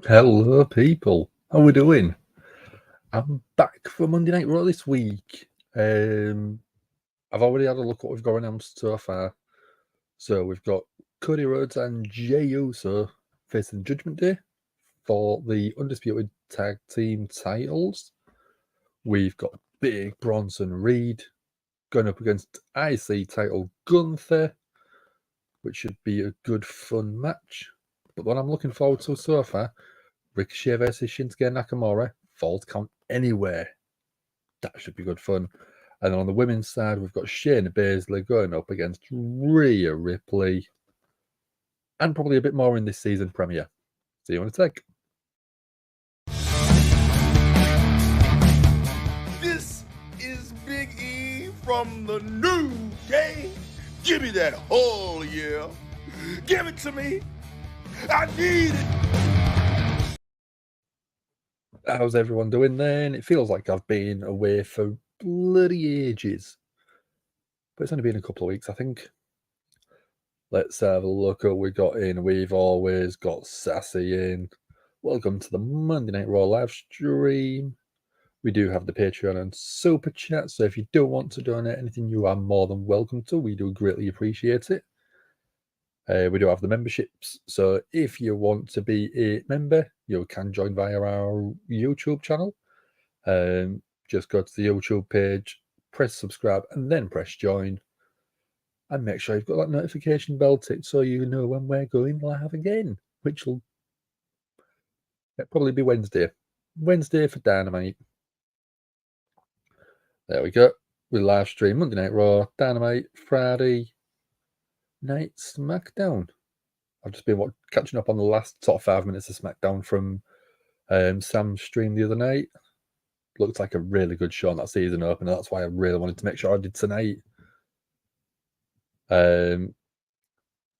Hello, people. How we doing? I'm back for Monday Night Raw this week. I've already had a look at what we've got announced so far. So we've got Cody Rhodes and Jey Uso facing Judgment Day for the Undisputed Tag Team titles. We've got Big Bronson Reed going up against IC title Gunther, which should be a good, fun match. But what I'm looking forward to so far, Ricochet versus Shinsuke Nakamura, falls count anywhere. That should be good fun. And then on the women's side, we've got Shayna Baszler going up against Rhea Ripley, and probably a bit more in this season premiere. See you in a sec. This is Big E from the new day. Give me that whole yeah. Give it to me. I need it. How's everyone doing then? It feels like I've been away for bloody ages, but it's only been a couple of weeks, I think. Let's have a look at what we got in. We've always got Sassy in. Welcome to the Monday Night Raw live stream. We do have the Patreon and Super Chat, so if you don't want to donate anything, you are more than welcome to. We do greatly appreciate it. We do have the memberships, so if you want to be a member, you can join via our YouTube channel. Just go to the YouTube page, press subscribe, and then press join. And make sure you've got that notification bell ticked so you know when we're going live again, which will probably be Wednesday. Wednesday for Dynamite. There we go. We live stream Monday Night Raw, Dynamite, Friday Night SmackDown. I've just been catching up on the last sort of 5 minutes of SmackDown from Sam's stream the other night. Looked like a really good show on that season opener. That's why I really wanted to make sure I did tonight.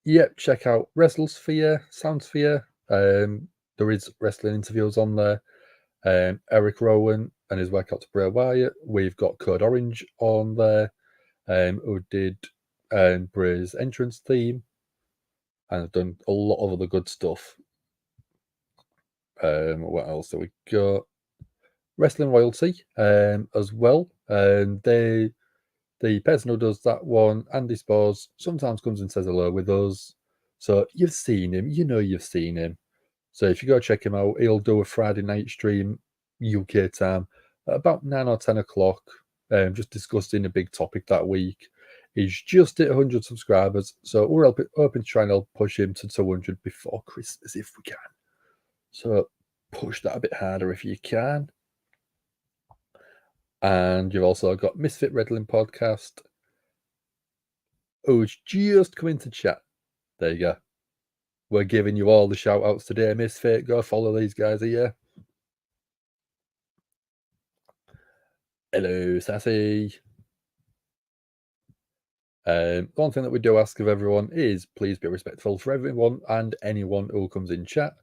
Yep, check out WrestleSphere, Soundsphere. There is wrestling interviews on there. Eric Rowan and his workout to Bray Wyatt. We've got Code Orange on there, who did Bray's entrance theme, and have done a lot of other good stuff. What else do we got? Wrestling Royalty as well. The person who does that one, Andy Spores, sometimes comes and says hello with us. So you've seen him. You know you've seen him. So if you go check him out, he'll do a Friday night stream, UK time, at about 9 or 10 o'clock, just discussing a big topic that week. He's just at 100 subscribers, so we're hoping to try and help push him to 200 before Christmas if we can. So push that a bit harder if you can. And you've also got Misfit Wrestling Podcast, who's just come into chat. There you go. We're giving you all the shout outs today, Misfit. Go follow these guys here. Hello, Sassy. One thing that we do ask of everyone is please be respectful for everyone and anyone who comes in chat.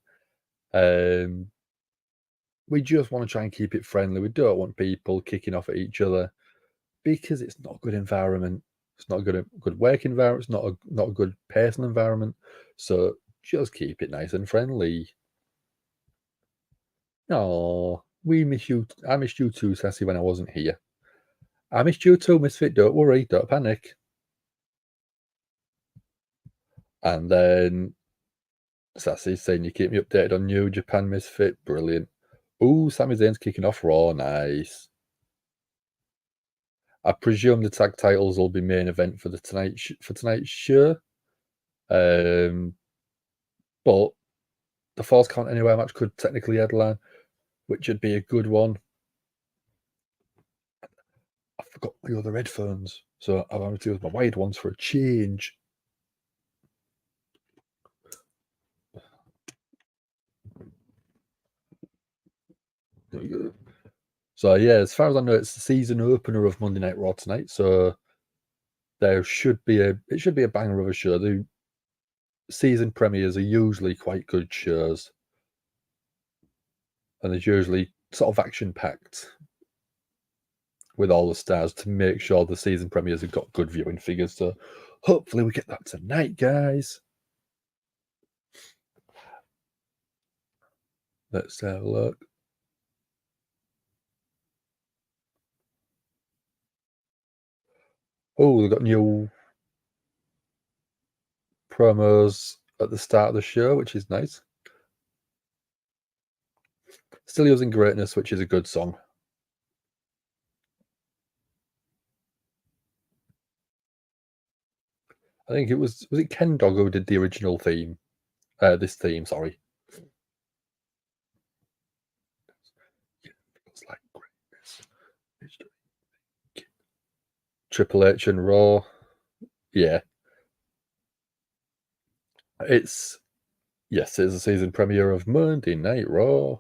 We just want to try and keep it friendly. We don't want people kicking off at each other because it's not a good environment. It's not a good work environment. It's not a good personal environment. So just keep it nice and friendly. Oh, we miss you. I missed you too, Sassy, when I wasn't here. I missed you too, Misfit. Don't worry. Don't panic. And then Sassy's saying you keep me updated on New Japan, Misfit. Brilliant. Ooh, Sami Zayn's kicking off Raw. Nice. I presume the tag titles will be main event for tonight's show. But the Falls Count Anywhere match could technically headline, which would be a good one. I forgot my other headphones, so I'm having to use my wired ones for a change. There we go. So yeah, as far as I know, it's the season opener of Monday Night Raw tonight. So it should be a banger of a show. The season premieres are usually quite good shows, and there's usually sort of action packed with all the stars to make sure the season premieres have got good viewing figures. So hopefully we get that tonight, guys. Let's have a look. Oh, they've got new promos at the start of the show, which is nice. Still using Greatness, which is a good song. I think it was it Ken Dog who did the original theme? This theme, sorry. It's like Greatness. Triple H and Raw. Yeah. It's a season premiere of Monday Night Raw.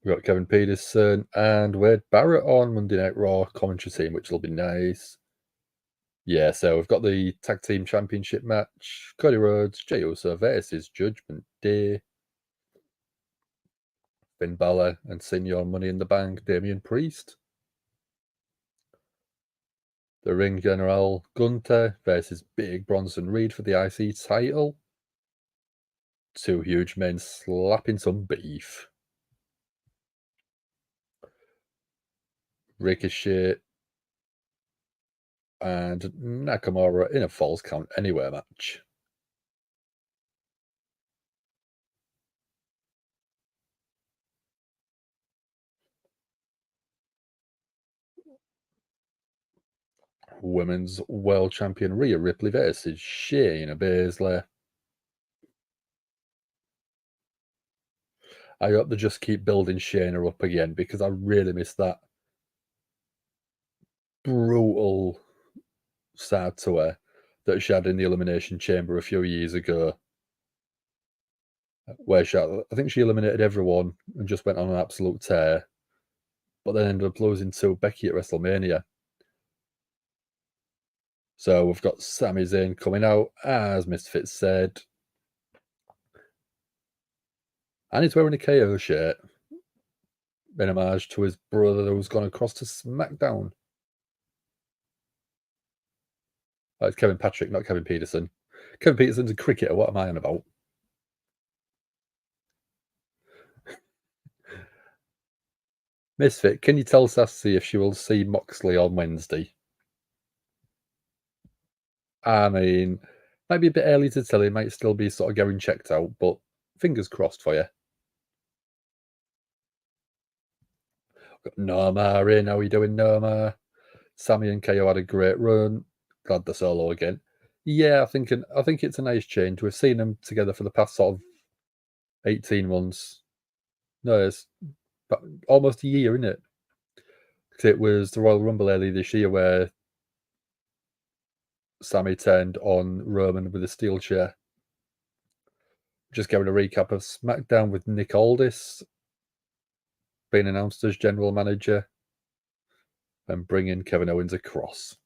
We've got Kevin Peterson and Wade Barrett on Monday Night Raw commentary team, which will be nice. Yeah, so we've got the Tag Team Championship match. Cody Rhodes, Jey Uso versus Judgment Day. Finn Balor and Senior Money in the Bank, Damian Priest. The Ring General, Gunther versus Big Bronson Reed for the IC title. Two huge men slapping some beef. Ricochet and Nakamura in a Falls Count Anywhere match. Women's World Champion Rhea Ripley versus Shayna Baszler. I hope they just keep building Shayna up again because I really miss that brutal start to her that she had in the Elimination Chamber a few years ago. Where I think she eliminated everyone and just went on an absolute tear, but then ended up losing to Becky at WrestleMania. So we've got Sami Zayn coming out, as Misfits said. And he's wearing a KO shirt in homage to his brother who's gone across to SmackDown. Oh, it's Kevin Patrick, not Kevin Peterson. Kevin Peterson's a cricketer. What am I on about? Misfit, can you tell Sassy if she will see Moxley on Wednesday? I mean, might be a bit early to tell. He might still be sort of getting checked out, but fingers crossed for you. Got Norma in. How are you doing, Norma? Sammy and KO had a great run. Glad they're solo again. Yeah, I think it's a nice change. We've seen them together for the past sort of 18 months. No, it's almost a year, isn't it? It was the Royal Rumble early this year where Sammy turned on Roman with a steel chair. Just giving a recap of SmackDown with Nick Aldis being announced as general manager and bringing Kevin Owens across.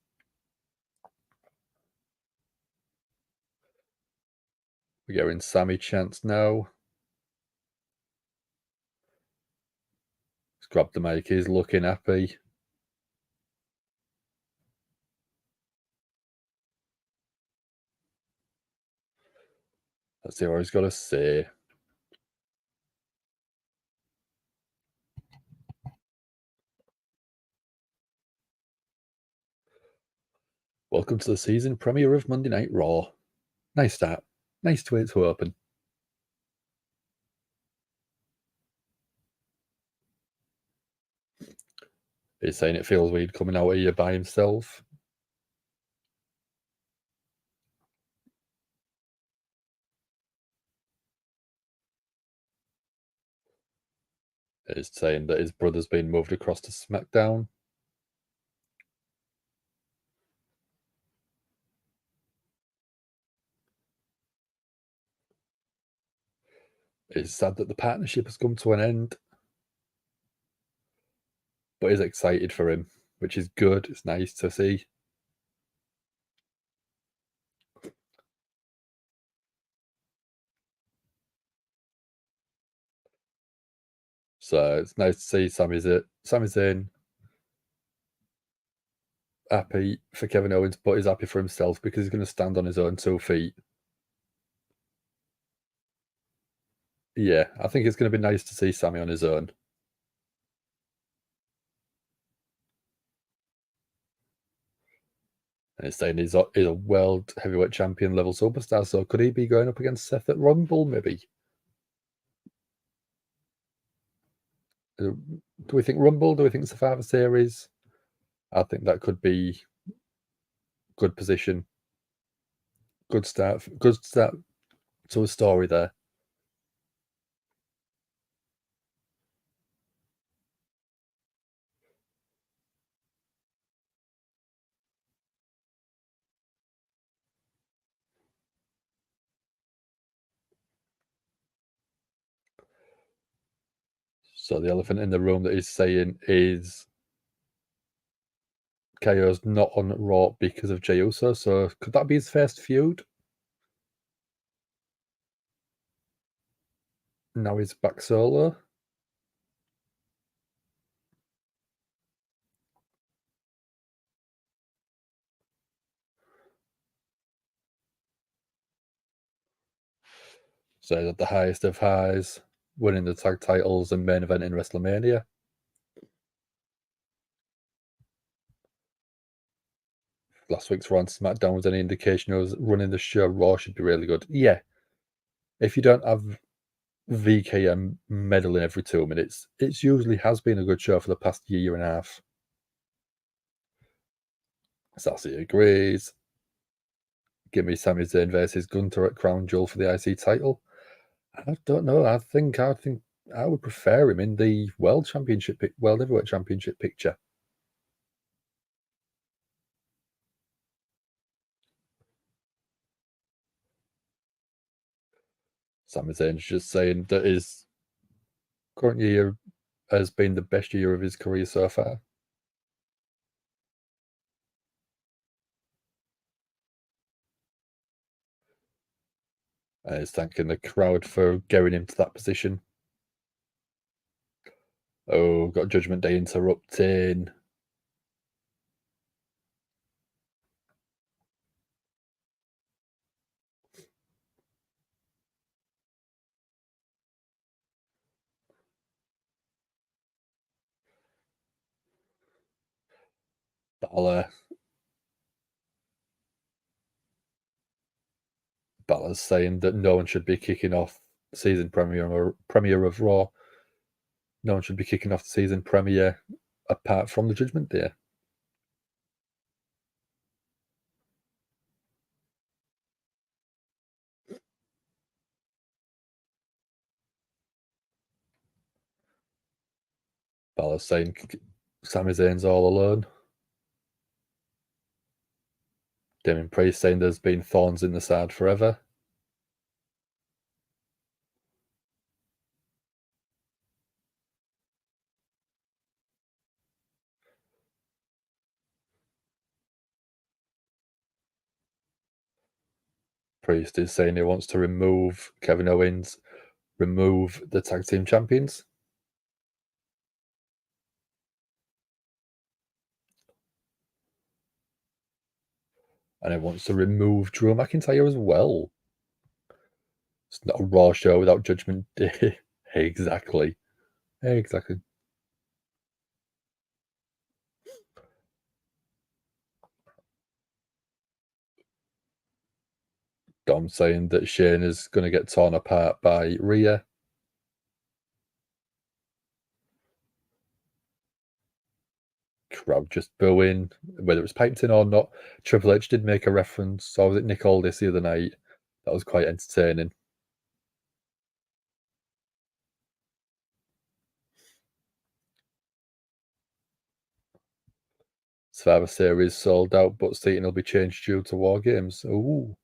We're getting Sammy chants now. He's grabbed the mic. He's looking happy. Let's see what he's got to say. Welcome to the season premiere of Monday Night Raw. Nice start. Nice to it to open. He's saying it feels weird coming out here by himself. He's saying that his brother's been moved across to SmackDown. He's sad that the partnership has come to an end, but he's excited for him, which is good. It's nice to see. So it's nice to see Sami Zayn happy for Kevin Owens, but he's happy for himself because he's going to stand on his own 2 feet. Yeah, I think it's going to be nice to see Sammy on his own. And he's saying he's a world heavyweight champion level superstar, so could he be going up against Seth at Rumble, maybe? Do we think Rumble? Do we think Survivor Series? I think that could be good position. Good start to a story there. So the elephant in the room that he's saying is KO's not on Raw because of Jey Uso. So could that be his first feud? Now he's back solo. So at the highest of highs, winning the tag titles and main event in WrestleMania. Last week's Raw and SmackDown was any indication of running the show, Raw should be really good. Yeah. If you don't have VKM meddling every 2 minutes, it usually has been a good show for the past year and a half. Sassy agrees. Give me Sami Zayn versus Gunther at Crown Jewel for the IC title. I don't know. I think I would prefer him in the World Heavyweight Championship picture. Sami Zayn's just saying that his current year has been the best year of his career so far. And he's thanking the crowd for getting him to that position. Oh, got Judgment Day interrupting. Balor's saying that no one should be kicking off season premiere of Raw. No one should be kicking off the season premiere apart from the Judgment Day. Balor's saying Sami Zayn's all alone. Damian Priest saying there's been thorns in the side forever. Priest is saying he wants to remove Kevin Owens, remove the tag team champions. And he wants to remove Drew McIntyre as well. It's not a Raw show without Judgment Day. Exactly. Dom saying that Shane is going to get torn apart by Rhea. Crowd just booing, whether it's piped in or not. Triple H did make a reference. I was at Nick Aldis the other night. That was quite entertaining. Survivor Series sold out, but seating will be changed due to War Games. Ooh.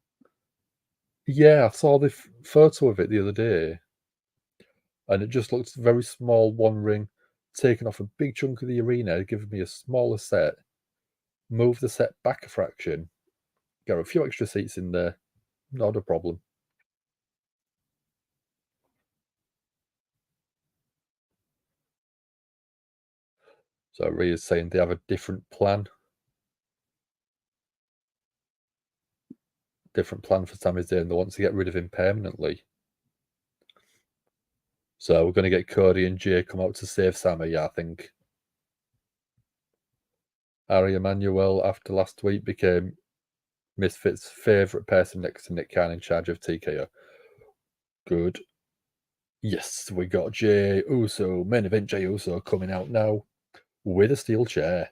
Yeah, I saw the photo of it the other day, and it just looks very small, one ring, taking off a big chunk of the arena, giving me a smaller set. Move the set back a fraction, get a few extra seats in there, not a problem. So Rhea's saying they have a different plan for Sami Zayn. They want to get rid of him permanently. So we're going to get Cody and Jay come out to save Sammy, I think. Ari Emanuel, after last week, became Misfits' favourite person next to Nick Khan in charge of TKO. Good. Yes, we got Jay Uso, main event Jay Uso coming out now with a steel chair.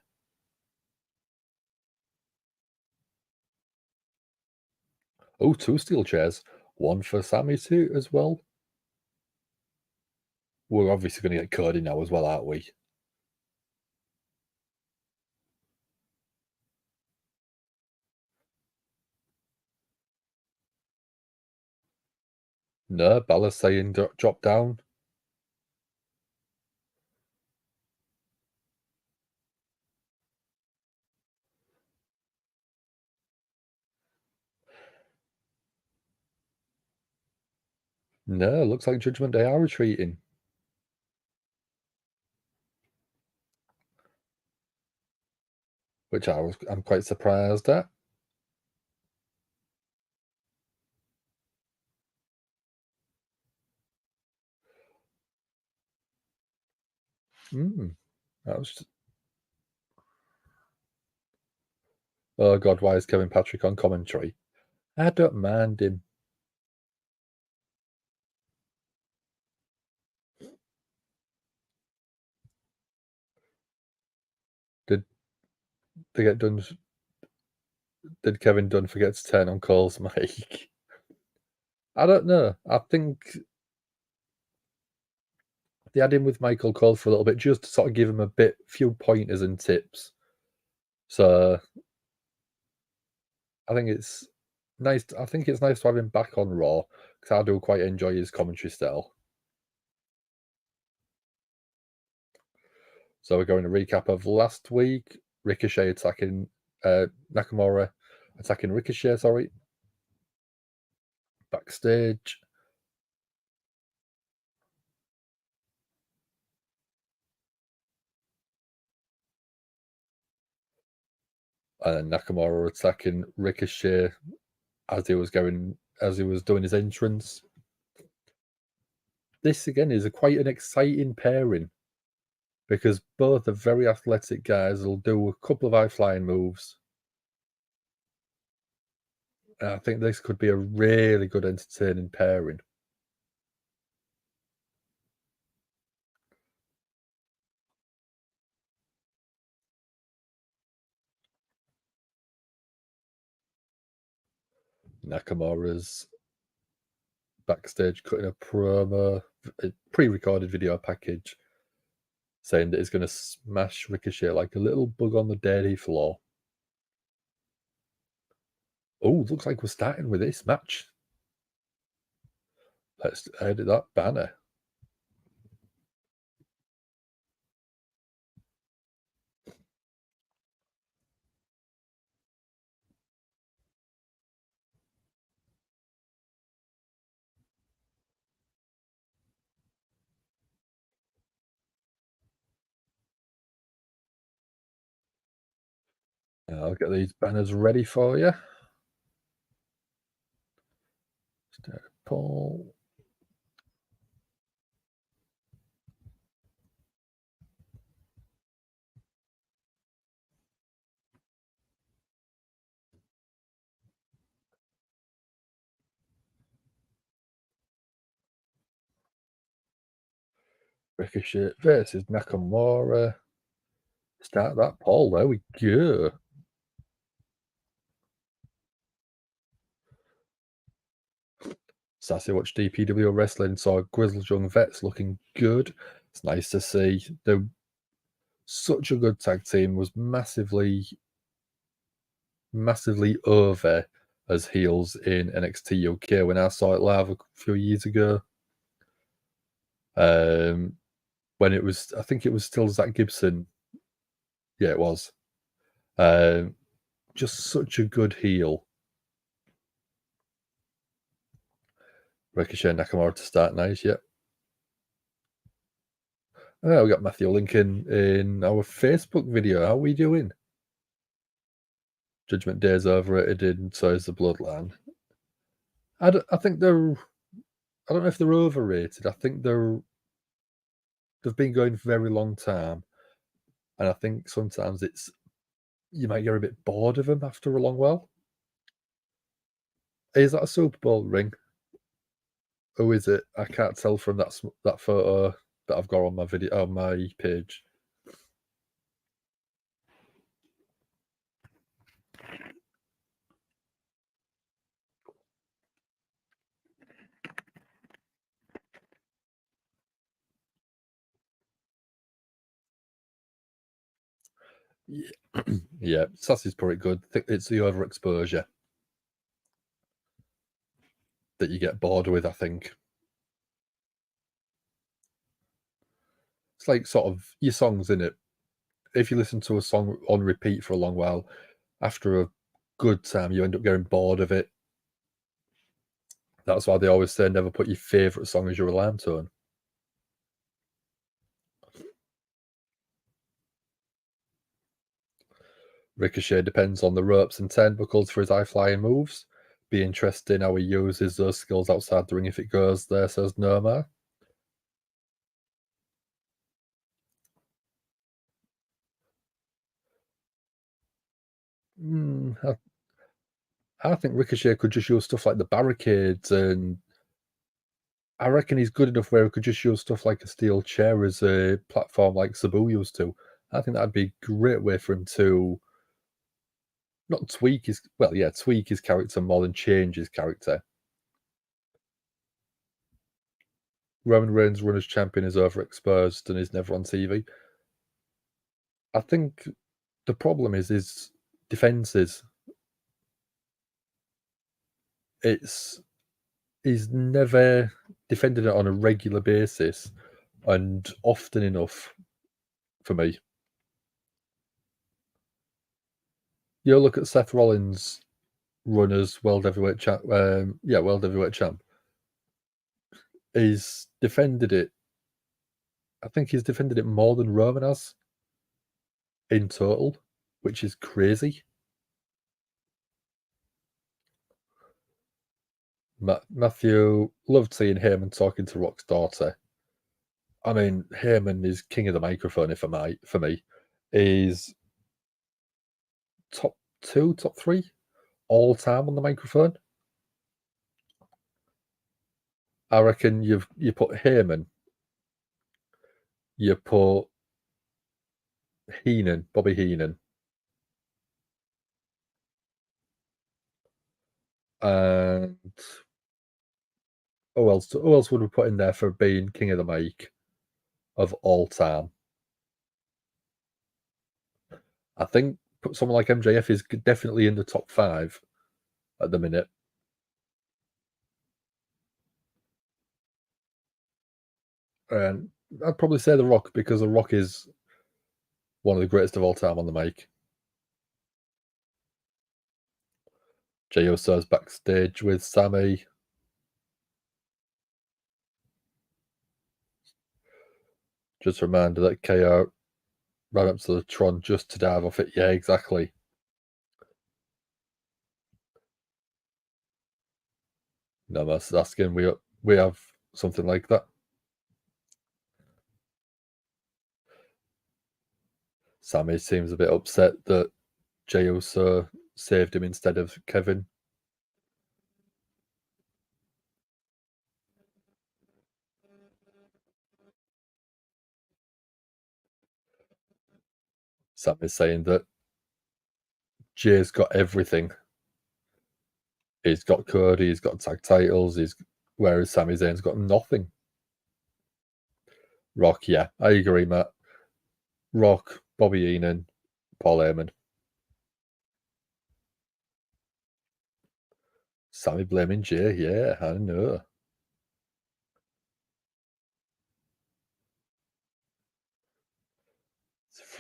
Oh, 2 steel chairs. One for Sammy too, as well. We're obviously going to get Cody now as well, aren't we? No, Bella's saying drop down. No, looks like Judgement they are retreating. Which I'm quite surprised at. That was just... Oh God, why is Kevin Patrick on commentary? I don't mind him. Did they get done? Did Kevin Dunn forget to turn on Cole's mic? I don't know. I think they had him with Michael Cole for a little bit, just to sort of give him a few pointers and tips. So I think it's nice. I think it's nice to have him back on Raw because I do quite enjoy his commentary style. So we're going to recap of last week. Ricochet attacking Nakamura, attacking Ricochet. Sorry, backstage. And Nakamura attacking Ricochet as he was doing his entrance. This again is quite an exciting pairing because both are very athletic guys. They'll do a couple of high flying moves. And I think this could be a really good, entertaining pairing. Nakamura's backstage cutting a promo, a pre-recorded video package, saying that he's going to smash Ricochet like a little bug on the dairy floor. Oh, looks like we're starting with this match. Let's edit that banner. I'll get these banners ready for you. Start a poll. Ricochet versus Nakamura. Start that poll. There we go. Sassy watched DPW wrestling, saw Grizzled Young Vets looking good. It's nice to see. They're such a good tag team, was massively over as heels in NXT UK when I saw it live a few years ago. When it was, I think it was still Zach Gibson. Yeah, it was. Just such a good heel. Ricochet and Nakamura to start nice, yeah. Oh, we got Matthew Lincoln in our Facebook video. How are we doing? Judgment Day's overrated, and so is the Bloodline. I think they're... I don't know if they're overrated. I think they're they've been going for a very long time, and I think sometimes you might get a bit bored of them after a long while. Is that a Super Bowl ring? Or is it? I can't tell from that photo that I've got on my page. Yeah, yeah, Sassy's pretty good. It's the overexposure that you get bored with, I think. It's like sort of your songs, in it. If you listen to a song on repeat for a long while, after a good time, you end up getting bored of it. That's why they always say never put your favourite song as your alarm tone. Ricochet depends on the ropes and turnbuckles for his high-flying moves. Be interesting how he uses those skills outside the ring if it goes there, says Norma. I think Ricochet could just use stuff like the barricades, and I reckon he's good enough where he could just use stuff like a steel chair as a platform like Sabu used to. I think that'd be a great way for him to not tweak his tweak his character more than change his character. Roman Reigns' run as champion is overexposed and is never on TV. I think the problem is his defenses. He's never defended it on a regular basis and often enough for me. You look at Seth Rollins' run as World Heavyweight Champ. World Heavyweight Champ. He's defended it. I think he's defended it more than Roman has in total, which is crazy. Matthew loved seeing Heyman talking to Rock's daughter. I mean, Heyman is king of the microphone. For me, is top 2, top 3 all time on the microphone. I reckon you put Heyman, you put Bobby Heenan, and who else would we put in there for being king of the mic of all time? I think someone like MJF is definitely in the top 5 at the minute. And I'd probably say The Rock, because The Rock is one of the greatest of all time on the mic. Jey Uso's backstage with Sammy. Just a reminder that KO ran up to the Tron just to dive off it. Yeah, exactly. No one's asking. We have something like that. Sammy seems a bit upset that Jey Uso saved him instead of Kevin. Sammy's saying that Jay's got everything. He's got Cody, he's got tag titles, whereas Sami Zayn's got nothing. Rock, yeah, I agree, Matt. Rock, Bobby Heenan, Paul Heyman. Sammy blaming Jay, yeah, I know.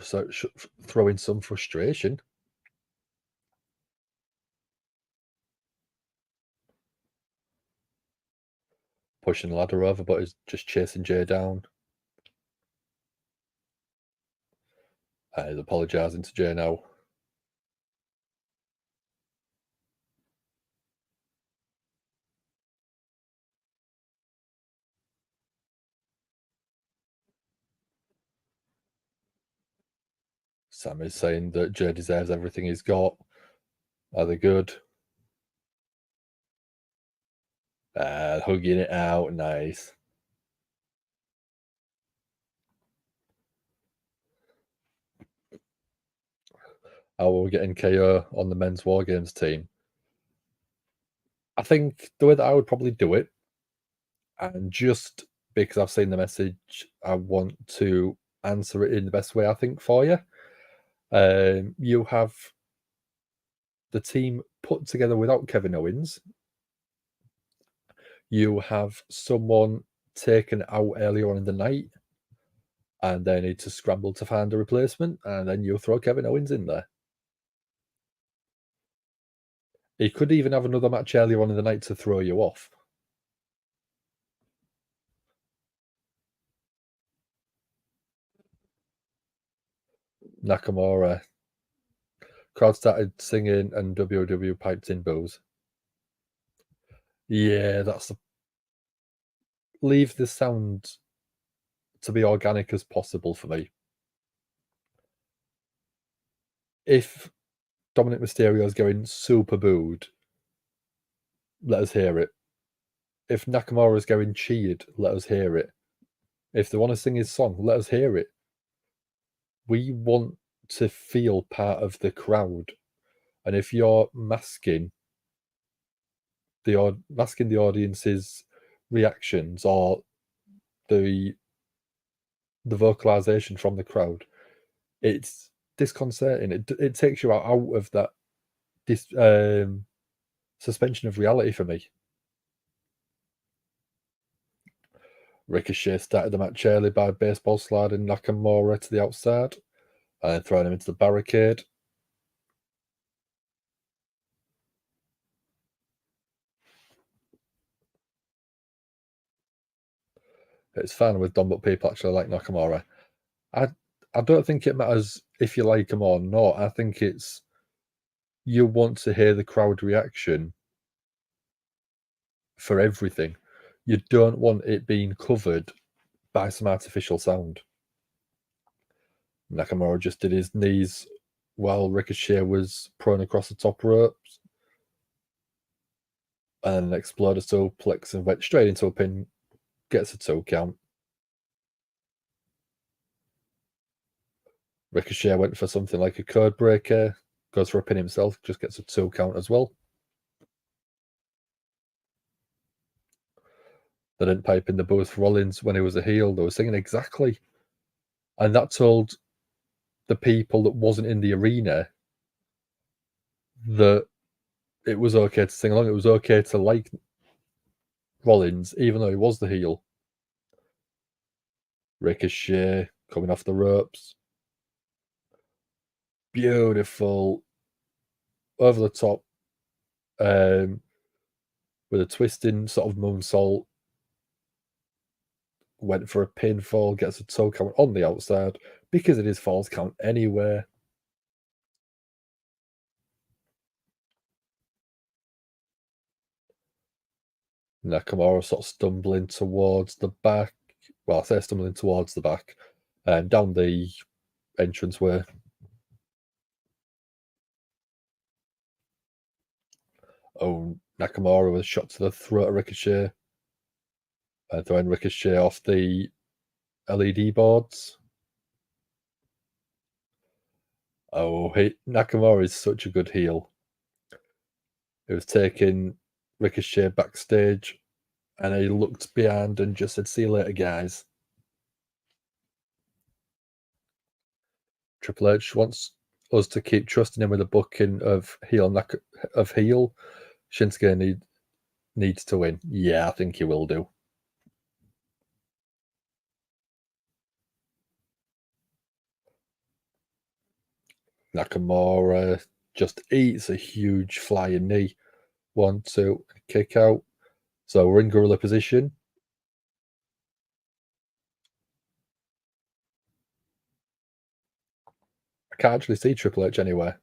So, throwing some frustration. Pushing the ladder over, but is just chasing Jay down. He's apologising to Jay now. Sam is saying that Jay deserves everything he's got. Are they good? Hugging it out. Nice. How are we getting KO on the men's War Games team? I think the way that I would probably do it, and just because I've seen the message, I want to answer it in the best way I think for you. You have the team put together without Kevin Owens. You have someone taken out earlier on in the night, and they need to scramble to find a replacement, and then you throw Kevin Owens in there. He could even have another match earlier on in the night to throw you off. Nakamura. Crowd started singing and WW piped in boos. Yeah, that's the... Leave the sound to be organic as possible for me. If Dominic Mysterio is going super booed, let us hear it. If Nakamura is going cheered, let us hear it. If they want to sing his song, let us hear it. We want to feel part of the crowd. And if you're masking the audience's reactions or the vocalization from the crowd, it's disconcerting. It takes you out of that suspension of reality for me. Ricochet started the match early by baseball sliding Nakamura to the outside and then throwing him into the barricade. It's fine with Dom, but people actually like Nakamura. I don't think it matters if you like him or not. I think it's you want to hear the crowd reaction for everything. You don't want it being covered by some artificial sound. Nakamura just did his knees while Ricochet was prone across the top ropes. And an exploder suplex and went straight into a pin. Gets a 2 count. Ricochet went for something like a code breaker. Goes for a pin himself. Just gets a 2 count as well. They didn't pipe in the booth for Rollins when he was a heel. They were singing exactly. And that told the people that wasn't in the arena that it was okay to sing along. It was okay to like Rollins, even though he was the heel. Ricochet coming off the ropes. Beautiful. Over the top. With a twisting sort of moonsault. Went for a pinfall, gets a toe count on the outside because it is falls count anywhere. Nakamura sort of stumbling towards the back. Well, I say stumbling towards the back and down the entranceway. Oh, Nakamura was shot to the throat of Ricochet. Throwing Ricochet off the LED boards. Oh, Nakamura is such a good heel. He was taking Ricochet backstage and he looked behind and just said, "See you later, guys." Triple H wants us to keep trusting him with a booking of heel. Shinsuke needs to win. Yeah, I think he will do. Nakamura just eats a huge flying knee. 1, 2, kick out. So we're in gorilla position. I can't actually see Triple H anywhere.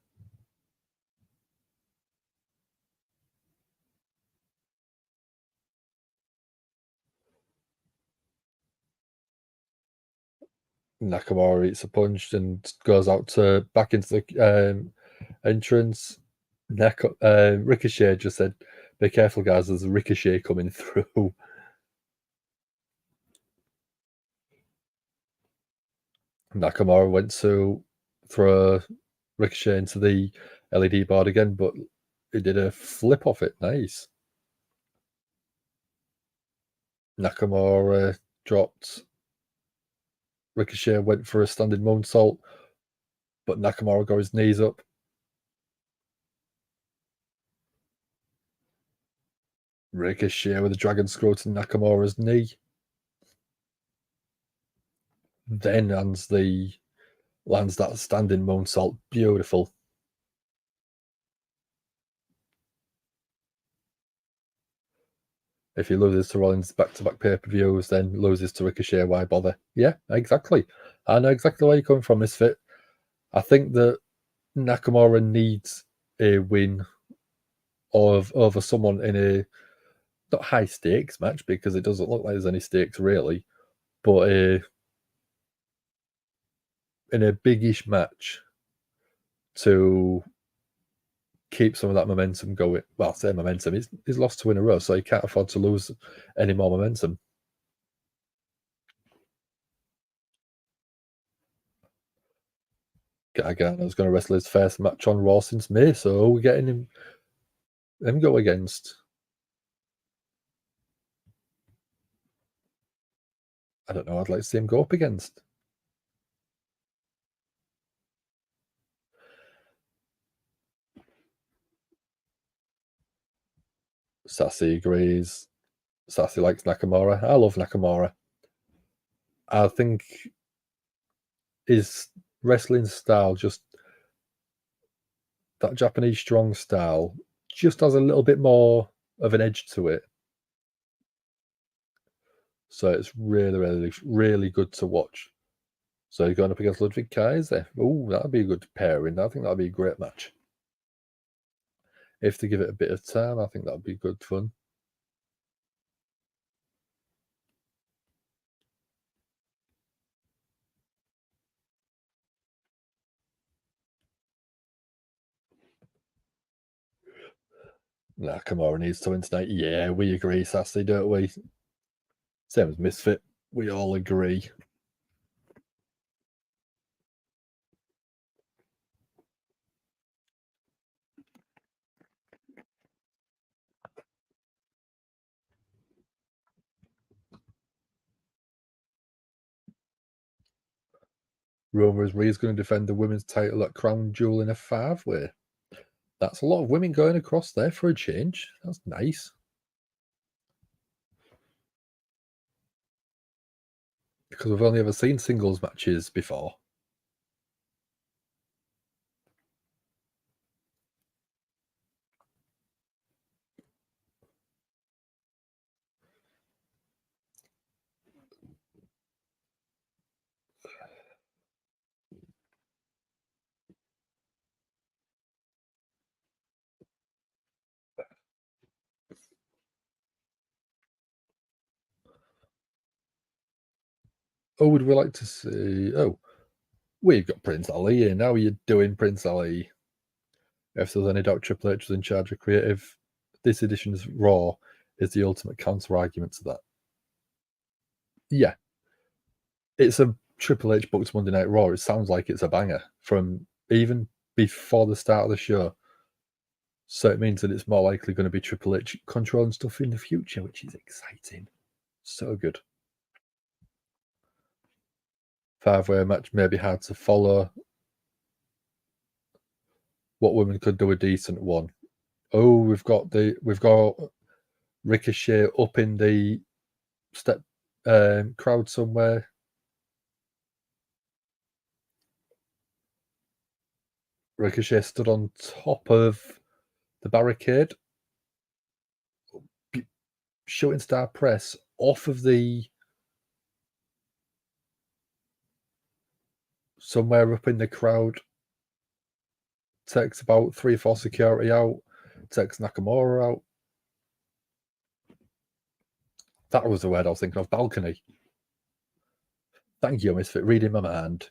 Nakamura eats a punch and goes out to back into the entrance. Ricochet just said, "Be careful, guys. There's a Ricochet coming through." Nakamura went to throw Ricochet into the LED board again, but he did a flip off it. Nice. Nakamura dropped. Ricochet went for a standing moonsault, but Nakamura got his knees up. Ricochet with a dragon screw to Nakamura's knee. Then lands that standing moonsault. Beautiful. If he loses to Rollins back-to-back pay-per-views, then loses to Ricochet, why bother? Yeah, exactly. I know exactly where you're coming from, Misfit. I think that Nakamura needs a win over someone in a not high stakes match, because it doesn't look like there's any stakes really, but in a big-ish match to keep some of that momentum going. Well, I say momentum. He's lost 2 in a row, so he can't afford to lose any more momentum. Gargano's going to wrestle his first match on Raw since May, so we're getting him go against. I don't know. I'd like to see him go up against. Sassy agrees. Sassy likes Nakamura. I love Nakamura. I think his wrestling style, just that Japanese strong style, just has a little bit more of an edge to it. So it's really, really, really good to watch. So you're going up against Ludwig Kaiser. Oh, that'd be a good pairing. I think that'd be a great match. If they give it a bit of time, I think that'd be good fun. Nakamura needs to win tonight. Yeah, we agree, Sassy, don't we? Same as Misfit. We all agree. Rumours Rhea's going to defend the women's title at Crown Jewel in a 5-way. That's a lot of women going across there for a change. That's nice. Because we've only ever seen singles matches before. Oh, would we like to see... Oh, we've got Prince Ali here. Now you're doing Prince Ali. If there's any doubt Triple H was in charge of creative, this edition's Raw is the ultimate counter-argument to that. Yeah. It's a Triple H booked Monday Night Raw. It sounds like it's a banger from even before the start of the show. So it means that it's more likely going to be Triple H controlling stuff in the future, which is exciting. So good. 5-way match may be hard to follow. What women could do a decent one? Oh, we've got Ricochet up in the step crowd somewhere. Ricochet stood on top of the barricade. Shooting star press off of the somewhere up in the crowd. Takes about 3 or 4 security out. Takes Nakamura out. That was the word I was thinking of. Balcony. Thank you, Misfit, reading my mind.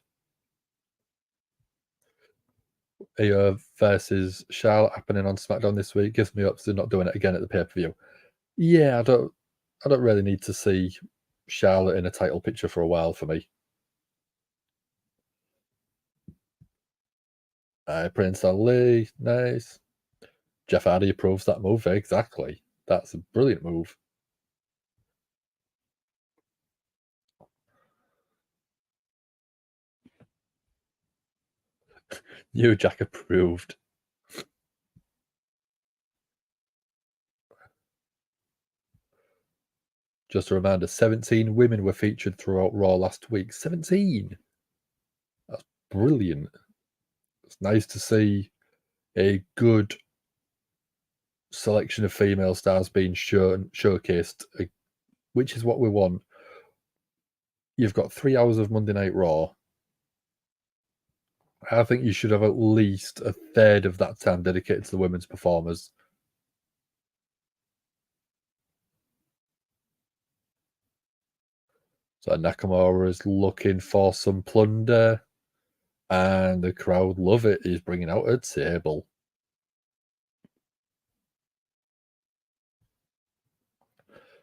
Rhea versus Charlotte happening on SmackDown this week gives me up to not doing it again at the pay-per-view. Yeah, I don't really need to see Charlotte in a title picture for a while for me. Prince Ali, nice. Jeff Hardy approves that move, exactly. That's a brilliant move. New Jack approved. Just a reminder, 17 women were featured throughout Raw last week. 17! That's brilliant. It's nice to see a good selection of female stars being showcased, which is what we want. You've got 3 hours of Monday Night Raw. I think you should have at least a third of that time dedicated to the women's performers. So Nakamura is looking for some plunder, and the crowd love it. He's bringing out a table.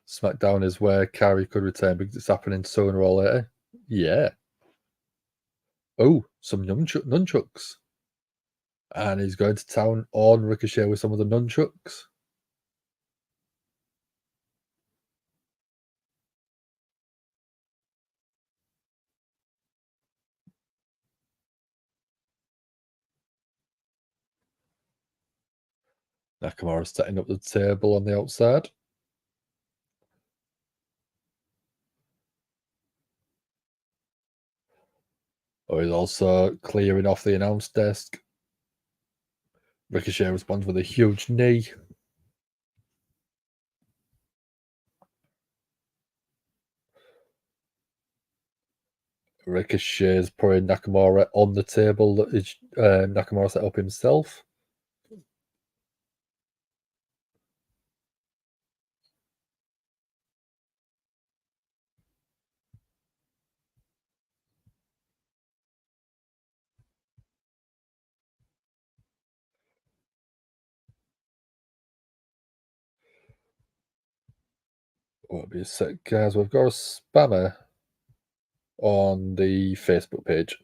SmackDown is where Kyrie could return because it's happening sooner or later. Yeah. Oh, some nunchucks. And he's going to town on Ricochet with some of the nunchucks. Nakamura's setting up the table on the outside. Oh, he's also clearing off the announce desk. Ricochet responds with a huge knee. Ricochet's putting Nakamura on the table that Nakamura set up himself. Won't be a sec, guys. We've got a spammer on the Facebook page.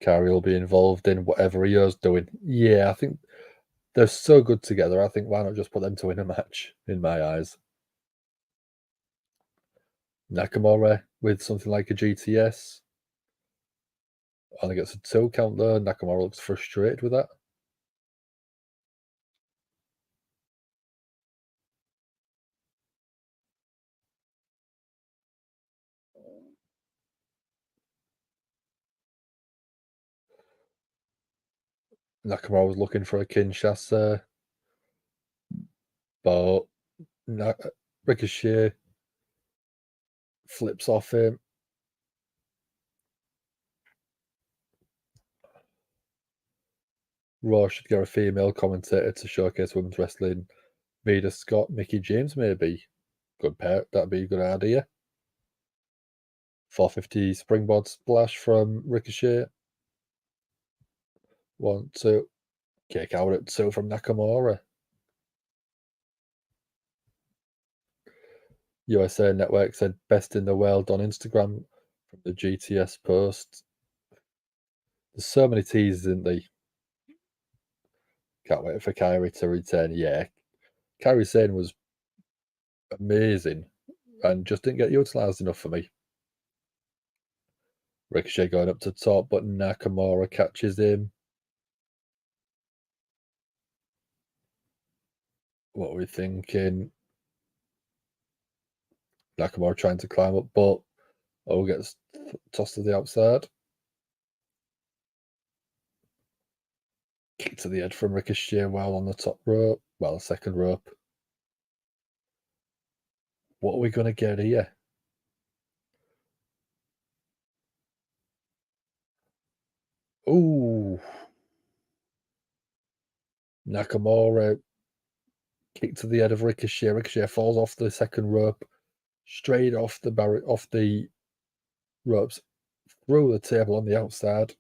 Kyrie will be involved in whatever he is doing. Yeah, I think they're so good together. I think why not just put them two in a match, in my eyes. Nakamura with something like a GTS. Only gets a 2 count there. Nakamura looks frustrated with that. Nakamura was looking for a Kinshasa, but Ricochet flips off him. Raw should get a female commentator to showcase women's wrestling. Vida Scott, Mickey James, maybe. Good pair. That'd be a good idea. 450 springboard splash from Ricochet. 1, 2. Kick out at 2 from Nakamura. USA Network said best in the world on Instagram from the GTS post. There's so many teasers, isn't there? Can't wait for Kyrie to return. Yeah, Kyrie Sane was amazing and just didn't get utilised enough for me. Ricochet going up to top, but Nakamura catches him. What are we thinking? Nakamura trying to climb up, but gets tossed to the outside. Kick to the head from Ricochet while on the top rope. Well, second rope. What are we going to get here? Ooh. Nakamura kick to the head of Ricochet. Ricochet falls off the second rope. straight off the ropes, through the table on the outside.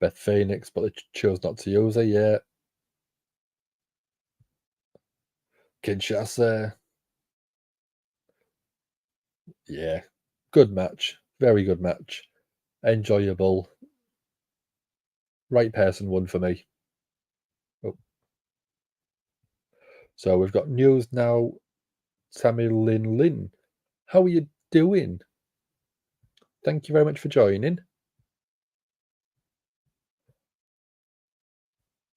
Beth Phoenix, but they chose not to use her yet. Kinshasa. Yeah, good match. Very good match. Enjoyable. Right person won for me. Oh. So we've got news now. Tammy Lynn. How are you doing? Thank you very much for joining.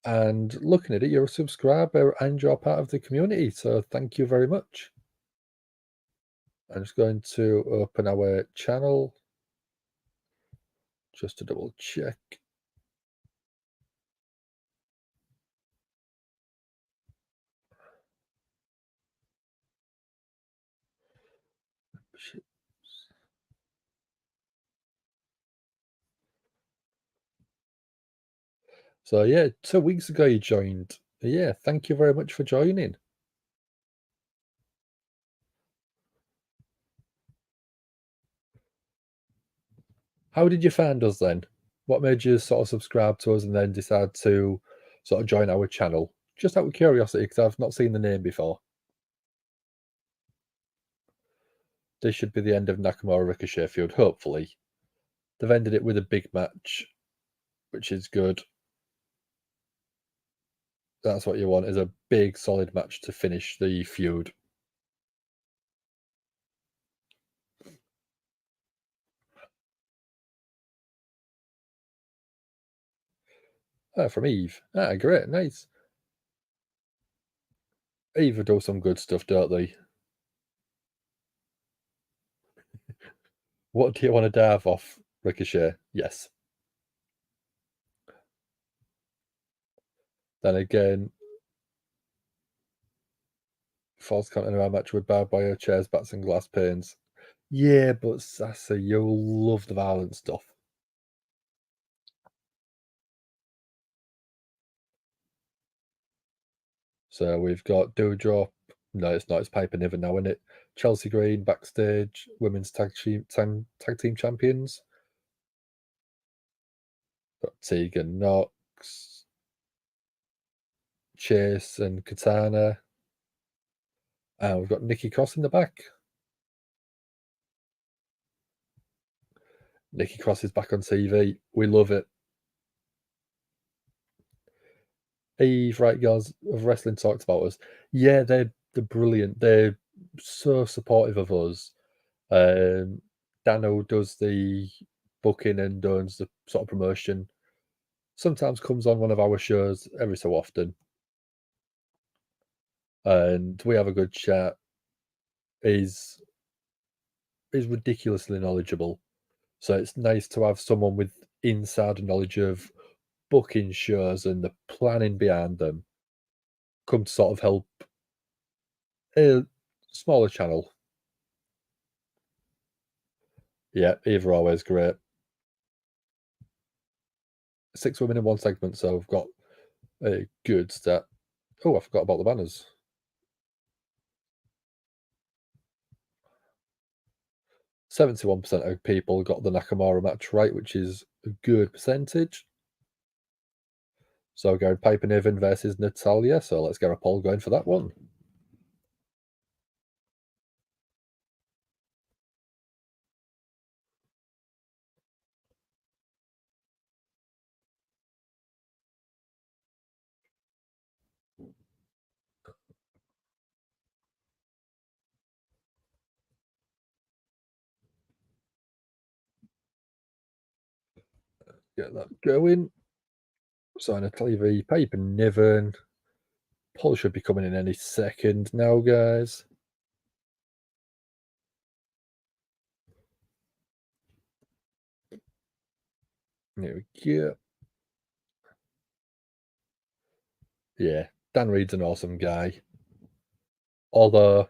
And looking at it, you're a subscriber and you're part of the community. So thank you very much. I'm just going to open our channel just to double check. So yeah, 2 weeks ago you joined. Yeah, thank you very much for joining. How did you find us then? What made you sort of subscribe to us and then decide to sort of join our channel? Just out of curiosity, because I've not seen the name before. This should be the end of Nakamura Ricochet feud, hopefully. They've ended it with a big match, which is good. That's what you want, is a big, solid match to finish the feud. From Eve. Great, nice. Eve do some good stuff, don't they? What do you want to dive off, Ricochet? Yes. Then again, false count in our match with barbed wire, chairs, bats, and glass panes. Yeah, but Sasa, you'll love the violent stuff. So we've got Doudrop. No, it's not. It's Piper Niven now, isn't it? Chelsea Green backstage, women's tag team champions. Got Tegan Knox, Chase, and Katana. And we've got Nikki Cross in the back. Nikki Cross is back on TV. We love it. Eve, right, girls of wrestling talked about us. Yeah, they're brilliant. They're so supportive of us. Dano does the booking and does the sort of promotion. Sometimes comes on one of our shows every so often. And we have a good chat. Is ridiculously knowledgeable. So it's nice to have someone with insider knowledge of booking shows and the planning behind them come to sort of help a smaller channel. Yeah, Eva always great. 6 women in one segment, so we've got a good stat. Oh, I forgot about the banners. 71% of people got the Nakamura match right, which is a good percentage. So going Piper Niven versus Natalia. So let's get a poll going for that one. Get that going. So Natalia v Piper Niven. Poll should be coming in any second now, guys. There we go. Yeah, Dan Reed's an awesome guy. Although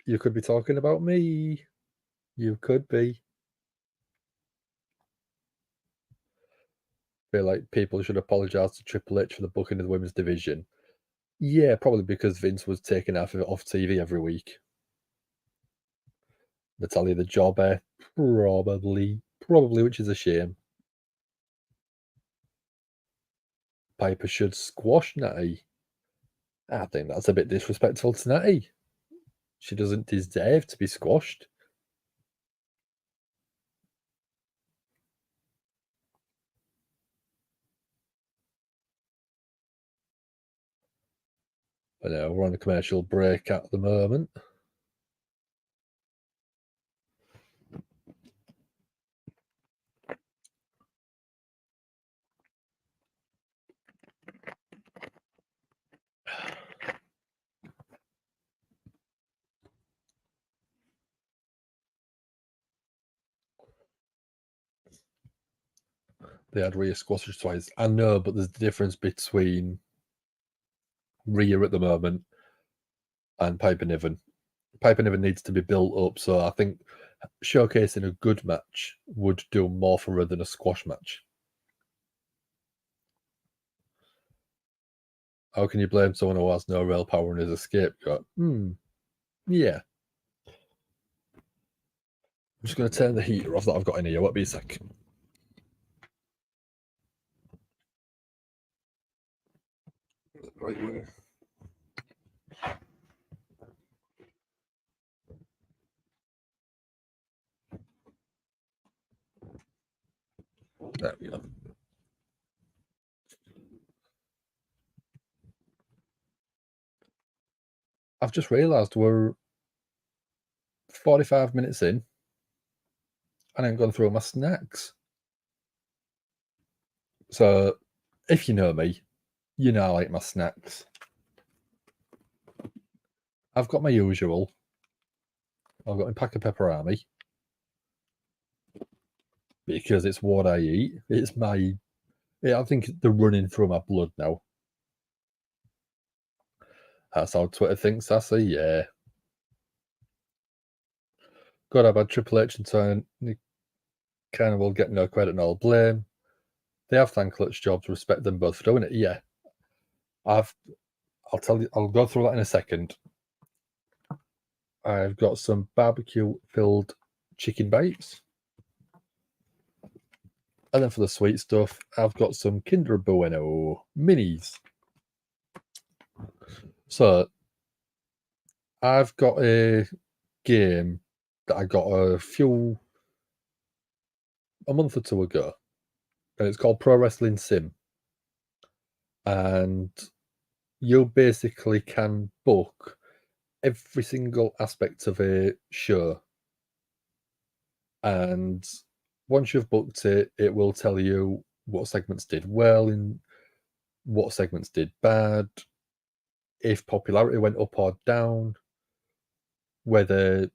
you could be talking about me. You could be. feel like people should apologise to Triple H for the booking of the women's division. Yeah, probably because Vince was taking half of it off TV every week. Natalia the Jobber, probably, which is a shame. Piper should squash Natty. I think that's a bit disrespectful to Natty. She doesn't deserve to be squashed. I know we're on a commercial break at the moment. They had Rhea squashed twice. I know, but there's the difference between Rhea at the moment and Piper Niven. Piper Niven needs to be built up, so I think showcasing a good match would do more for her than a squash match. How can you blame someone who has no real power and is a scapegoat? Yeah. I'm just going to turn the heater off that I've got in here. Won't be a sec. Right where? There we go. I've just realised we're 45 minutes in and I haven't gone through all my snacks. So, if you know me, you know I like my snacks. I've got my usual. I've got my pack of pepperami because it's what I eat. It's my... I think they're running through my blood now. That's how Twitter thinks, I see, yeah. God, I've had Triple H and Tony Khan will get no credit, no blame. They have thankless jobs, respect them both for doing it, yeah. I'll tell you, I'll go through that in a second. I've got some barbecue-filled chicken bites. And then for the sweet stuff, I've got some Kinder Bueno minis. So, I've got a game that I got a month or two ago, and it's called Pro Wrestling Sim. And you basically can book every single aspect of a show. And once you've booked it, it will tell you what segments did well and what segments did bad, if popularity went up or down, whether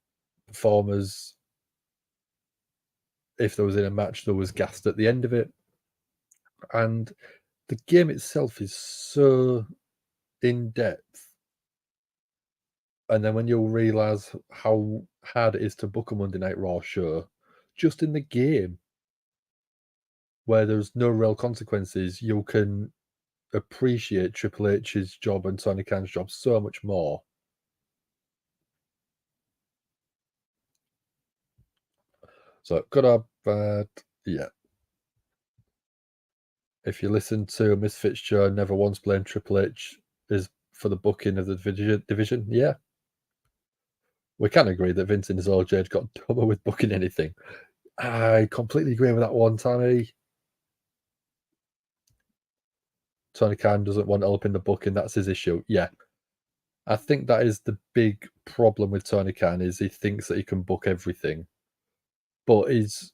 performers, if there was in a match, there was gassed at the end of it. And the game itself is so in depth. And then when you'll realise how hard it is to book a Monday Night Raw show, just in the game, where there's no real consequences, you can appreciate Triple H's job and Tony Khan's job so much more. So, good or bad, yeah. If you listen to Misfits Joe, never once blamed Triple H is for the booking of the division, yeah. We can agree that Vince in his old age got dumber with booking anything. I completely agree with that one, Tommy. Tony Khan doesn't want help in the booking, that's his issue. Yeah. I think that is the big problem with Tony Khan, is he thinks that he can book everything. But he's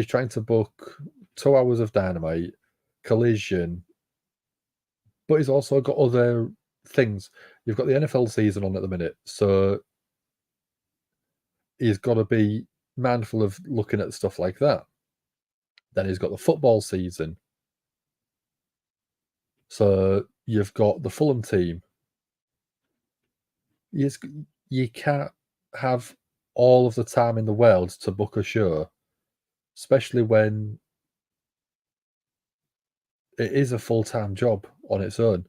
trying to book 2 hours of Dynamite, Collision, but he's also got other things. You've got the NFL season on at the minute, so he's got to be mindful of looking at stuff like that. Then he's got the football season. So you've got the Fulham team. You can't have all of the time in the world to book a show, especially when it is a full-time job on its own.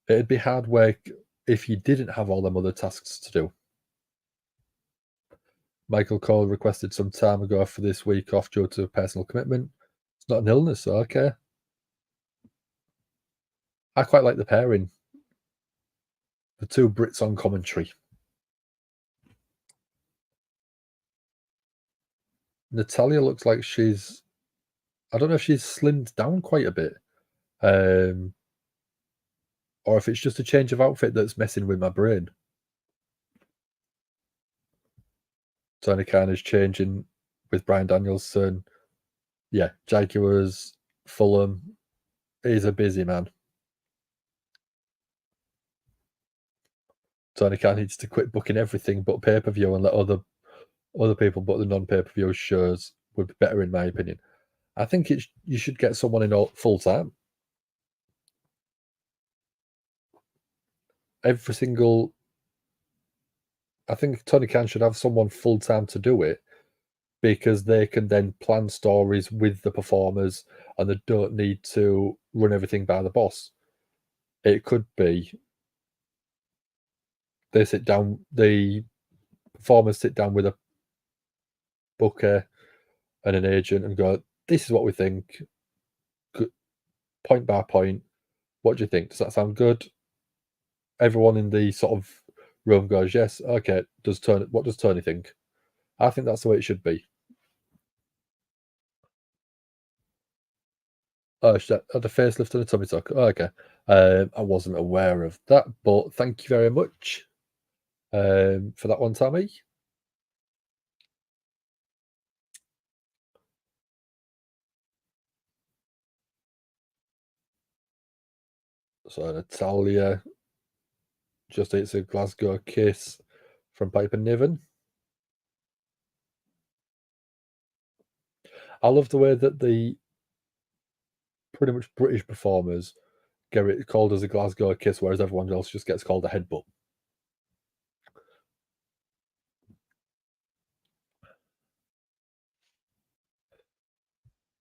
It'd be hard work if you didn't have all them other tasks to do. Michael Cole requested some time ago for this week off due to a personal commitment. It's not an illness, so okay. I quite like the pairing. The two Brits on commentary. Natalya looks like she's... I don't know if she's slimmed down quite a bit. Or if it's just a change of outfit that's messing with my brain. Tony Khan is changing with Bryan Danielson. Yeah, Jaguars, Fulham. He's a busy man. Tony Khan needs to quit booking everything but pay-per-view and let other people book the non-pay-per-view shows would be better, in my opinion. I think you should get someone in full-time. I think Tony Khan should have someone full-time to do it, because they can then plan stories with the performers and they don't need to run everything by the boss. It could be the performers sit down with a booker and an agent and go, this is what we think, point by point. What do you think? Does that sound good? Everyone in the sort of room goes, yes, okay. What does Tony think? I think that's the way it should be. Oh, the facelift and a tummy tuck. Oh, okay. I wasn't aware of that, but thank you very much for that one, Tammy. So Natalya just eats a Glasgow kiss from Piper Niven. I love the way that the pretty much British performers get it called as a Glasgow kiss, whereas everyone else just gets called a headbutt.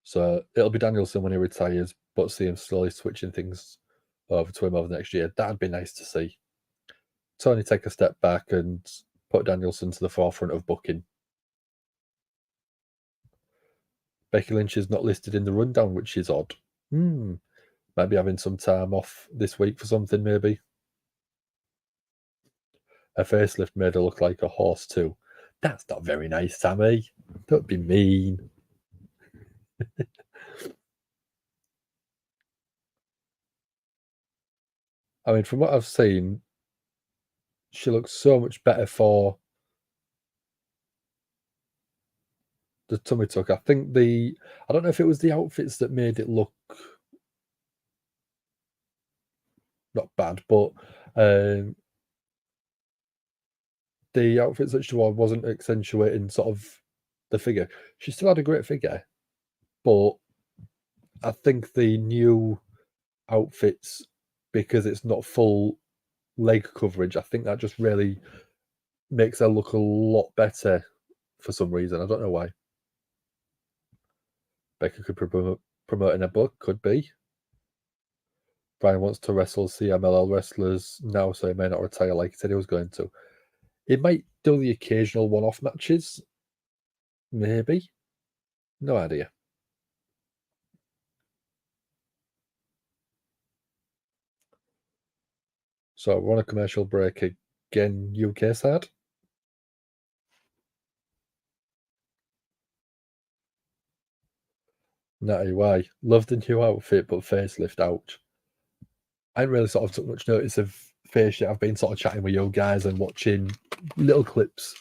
So it'll be Danielson when he retires, but see him slowly switching things over to him over the next year. That'd be nice to see. Tony take a step back and put Danielson to the forefront of booking. Becky Lynch is not listed in the rundown, which is odd. Might be having some time off this week for something, maybe. Her facelift made her look like a horse too. That's not very nice, Tammy. Don't be mean. I mean, from what I've seen, she looks so much better for the tummy tuck. I think I don't know if it was the outfits that made it look not bad, but the outfits that she wore wasn't accentuating sort of the figure. She still had a great figure, but I think the new outfits, because it's not full leg coverage, I think that just really makes her look a lot better for some reason. I don't know why. Becca could promote in a book, could be. Brian wants to wrestle CMLL wrestlers now, so he may not retire like he said he was going to. He might do the occasional one-off matches. Maybe. No idea. So we're on a commercial break again, UK side. Natty, why? Love the new outfit, but facelift, ouch. I haven't really sort of took much notice of face yet. I've been sort of chatting with you guys and watching little clips.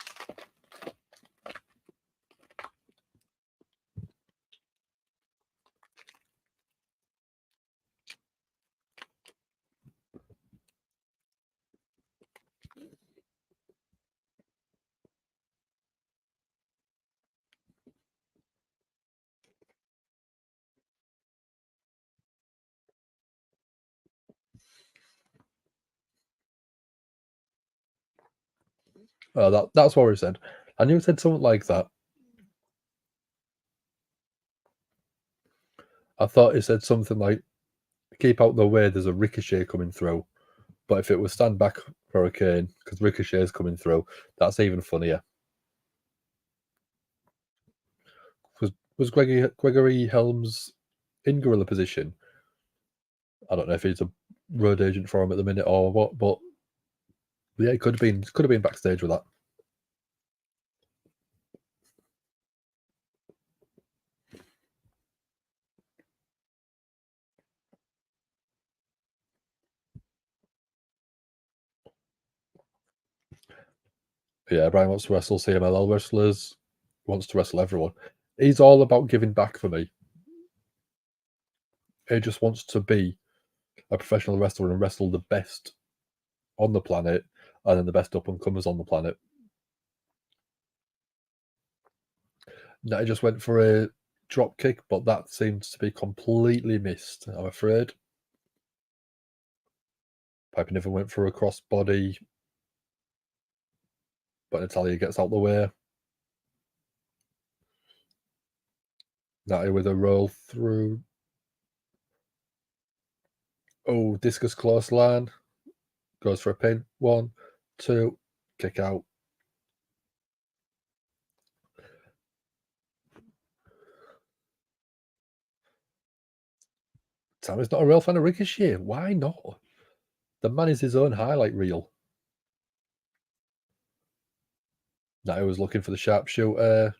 Oh, that's what we said. I knew it said something like that. I thought he said something like, keep out the way, there's a Ricochet coming through. But if it was stand back Hurricane, because Ricochet is coming through, that's even funnier. Was Gregory Helms in gorilla position? I don't know if he's a road agent for him at the minute or what, but yeah, it could have been backstage with that. Yeah, Brian wants to wrestle CMLL wrestlers, wants to wrestle everyone. He's all about giving back for me. He just wants to be a professional wrestler and wrestle the best on the planet and then the best up-and-comers on the planet. Now, he just went for a drop kick, but that seems to be completely missed, I'm afraid. Piper Niven went for a crossbody, but Natalia gets out the way. Natty with a roll through. Oh, discus clothesline. Goes for a pin. 1, 2, kick out. Tammy's not a real fan of Ricochet. Why not? The man is his own highlight reel. Natty was looking for the sharpshooter,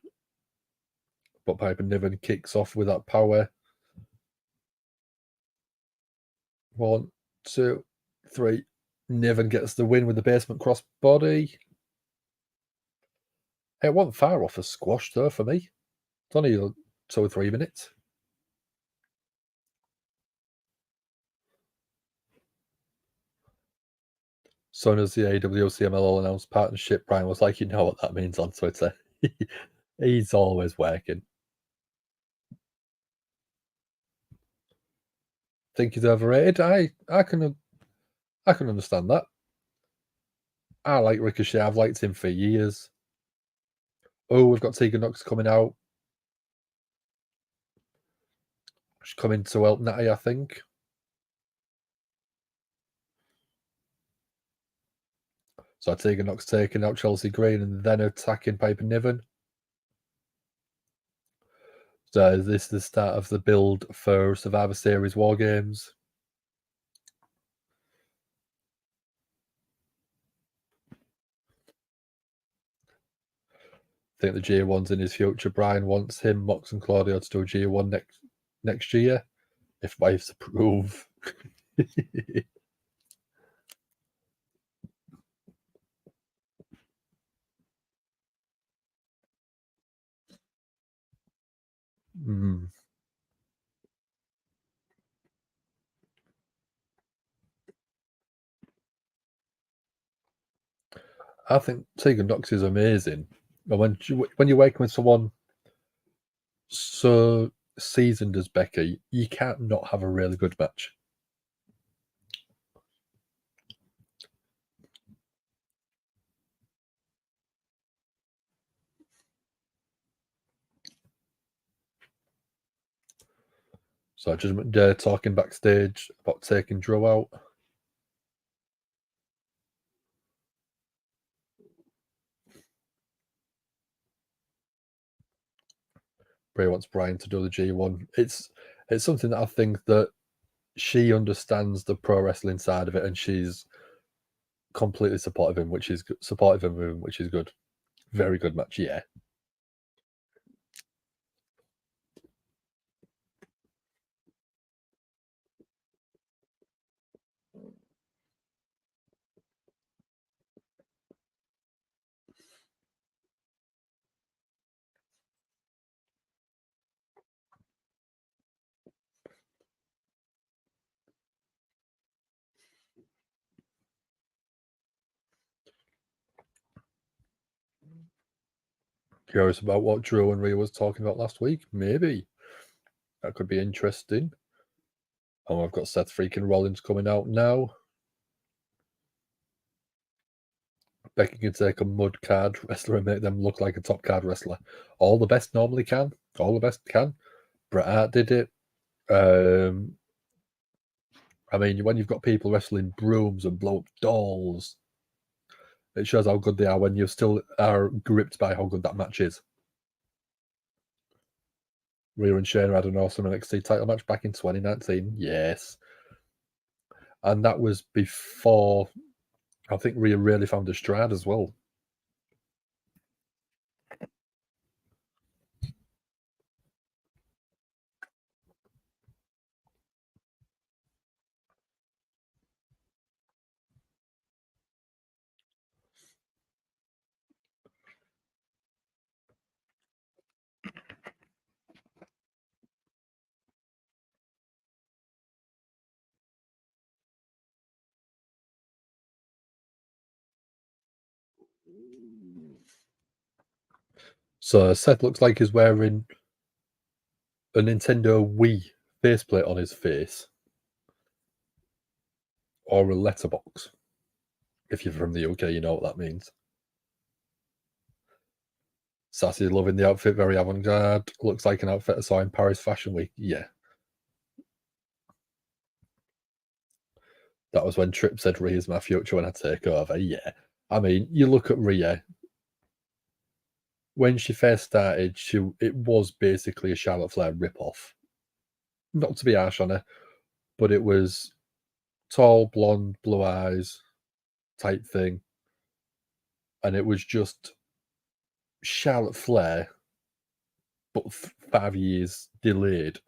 but Piper Niven kicks off with that power. 1, 2, 3. Niven gets the win with the basement crossbody. It wasn't far off a squash, though, for me. It's only 2 or 3 minutes. Soon as the AWCMLL announced partnership, Brian was like, you know what that means on Twitter. He's always working. Think he's overrated? I can understand that. I like Ricochet. I've liked him for years. Oh, we've got Tegan Knox coming out. She's coming to help Natty, I think. So Tegan Knox taking out Chelsea Green and then attacking Piper Niven. So is this the start of the build for Survivor Series War Games? I think the G1's in his future. Brian wants him, Mox and Claudio to do G1 next year, if wives approve. I think Tegan Knox is amazing. And when you're working with someone so seasoned as Becky, you can't not have a really good match. So Judgement Day talking backstage about taking Drew out. Bray wants Brian to do the G1. It's something that I think that she understands the pro wrestling side of it, and she's completely supportive of him, which is good. Very good match, yeah. Curious about what Drew and Rhea was talking about last week? Maybe. That could be interesting. Oh, I've got Seth freaking Rollins coming out now. Becky can take a mud card wrestler and make them look like a top card wrestler. All the best normally can. All the best can. Bret Hart did it. I mean, when you've got people wrestling brooms and blow up dolls, it shows how good they are when you still are gripped by how good that match is. Rhea and Shayna had an awesome NXT title match back in 2019. Yes. And that was before, I think Rhea really found her stride as well. So Seth looks like he's wearing a Nintendo Wii faceplate on his face, or a letterbox. If you're from the UK, you know what that means. Sassy loving the outfit, very avant-garde. Looks like an outfit I saw in Paris Fashion Week. Yeah. That was when Tripp said Rhea's my future when I take over. Yeah. I mean, you look at Rhea. When she first started, it was basically a Charlotte Flair ripoff. Not to be harsh on her, but it was tall, blonde, blue eyes type thing. And it was just Charlotte Flair, but 5 years delayed.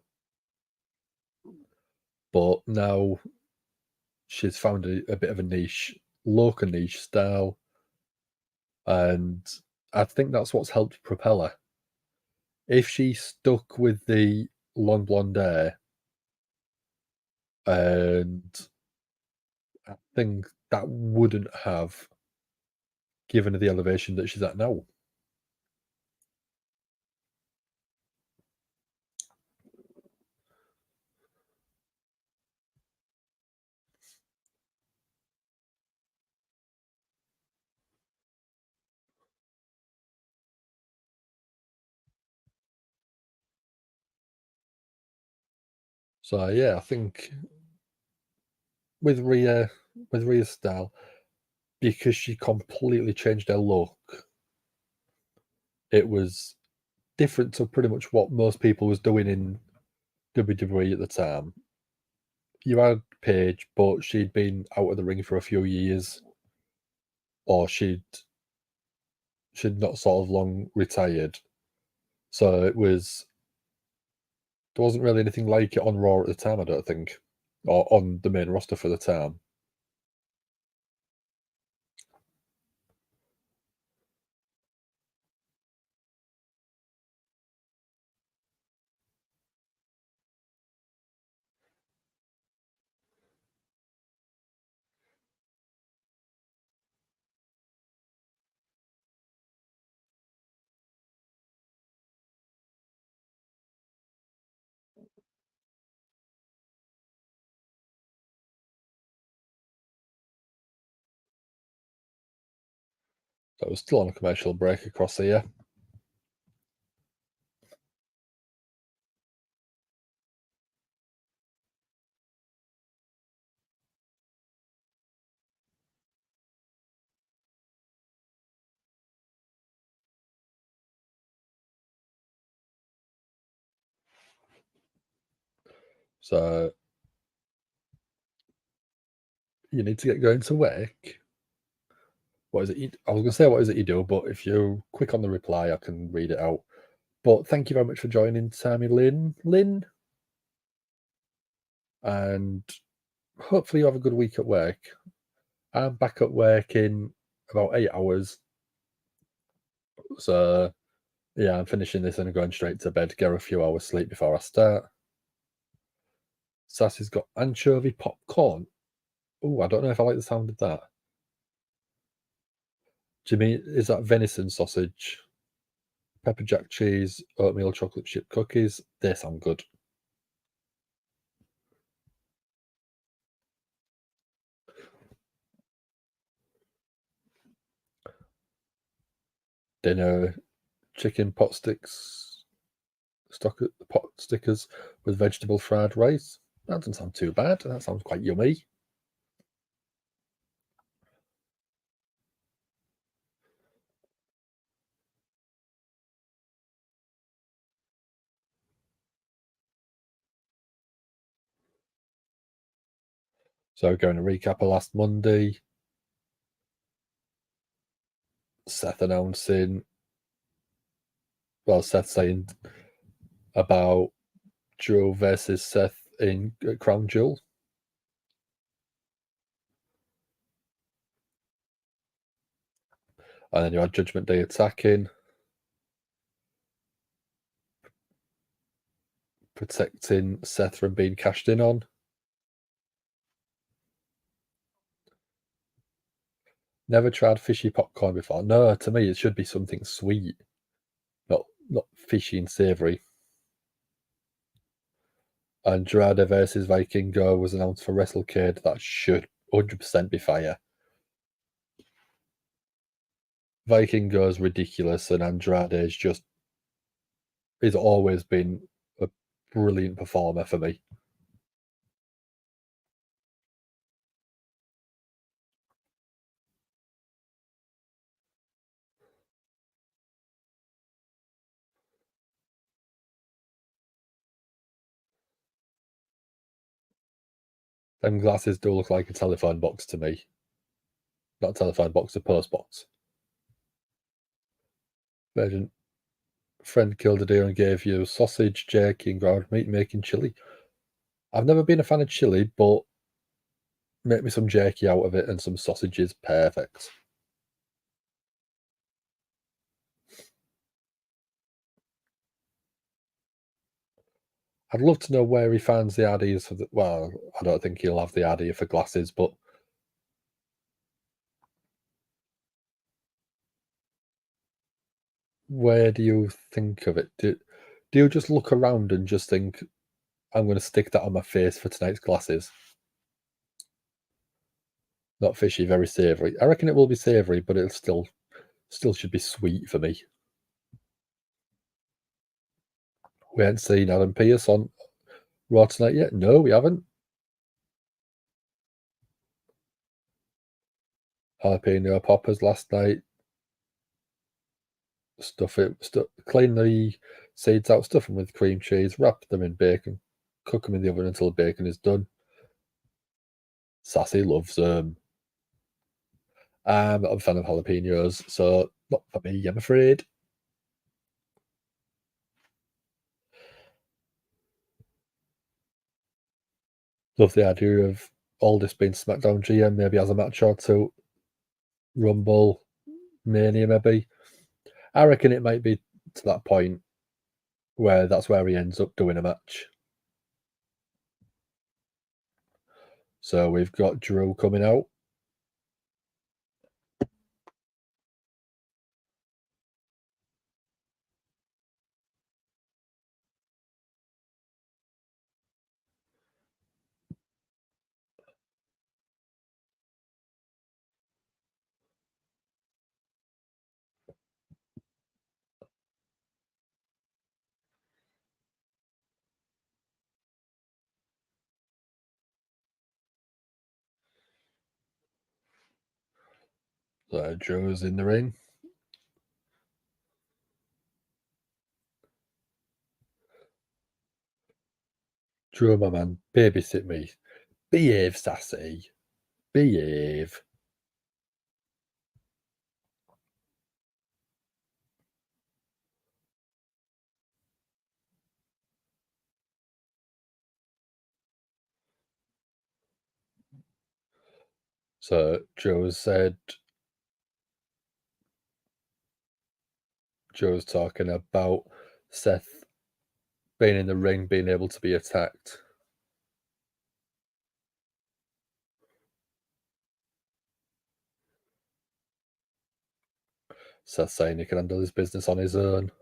But now she's found a bit of a niche look, a niche style. And I think that's what's helped propel her. If she stuck with the long blonde hair, and I think that wouldn't have given her the elevation that she's at now. So yeah, I think with Rhea's style, because she completely changed her look, it was different to pretty much what most people was doing in WWE at the time. You had Paige, but she'd been out of the ring for a few years, or she'd not sort of long retired. So there wasn't really anything like it on Raw at the time, I don't think, or on the main roster for the time. That was still on a commercial break across here. So you need to get going to work. What is it? I was going to say, what is it you do? But if you click on the reply, I can read it out. But thank you very much for joining, Tammy Lynn. And hopefully you have a good week at work. I'm back at work in about 8 hours. So yeah, I'm finishing this and going straight to bed, get a few hours sleep before I start. Sassy's got anchovy popcorn. Oh, I don't know if I like the sound of that. Jimmy, is that venison sausage? Pepper jack cheese, oatmeal chocolate chip cookies. They sound good. Dinner, chicken pot sticks, pot stickers with vegetable fried rice. That doesn't sound too bad. That sounds quite yummy. So going to recap of last Monday. Seth saying about Drew versus Seth in Crown Jewel. And then you had Judgment Day attacking, protecting Seth from being cashed in on. Never tried fishy popcorn before. No, to me it should be something sweet, not fishy and savoury. Andrade versus Vikingo was announced for WrestleCade. That should 100% be fire. Vikingo is ridiculous, and Andrade is just he's always been a brilliant performer for me. Them glasses do look like a telephone box to me. Not a telephone box, a post box. Virgin friend killed a deer and gave you sausage, jerky, and ground meat, making chili. I've never been a fan of chili, but make me some jerky out of it and some sausages, perfect. I'd love to know where he finds the ideas for the. Well, I don't think he'll have the idea for glasses, but where do you think of it? Do you just look around and just think, I'm going to stick that on my face for tonight's glasses? Not fishy, very savoury. I reckon it will be savoury, but it'll still should be sweet for me. We haven't seen Adam Pearce on Raw tonight yet. No, we haven't. Jalapeno poppers last night. Clean the seeds out, stuff them with cream cheese, wrap them in bacon, cook them in the oven until the bacon is done. Sassy loves them. I'm not a fan of jalapenos, so not for me, I'm afraid. Love the idea of Aldis being SmackDown GM, maybe as a match or two. Rumble, Mania, maybe. I reckon it might be to that point where that's where he ends up doing a match. So we've got Drew coming out. So Drew's in the ring. Drew, my man, babysit me. Behave, Sassy. Behave. So Joe's talking about Seth being in the ring, being able to be attacked. Seth saying he can handle his business on his own.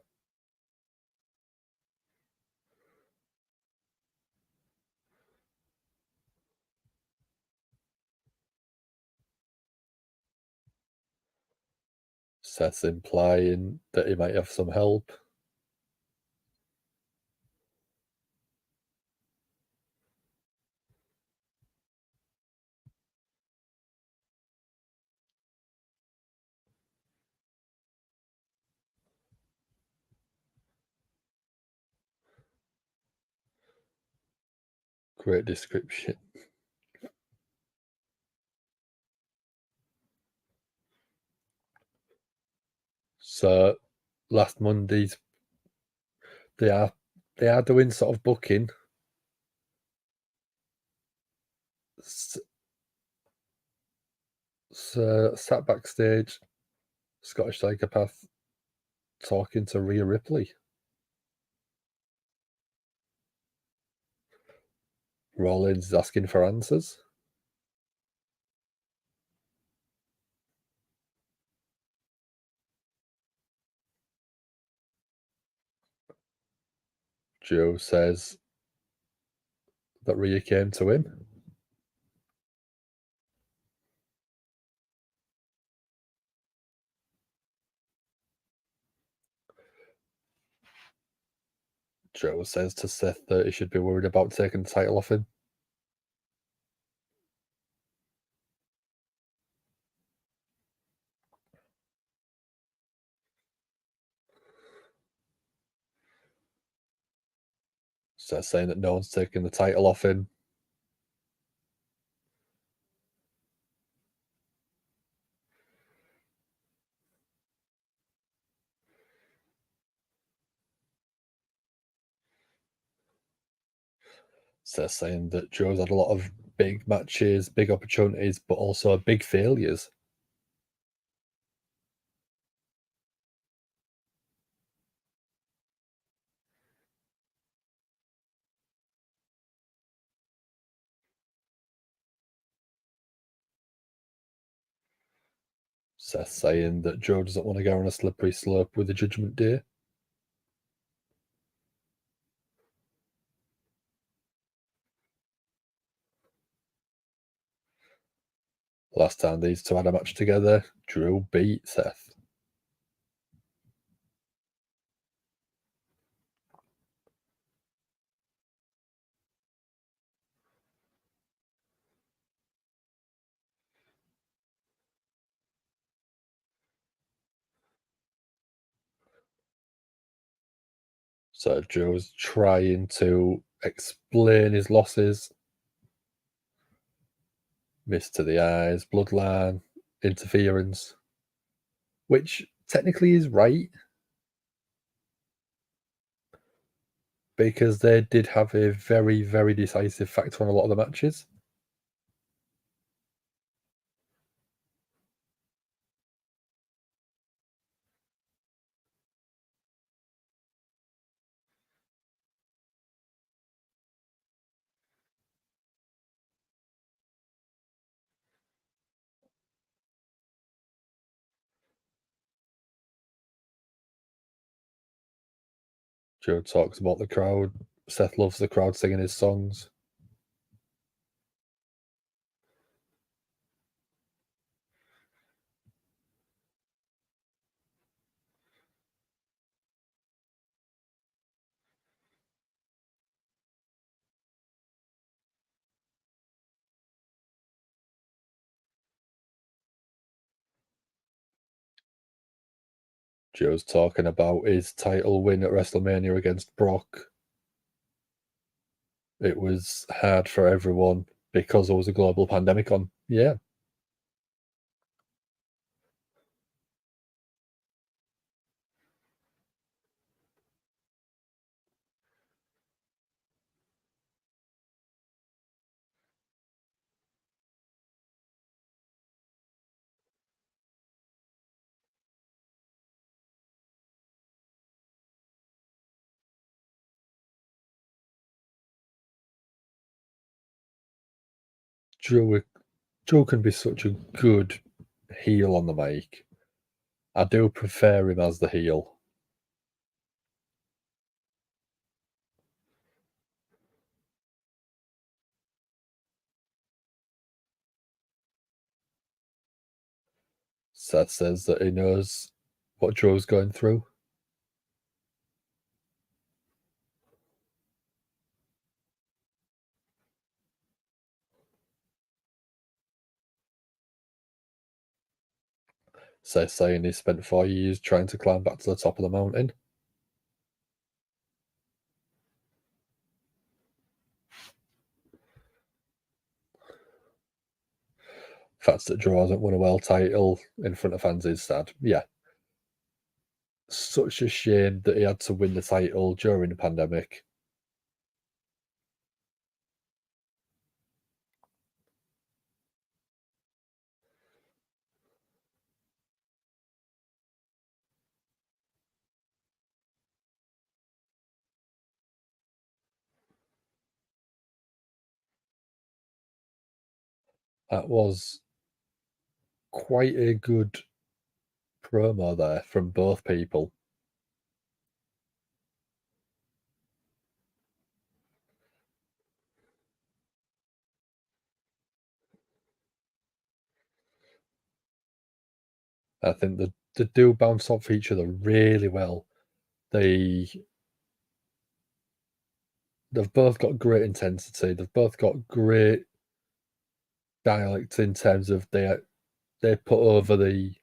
Seth's implying that he might have some help. Great description. So last Monday's they are doing sort of booking. So sat backstage, Scottish Psychopath talking to Rhea Ripley. Rollins is asking for answers. Joe says that Rhea came to him. Joe says to Seth that he should be worried about taking the title off him. Seth saying that no one's taking the title off him. Seth saying that Joe's had a lot of big matches, big opportunities, but also big failures. Seth saying that Joe doesn't want to go on a slippery slope with the Judgment Day. Last time these two had a match together, Drew beat Seth. So Joe's trying to explain his losses. Mist to the eyes, bloodline, interference, which technically is right because they did have a very, very decisive factor on a lot of the matches. Joe talks about the crowd. Seth loves the crowd singing his songs. Joe's talking about his title win at WrestleMania against Brock. It was hard for everyone because there was a global pandemic on. Yeah. Joe can be such a good heel on the mic. I do prefer him as the heel. Seth says that he knows what Joe's going through. Seth saying he spent 4 years trying to climb back to the top of the mountain. fact that Drew hasn't won a world title in front of fans is sad. Yeah. Such a shame that he had to win the title during the pandemic. That was quite a good promo there from both people. I think the do bounce off each other really well. They've both got great intensity. They've both got great dialect in terms of they put over the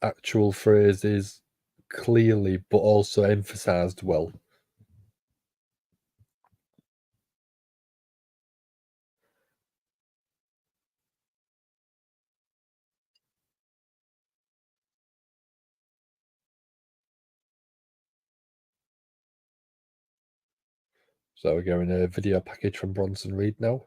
actual phrases clearly, but also emphasized well. So we're getting a video package from Bronson Reed now.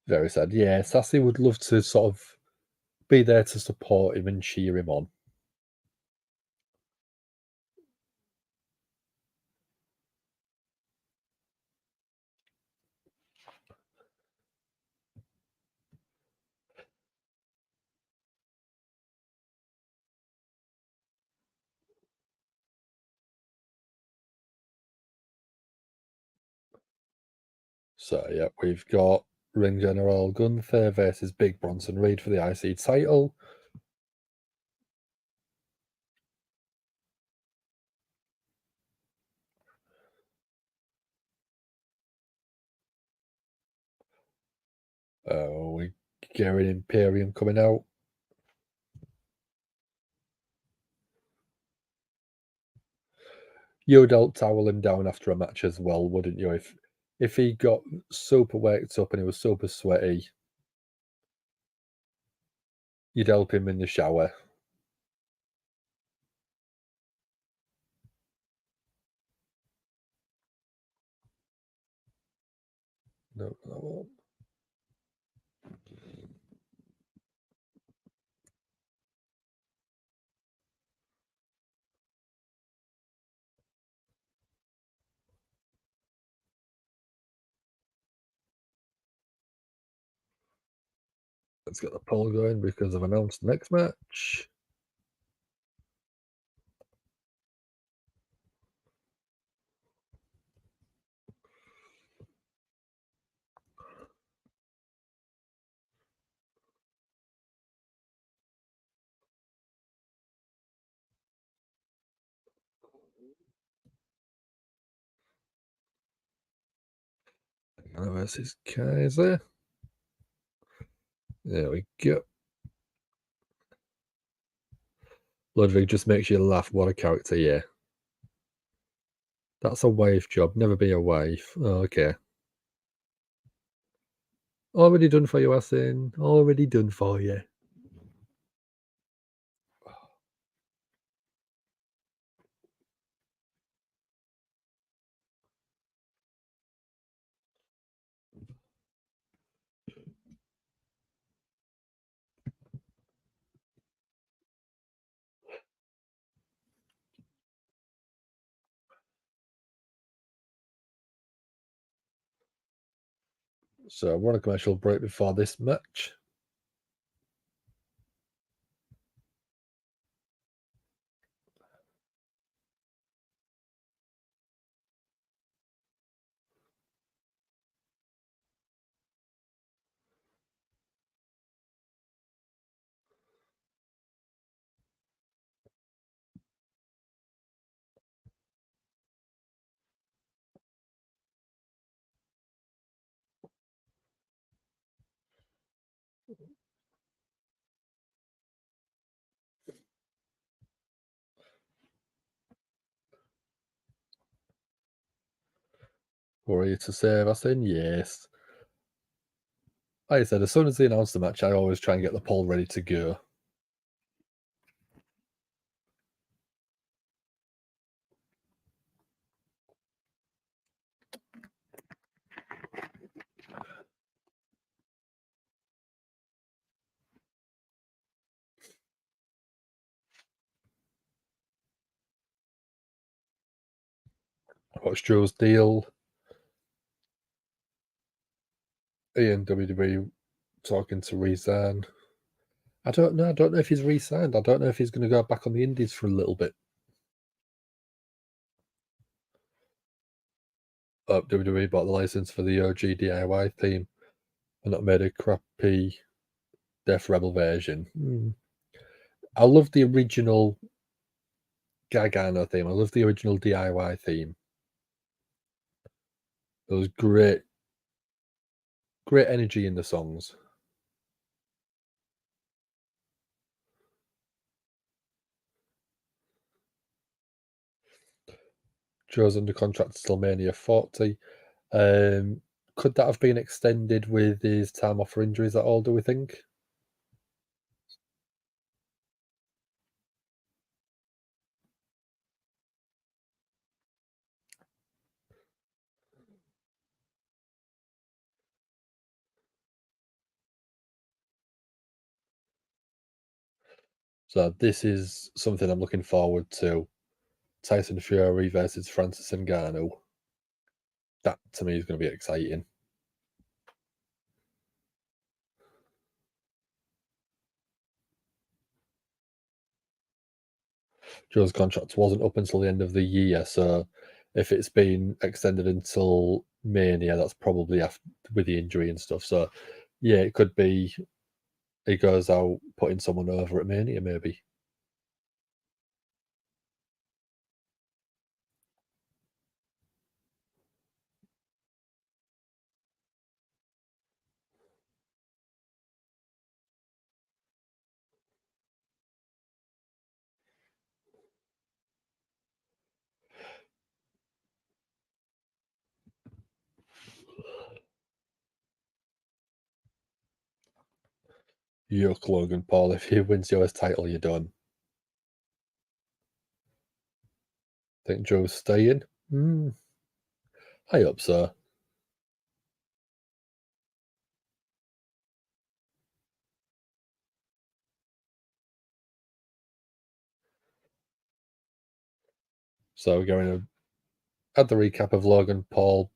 Very sad. Yeah, Sassy would love to sort of be there to support him and cheer him on. So, yeah, we've got Ring General Gunther versus Big Bronson Reed for the IC title. We're getting Imperium coming out. You'd towel him down after a match as well, wouldn't you? If he got super worked up and he was super sweaty, you'd help him in the shower. No, that won't. Let's get the poll going because I've announced the next match. Versus Kaiser. There we go. Ludwig just makes you laugh. What a character, yeah. That's a wife job. Never be a wife. Oh, okay. Already done for you, Asin. Already done for you. So we're on a commercial break before this match. Worry to save us in, yes. Like I said, as soon as they announce the match, I always try and get the poll ready to go. What's Joe's deal? Ian WWE talking to resign. I don't know. I don't know if he's re-signed. I don't know if he's going to go back on the Indies for a little bit. WWE bought the license for the OG DIY theme and not made a crappy Death Rebel version. I love the original Gargano theme. I love the original DIY theme. There was great energy in the songs. Joe's under contract till Mania 40. Could that have been extended with his time off for injuries at all, do we think? So this is something I'm looking forward to. Tyson Fury versus Francis Ngannou. That to me is going to be exciting. Joe's contract wasn't up until the end of the year, so if it's been extended until Mania, that's probably after with the injury and stuff. So yeah, it could be he goes out putting someone over at Mania, maybe. Yuck, Logan Paul. If he wins the US title, you're done. Think Joe's staying? I hope so. So we're going to add the recap of Logan Paul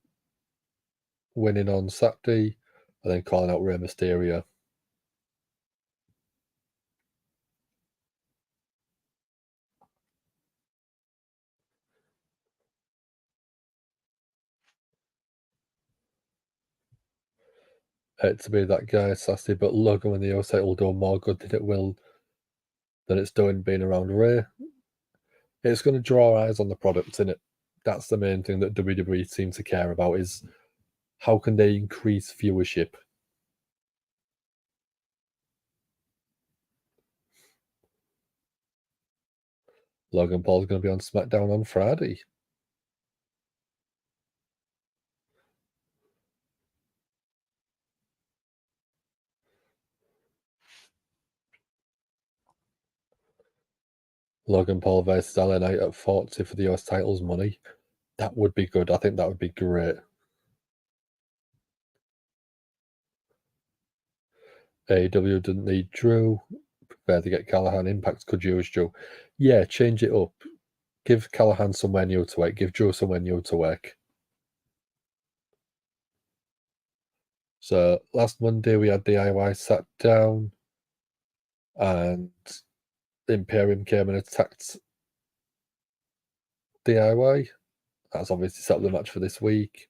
winning on Saturday and then calling out Rey Mysterio. To be that guy, sassy, but Logan when the US title will do more good than it's doing being around Rey. It's going to draw eyes on the product, isn't it? That's the main thing that WWE seem to care about is how can they increase viewership. Logan Paul's going to be on SmackDown on Friday. Logan Paul versus LA Knight at 40 for the US titles money. That would be good. I think that would be great. AEW didn't need Drew. Prefer to get Callahan. Impact could use Drew. Yeah, change it up. Give Callahan somewhere new to work. Give Drew somewhere new to work. So last Monday we had DIY sat down and Imperium came and attacked DIY. That's obviously set up the match for this week.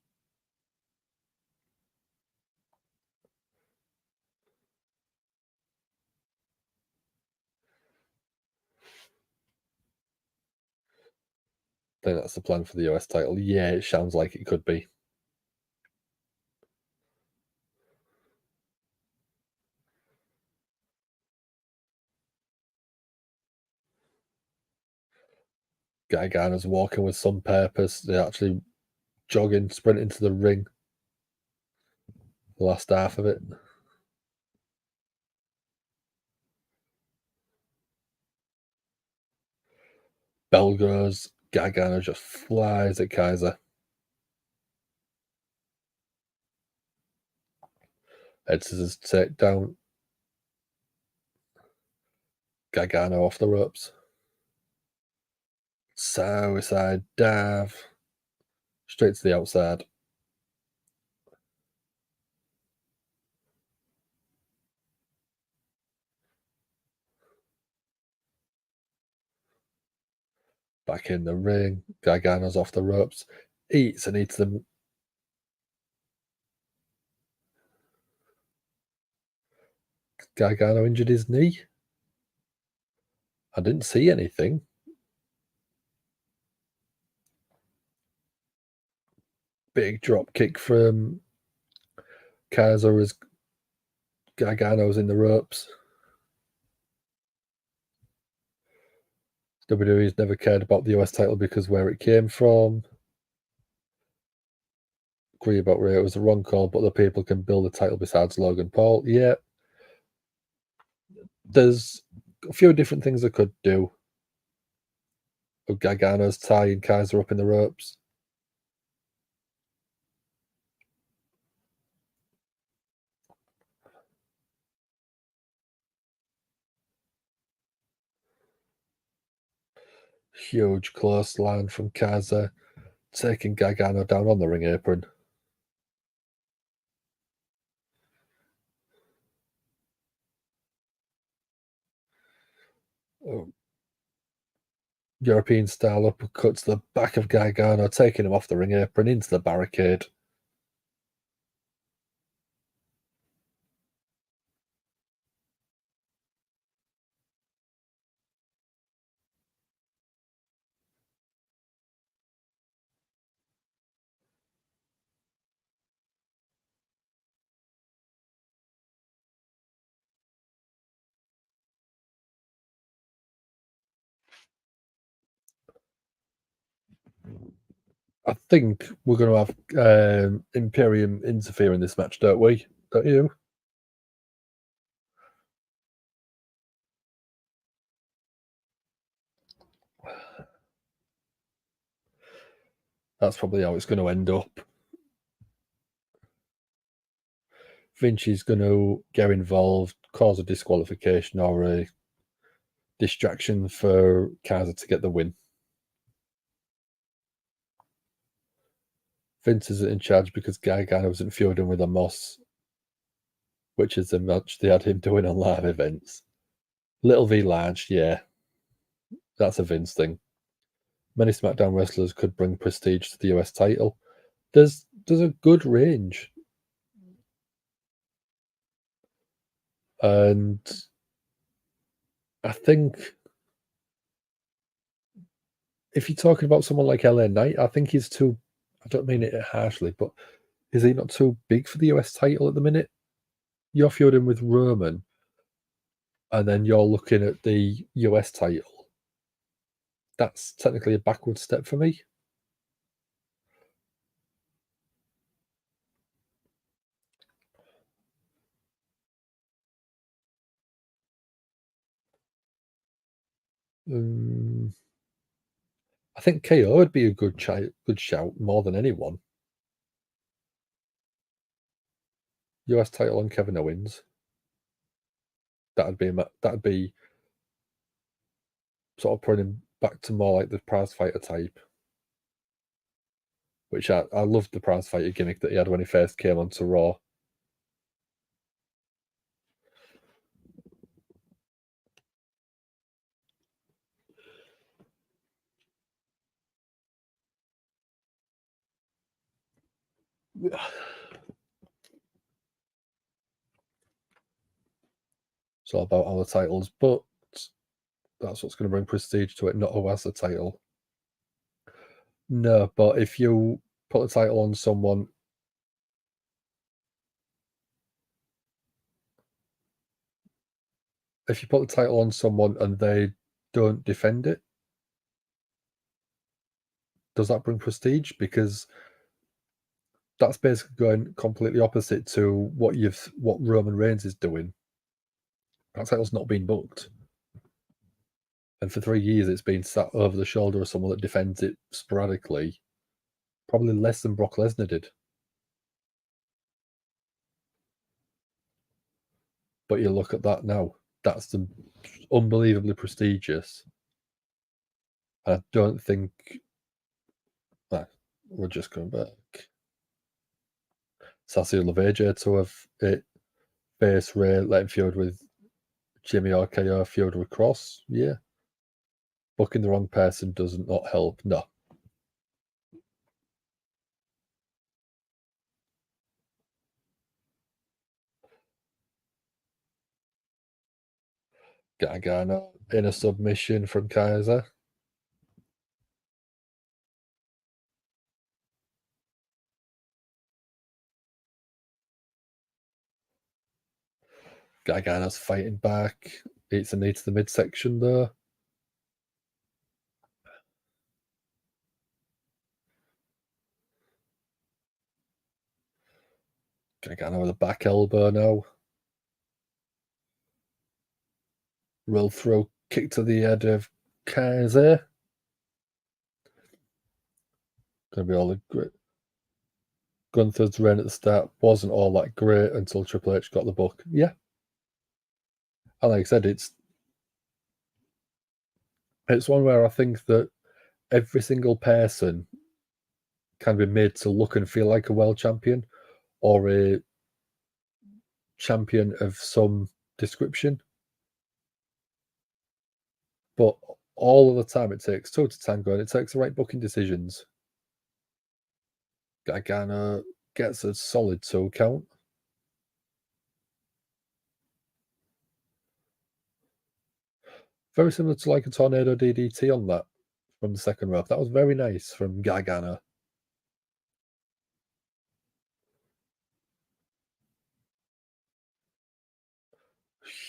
I think that's the plan for the US title. Yeah, it sounds like it could be. Gargano's walking with some purpose. They're actually jogging, sprinting to the ring. The last half of it. Bell goes. Gargano just flies at Kaiser. Head scissors take down. Gargano off the ropes. Suicide dive. Straight to the outside. Back in the ring. Gargano's off the ropes. Eats them. Gargano injured his knee. I didn't see anything. Big drop kick from Kaiser as Gargano's in the ropes. WWE's never cared about the US title because where it came from. Agree about Rhea, it was the wrong call, but the people can build a title besides Logan Paul. Yeah. There's a few different things they could do. Gargano's tying Kaiser up in the ropes. Huge clothesline from Kaiser, taking Gargano down on the ring apron. Oh. European style uppercut to the back of Gargano, taking him off the ring apron into the barricade. I think we're going to have Imperium interfere in this match, don't we? Don't you? That's probably how it's going to end up. Vinci's going to get involved, cause a disqualification or a distraction for Kaiser to get the win. Vince isn't in charge because Gargano isn't feuding with Amos, which is the match they had him doing on live events. Little v large, yeah. That's a Vince thing. Many SmackDown wrestlers could bring prestige to the US title. There's a good range. And I think if you're talking about someone like LA Knight, I think he's too, I don't mean it harshly, but is he not too big for the US title at the minute? You're feuding with Roman, and then you're looking at the US title. That's technically a backward step for me. I think KO would be a good shout more than anyone. US title on Kevin Owens. That'd be sort of putting him back to more like the prize fighter type. Which I loved the prize fighter gimmick that he had when he first came onto Raw. It's all about all the titles, but that's what's going to bring prestige to it, not who has the title. No, but if you put the title on someone, and they don't defend it, does that bring prestige? Because that's basically going completely opposite to what Roman Reigns is doing. That title's not been booked. And for 3 years, it's been sat over the shoulder of someone that defends it sporadically, probably less than Brock Lesnar did. But you look at that now, that's unbelievably prestigious. I don't think... we're just going back. Sassy LeVage to have it face Ray, let him feud with Jimmy RKO, feud with Cross. Yeah. Booking the wrong person does not help. No. Gargano in a submission from Kaiser. Gargano's fighting back. It's a knee to the midsection though. Gargano with a back elbow now. Roll through kick to the head of Kaiser. Gonna be all the great. Gunther's reign at the start wasn't all that great until Triple H got the book. Yeah. And like I said, it's one where I think that every single person can be made to look and feel like a world champion or a champion of some description. But all of the time it takes two to tango, and it takes the right booking decisions. Gargano gets a solid 2 count. Very similar to like a tornado DDT on that from the second rope. That was very nice from Gargano.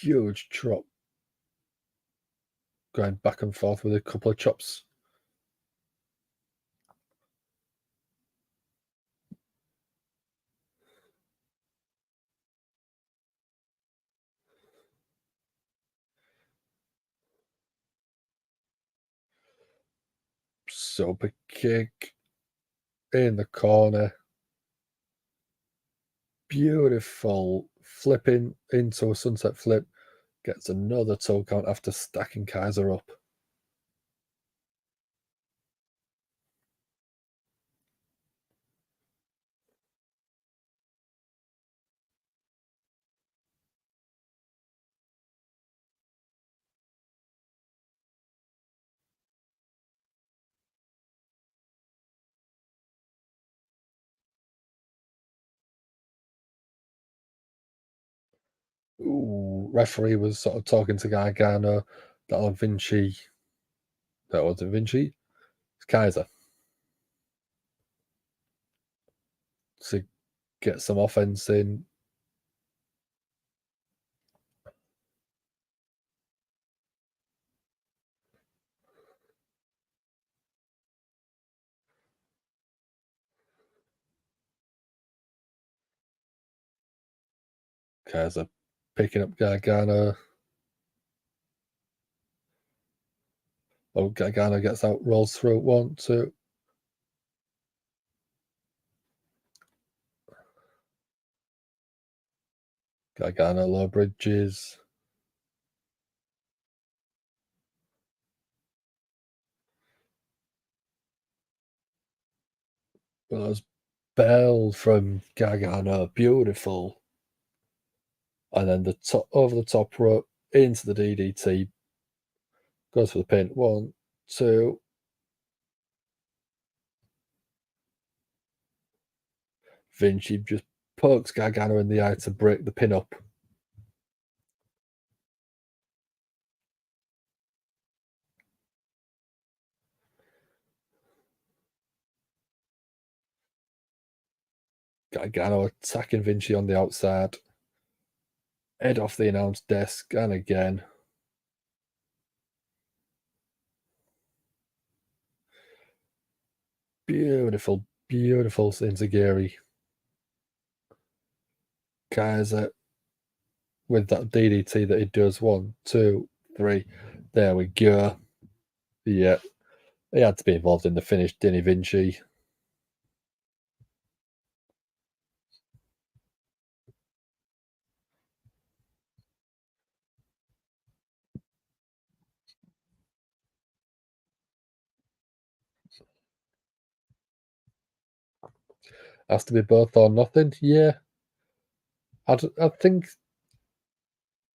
Huge drop. Going back and forth with a couple of chops. Super kick in the corner. Beautiful flipping into a sunset flip. Gets another 2 count after stacking Kaiser up. Ooh, referee was sort of talking to Gargano. That Vinci. That wasn't Vinci. It's Kaiser. To get some offense in. Kaiser picking up Gargano. Oh, Gargano gets out, rolls through. 1, 2. Gargano low bridges. Well, that was bell from Gargano. Beautiful. And then the top over the top rope into the DDT. Goes for the pin. 1, 2. Vinci just pokes Gargano in the eye to break the pin up. Gargano attacking Vinci on the outside. Head off the announce desk, and again. Beautiful, beautiful Senzigiri. Kaiser with that DDT that he does. 1, 2, 3. There we go. Yeah. He had to be involved in the finish, didn't he, Vinci? Has to be both or nothing. Yeah. I think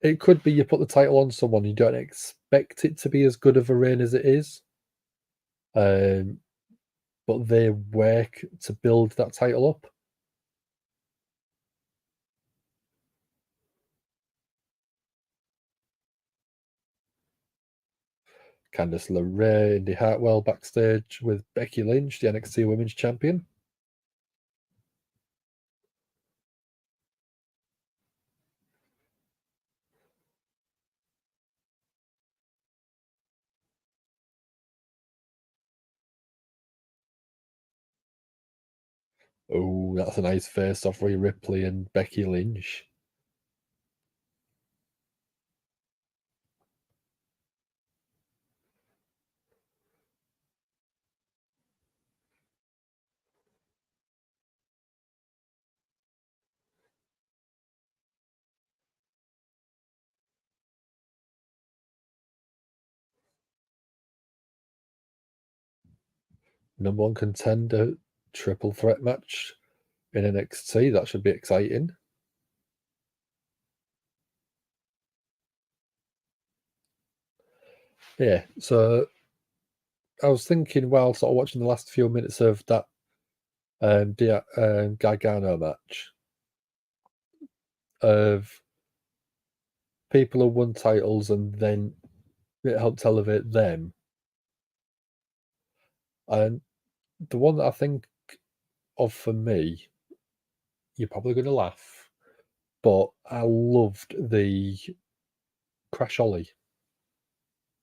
it could be you put the title on someone, you don't expect it to be as good of a reign as it is. But they work to build that title up. Candice LeRae, Indy Hartwell backstage with Becky Lynch, the NXT Women's Champion. Oh, that's a nice face off Rhea Ripley and Becky Lynch. Number 1 contender triple threat match in NXT. That should be exciting. Yeah, so I was thinking while sort of watching the last few minutes of that Gargano match of people who won titles and then it helped elevate them. And the one that I think of for me, you're probably going to laugh, but I loved the Crash Ollie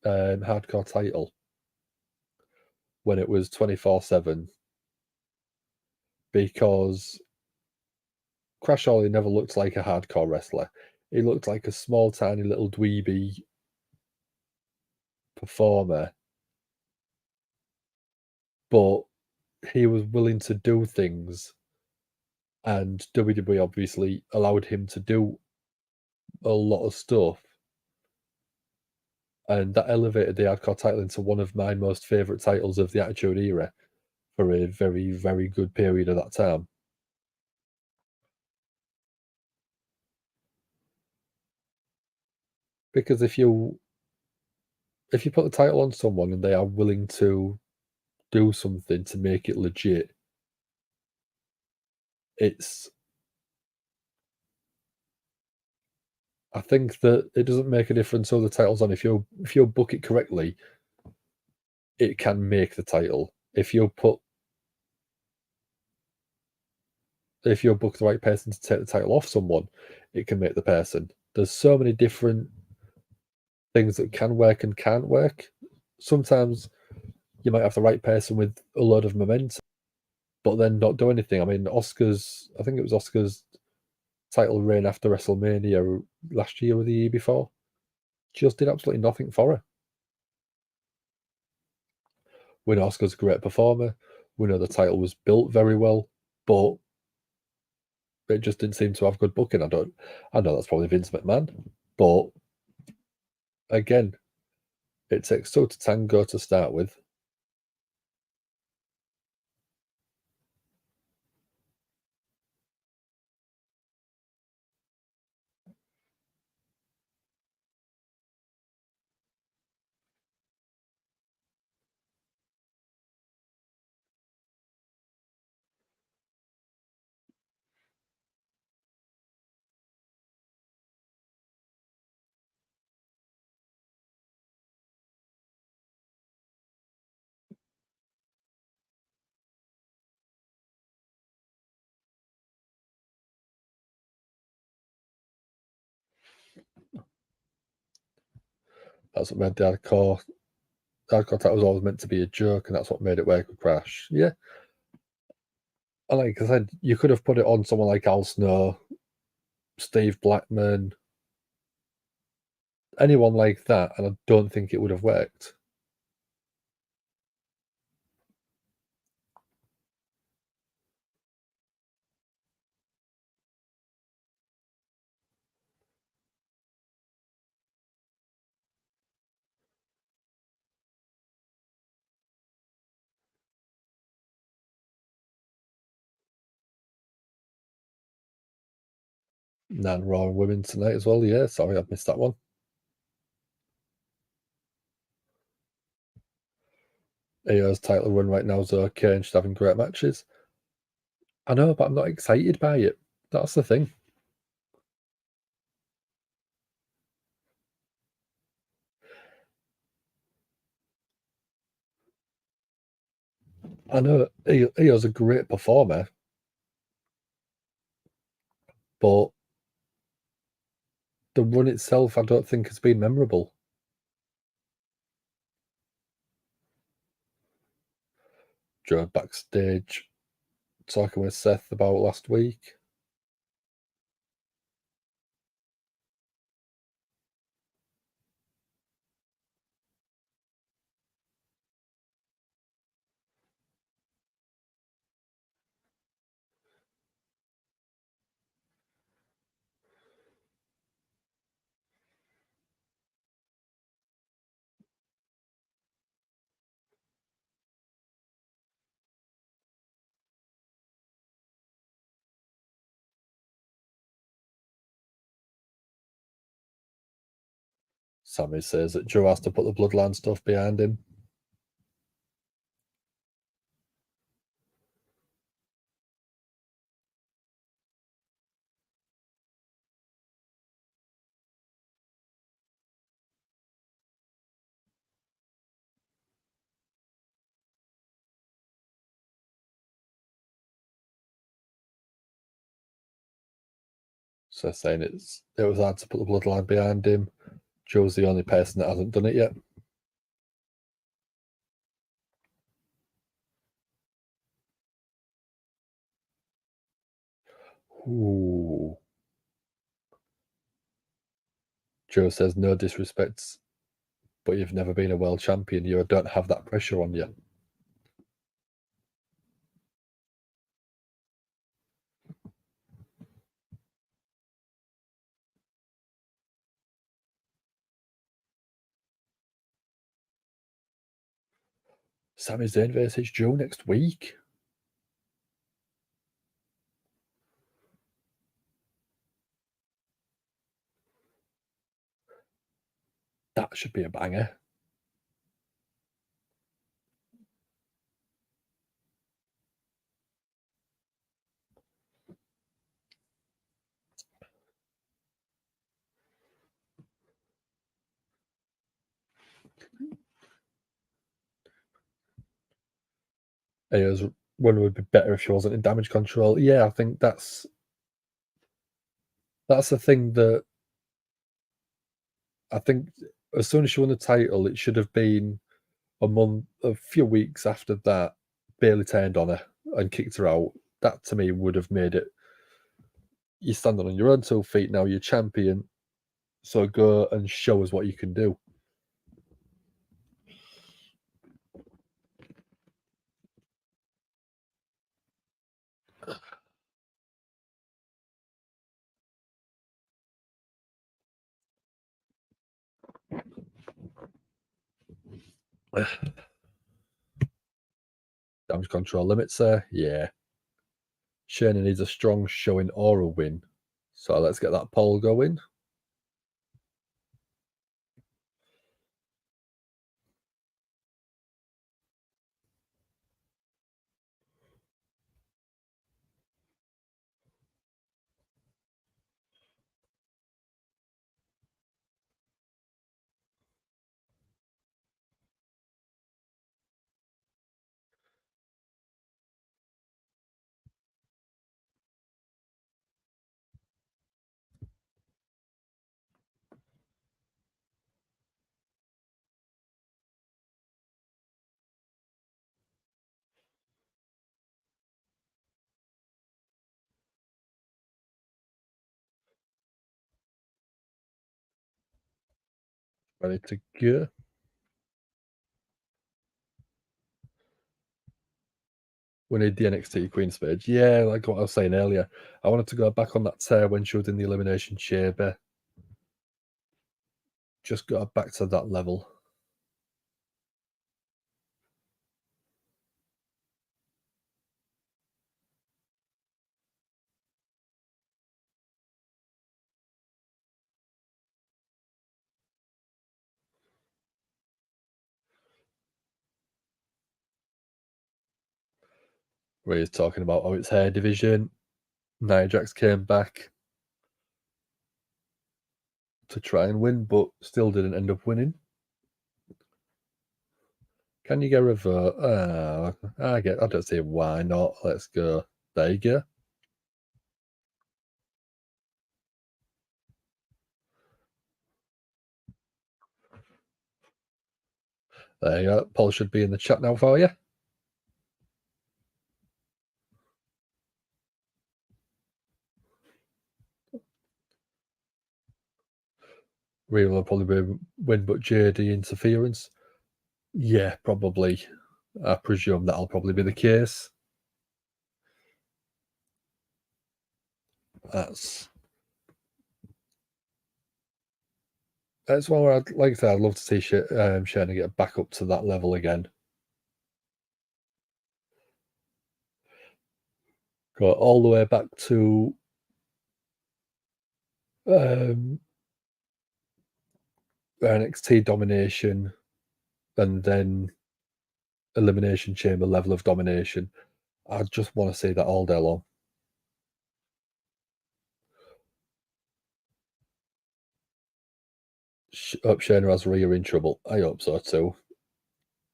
hardcore title when it was 24/7 because Crash Ollie never looked like a hardcore wrestler. He looked like a small, tiny little dweeby performer, but he was willing to do things, and WWE obviously allowed him to do a lot of stuff, and that elevated the hardcore title into one of my most favourite titles of the Attitude Era for a very, very good period of that time. Because if you put the title on someone and they are willing to do something to make it legit, I think that it doesn't make a difference who the title's on. If you book it correctly, it can make the title. If you book the right person to take the title off someone, it can make the person. There's so many different things that can work and can't work. Sometimes you might have the right person with a load of momentum, but then not do anything. I mean, I think it was Oscar's title reign after WrestleMania last year or the year before, just did absolutely nothing for her. We know Oscar's a great performer. We know the title was built very well, but it just didn't seem to have good booking. I know that's probably Vince McMahon, but again, it takes two to tango to start with. That's what made the hardcore title was always meant to be a joke, and that's what made it work with Crash. Yeah, like I said, you could have put it on someone like Al Snow, Steve Blackman, anyone like that, and I don't think it would have worked. And Raw Women tonight as well. Yeah, sorry, I've missed that one. AO's title run right now is okay and she's having great matches. I know, but I'm not excited by it. That's the thing. I know AO's a great performer, but the run itself, I don't think has been memorable. Joe backstage talking with Seth about last week. Sammy says that Joe has to put the bloodline stuff behind him. So saying it was hard to put the bloodline behind him. Joe's the only person that hasn't done it yet. Ooh. Joe says no disrespects, but you've never been a world champion. You don't have that pressure on you. Sami Zayn versus Joe next week. That should be a banger. AO's run would be better if she wasn't in Damage Control. Yeah, I think that's the thing that I think as soon as she won the title, it should have been a few weeks after that. Bayley turned on her and kicked her out. That to me would have made it. You're standing on your own 2 feet now. You're champion, so go and show us what you can do. Damage Control limits her. Yeah. Shayna needs a strong showing or a win. So let's get that poll going. Ready to go. We need the NXT Queen's page. Yeah, like what I was saying earlier. I wanted to go back on that tear when she was in the Elimination Chamber. Just got back to that level. Where he's talking about it's hair division. Nia Jax came back to try and win, but still didn't end up winning. Can you get a vote? I don't see why not. Let's go. There you go. There you go. Paul should be in the chat now for you. Rhea will probably win, but JD interference. Yeah, probably. I presume that'll probably be the case. That's one where like I said, I'd love to see Shayna get back up to that level again. Go all the way back to NXT domination and then Elimination Chamber level of domination. I just want to see that all day long. Hope Shayna has Rhea in trouble. I hope so too.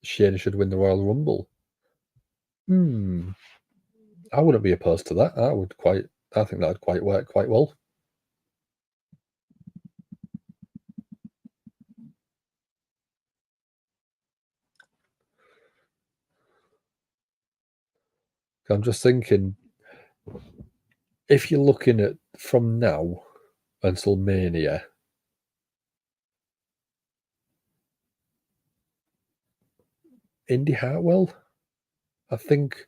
Shayna should win the Royal Rumble. I wouldn't be opposed to that. I think that would quite work quite well. I'm just thinking, if you're looking at from now until Mania, Indy Hartwell, I think,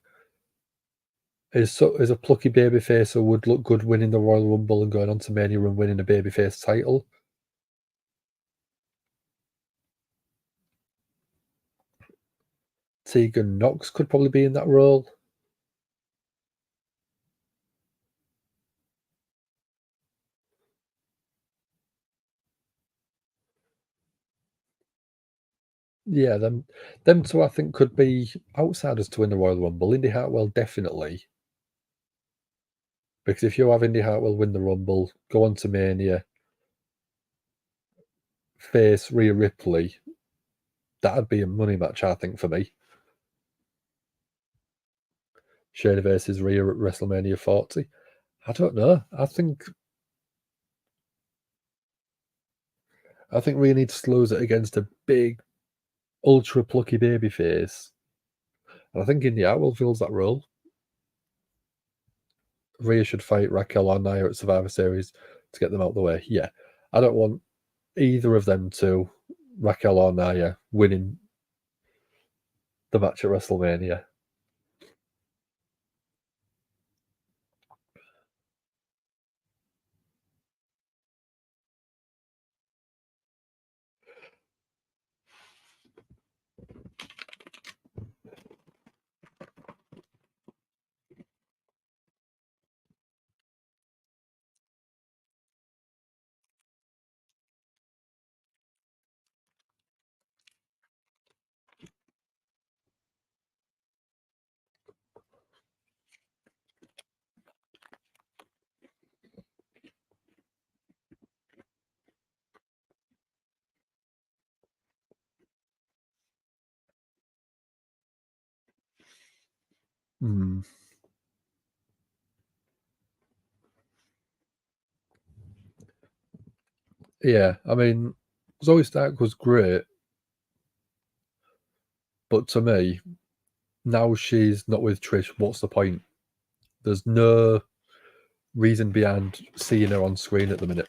is a plucky babyface who would look good winning the Royal Rumble and going on to Mania and winning a babyface title. Tegan Knox could probably be in that role. Yeah, them two I think could be outsiders to win the Royal Rumble. Indy Hartwell definitely. Because if you have Indy Hartwell win the Rumble, go on to Mania, face Rhea Ripley, that'd be a money match, I think, for me. Shayna versus Rhea at WrestleMania 40. I don't know. I think Rhea needs to lose it against a big, ultra plucky babyface. And I think Indy Hartwell fills that role. Rhea should fight Raquel or Nia at Survivor Series to get them out of the way. Yeah. I don't want either of them to, Raquel or Nia, winning the match at WrestleMania. Yeah, I mean, Zoe Stark was great, but to me, now she's not with Trish, what's the point? There's no reason behind seeing her on screen at the minute.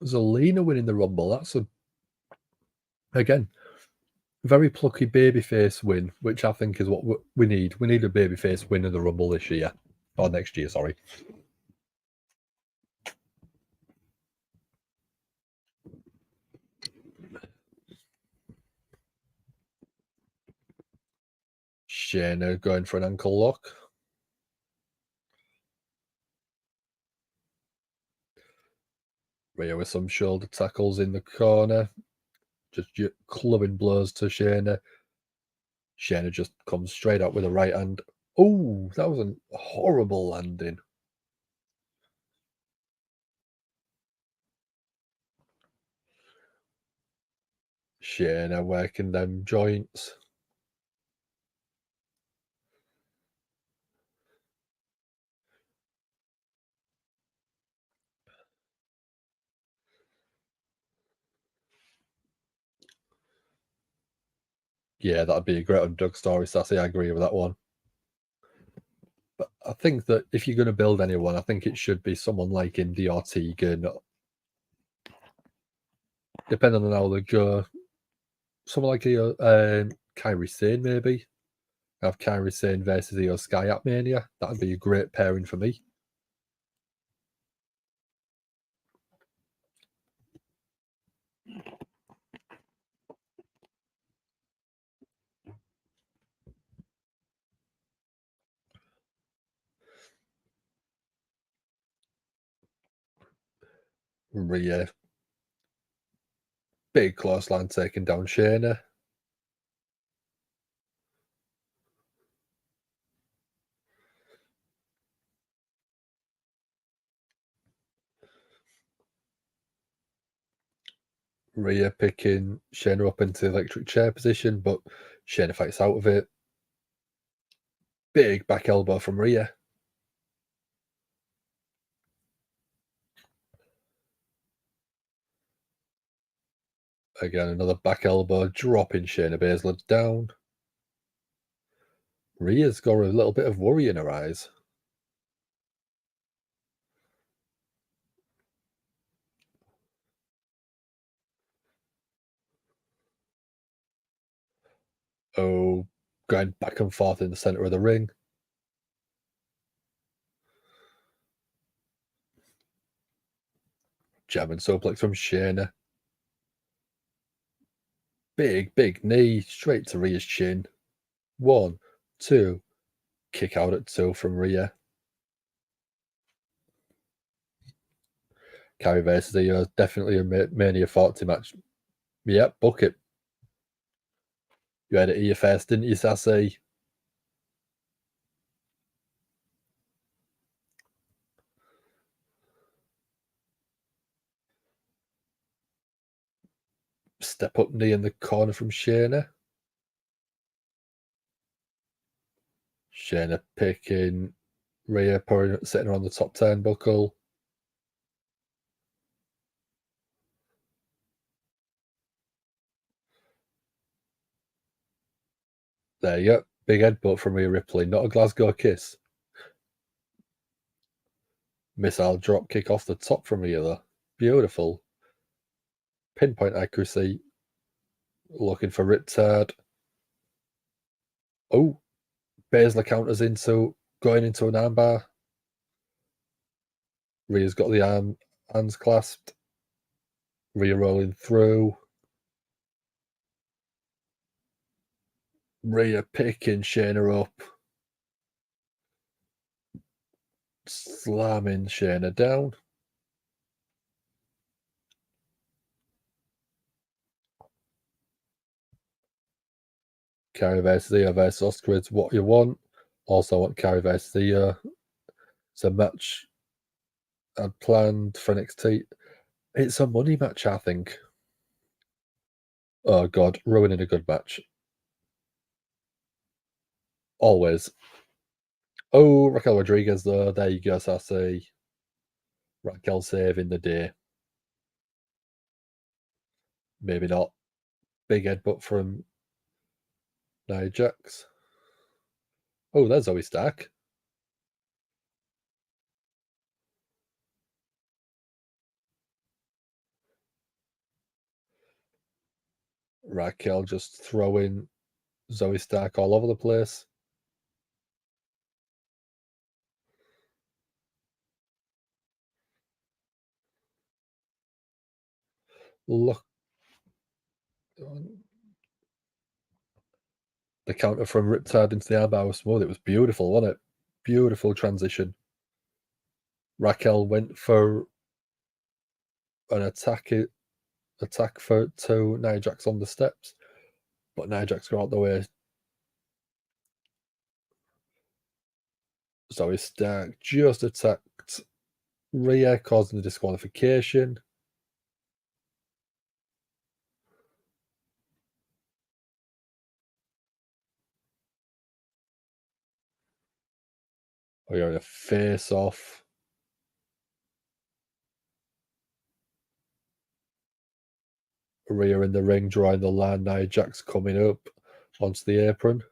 Zelina winning the Rumble. That's again, very plucky babyface win, which I think is what we need. We need a babyface win in the Rumble this year. Or next year, sorry. Shayna going for an ankle lock. Rhea with some shoulder tackles in the corner. Just clubbing blows to Shayna. Shayna just comes straight out with a right hand. Oh, that was a horrible landing. Shayna working them joints. Yeah, that'd be a great underdog story, Sassy. I agree with that one. But I think that if you're going to build anyone, I think it should be someone like Indy or Tegan. Depending on how they go. Someone like Kairi Sane, maybe. Have Kairi Sane versus Io Sky at Mania. That'd be a great pairing for me. Rhea. Big close line taking down Shayna. Rhea picking Shayna up into the electric chair position, but Shayna fights out of it. Big back elbow from Rhea. Again, another back elbow, dropping Shayna Baszler down. Rhea's got a little bit of worry in her eyes. Oh, going back and forth in the center of the ring. German suplex from Shayna. Big knee straight to Rhea's chin. 1, 2. Kick out at 2 from Rhea. Kairi versus Io, definitely a Mania 40 match. Yep, book it. You had it here first, didn't you, Sassy? Step up knee in the corner from Shayna. Shayna picking Rhea, sitting her on the top turnbuckle. There you go. Big headbutt from Rhea Ripley. Not a Glasgow kiss. Missile drop kick off the top from Rhea, though. Beautiful. Pinpoint accuracy. Looking for Riptard. Oh, Baszler counters going into an armbar. Rhea's got the hands clasped. Rhea rolling through. Rhea picking Shayna up. Slamming Shayna down. Kairi versus Io versus Oscar is what you want. Also want Kairi versus Io. It's a match I'd planned for NXT. It's a money match, I think. Oh, God. Ruining a good match. Always. Oh, Raquel Rodriguez, though. There you go, Sassy. Raquel saving the day. Maybe not. Big headbutt from Nia Jax. Oh, there's Zoe Stark. Raquel just throwing Zoe Stark all over the place. Look. The counter from Riptide into the armbar was smooth. It was beautiful, wasn't it? Beautiful transition. Raquel went for an attack to Nia Jax on the steps, but Nia Jax got out the way. Zoe Stark just attacked Rhea, causing the disqualification. We are in a face-off. Rhea in the ring, drawing the line. Nia Jax coming up onto the apron.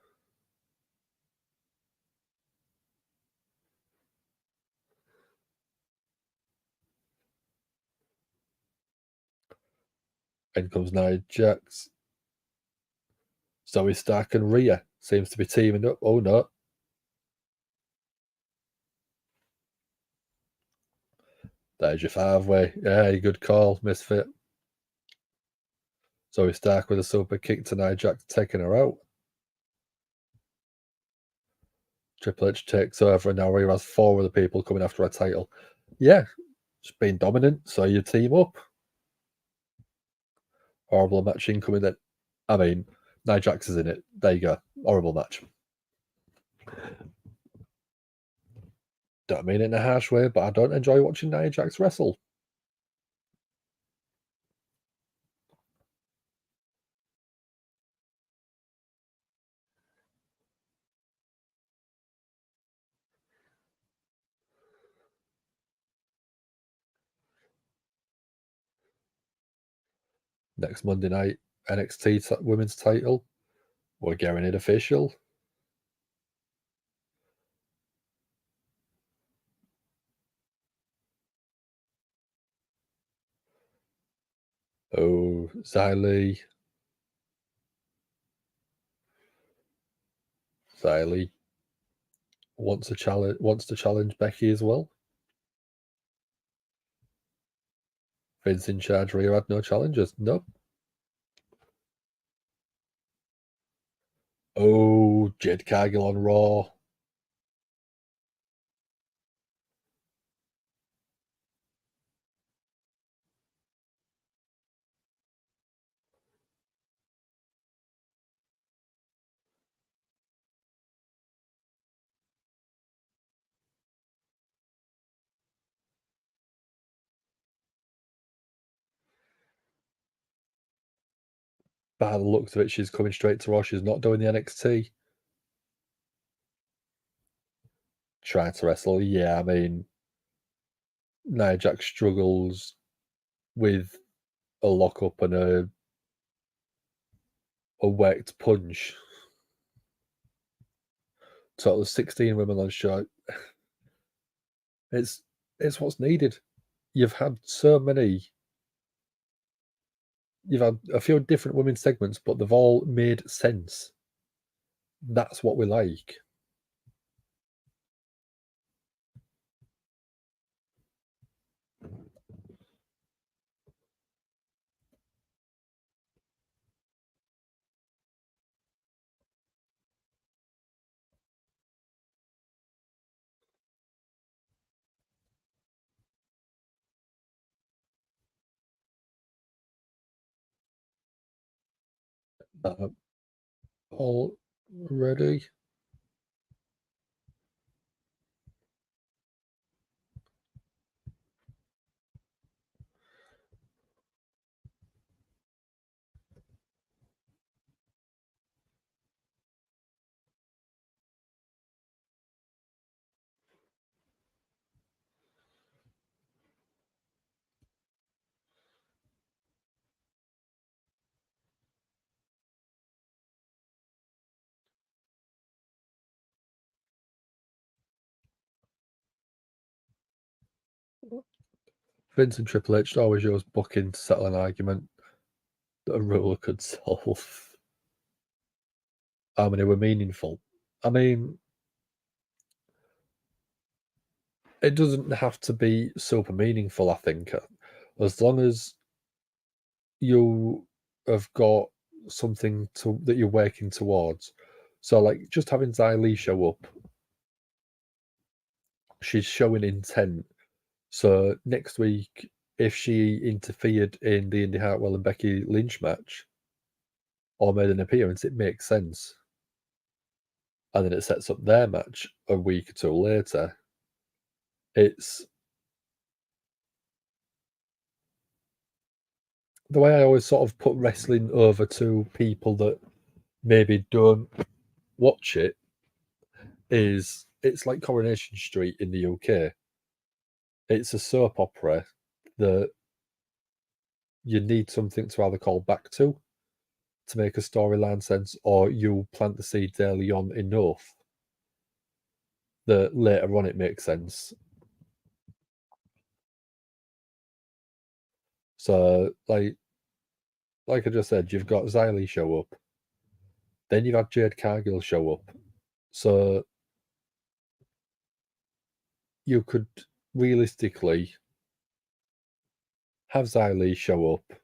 In comes Nia Jax. Zoe Stark and Rhea seems to be teaming up. Oh no. There's your 5-way. Yeah, good call, Misfit. Zoe Stark with a super kick to Nia Jax, taking her out. Triple H takes over, and now Rhea has 4 other people coming after her title. Yeah, just being dominant, so you team up. Horrible match incoming then. I mean, Nia Jax is in it. There you go. Horrible match. Don't mean it in a harsh way, but I don't enjoy watching Nia Jax wrestle. Next Monday night, NXT Women's title. We're getting it official. Oh, Xylee wants to challenge Becky as well. Vince in charge. Rhea had no challengers. Nope. Oh, Jade Cargill on Raw. By the looks of it, she's coming straight to Raw. She's not doing the NXT. Trying to wrestle. Yeah, I mean, Nia Jax struggles with a lockup and a worked punch. Total of 16 women on show. It's what's needed. You've had a few different women's segments, but they've all made sense. That's what we like. All ready. Vince and Triple H always use booking to settle an argument. that a ruler could solve. How many were meaningful? I mean, it doesn't have to be super meaningful, I think, as long as you have got something that you're working towards. So, like, just having Xia Li show up, she's showing intent. So next week, if she interfered in the Indy Hartwell and Becky Lynch match or made an appearance, it makes sense. And then it sets up their match a week or two later. It's the way I always sort of put wrestling over to people that maybe don't watch it is it's like Coronation Street in the UK. It's a soap opera that you need something to either call back to make a storyline sense, or you plant the seeds early on enough that later on it makes sense. So, like I just said, you've got Xia Li show up, then you've had Jade Cargill show up. So you could realistically have Xia Li show up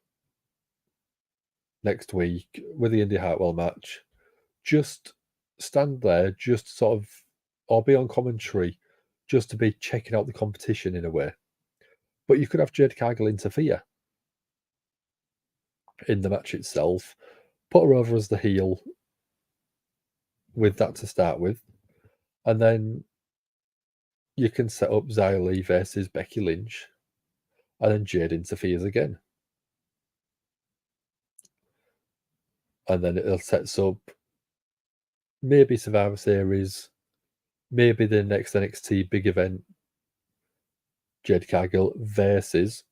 next week with the Indy Hartwell match. Just stand there, just sort of, or be on commentary, just to be checking out the competition in a way. But you could have Jade Cargill interfere in the match itself, put her over as the heel with that to start with, and then you can set up Xia Li versus Becky Lynch, and then Jade interferes again. And then it sets up maybe Survivor Series, maybe the next NXT big event, Jade Cargill versus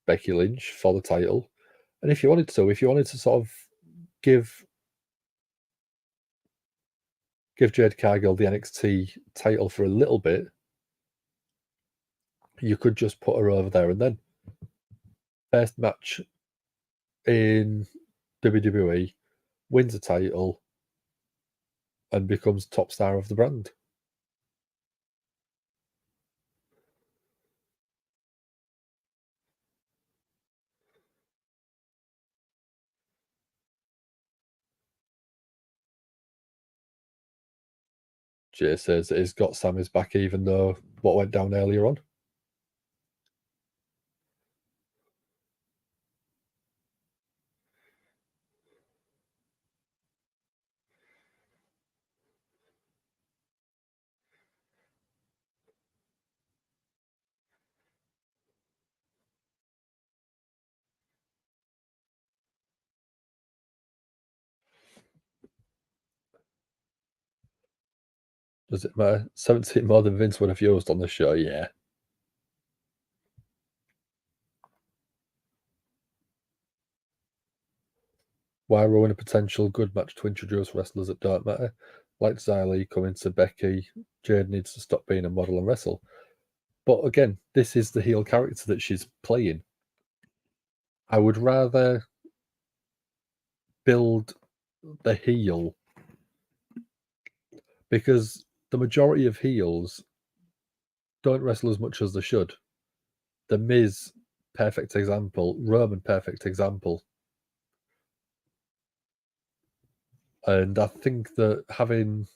Becky Lynch for the title. And if you wanted to sort of give Jade Cargill the NXT title for a little bit, you could just put her over there and then. First match in WWE, wins a title, and becomes top star of the brand. Jay says that he's got Sammy's back, even though what went down earlier on. Does it matter? 17 more than Vince would have used on the show, yeah. Why ruin a potential good match to introduce wrestlers that don't matter? Like Xia Li coming to Becky, Jade needs to stop being a model and wrestle. But again, this is the heel character that she's playing. I would rather build the heel, because the majority of heels don't wrestle as much as they should. The Miz, perfect example. Roman, perfect example. And I think that having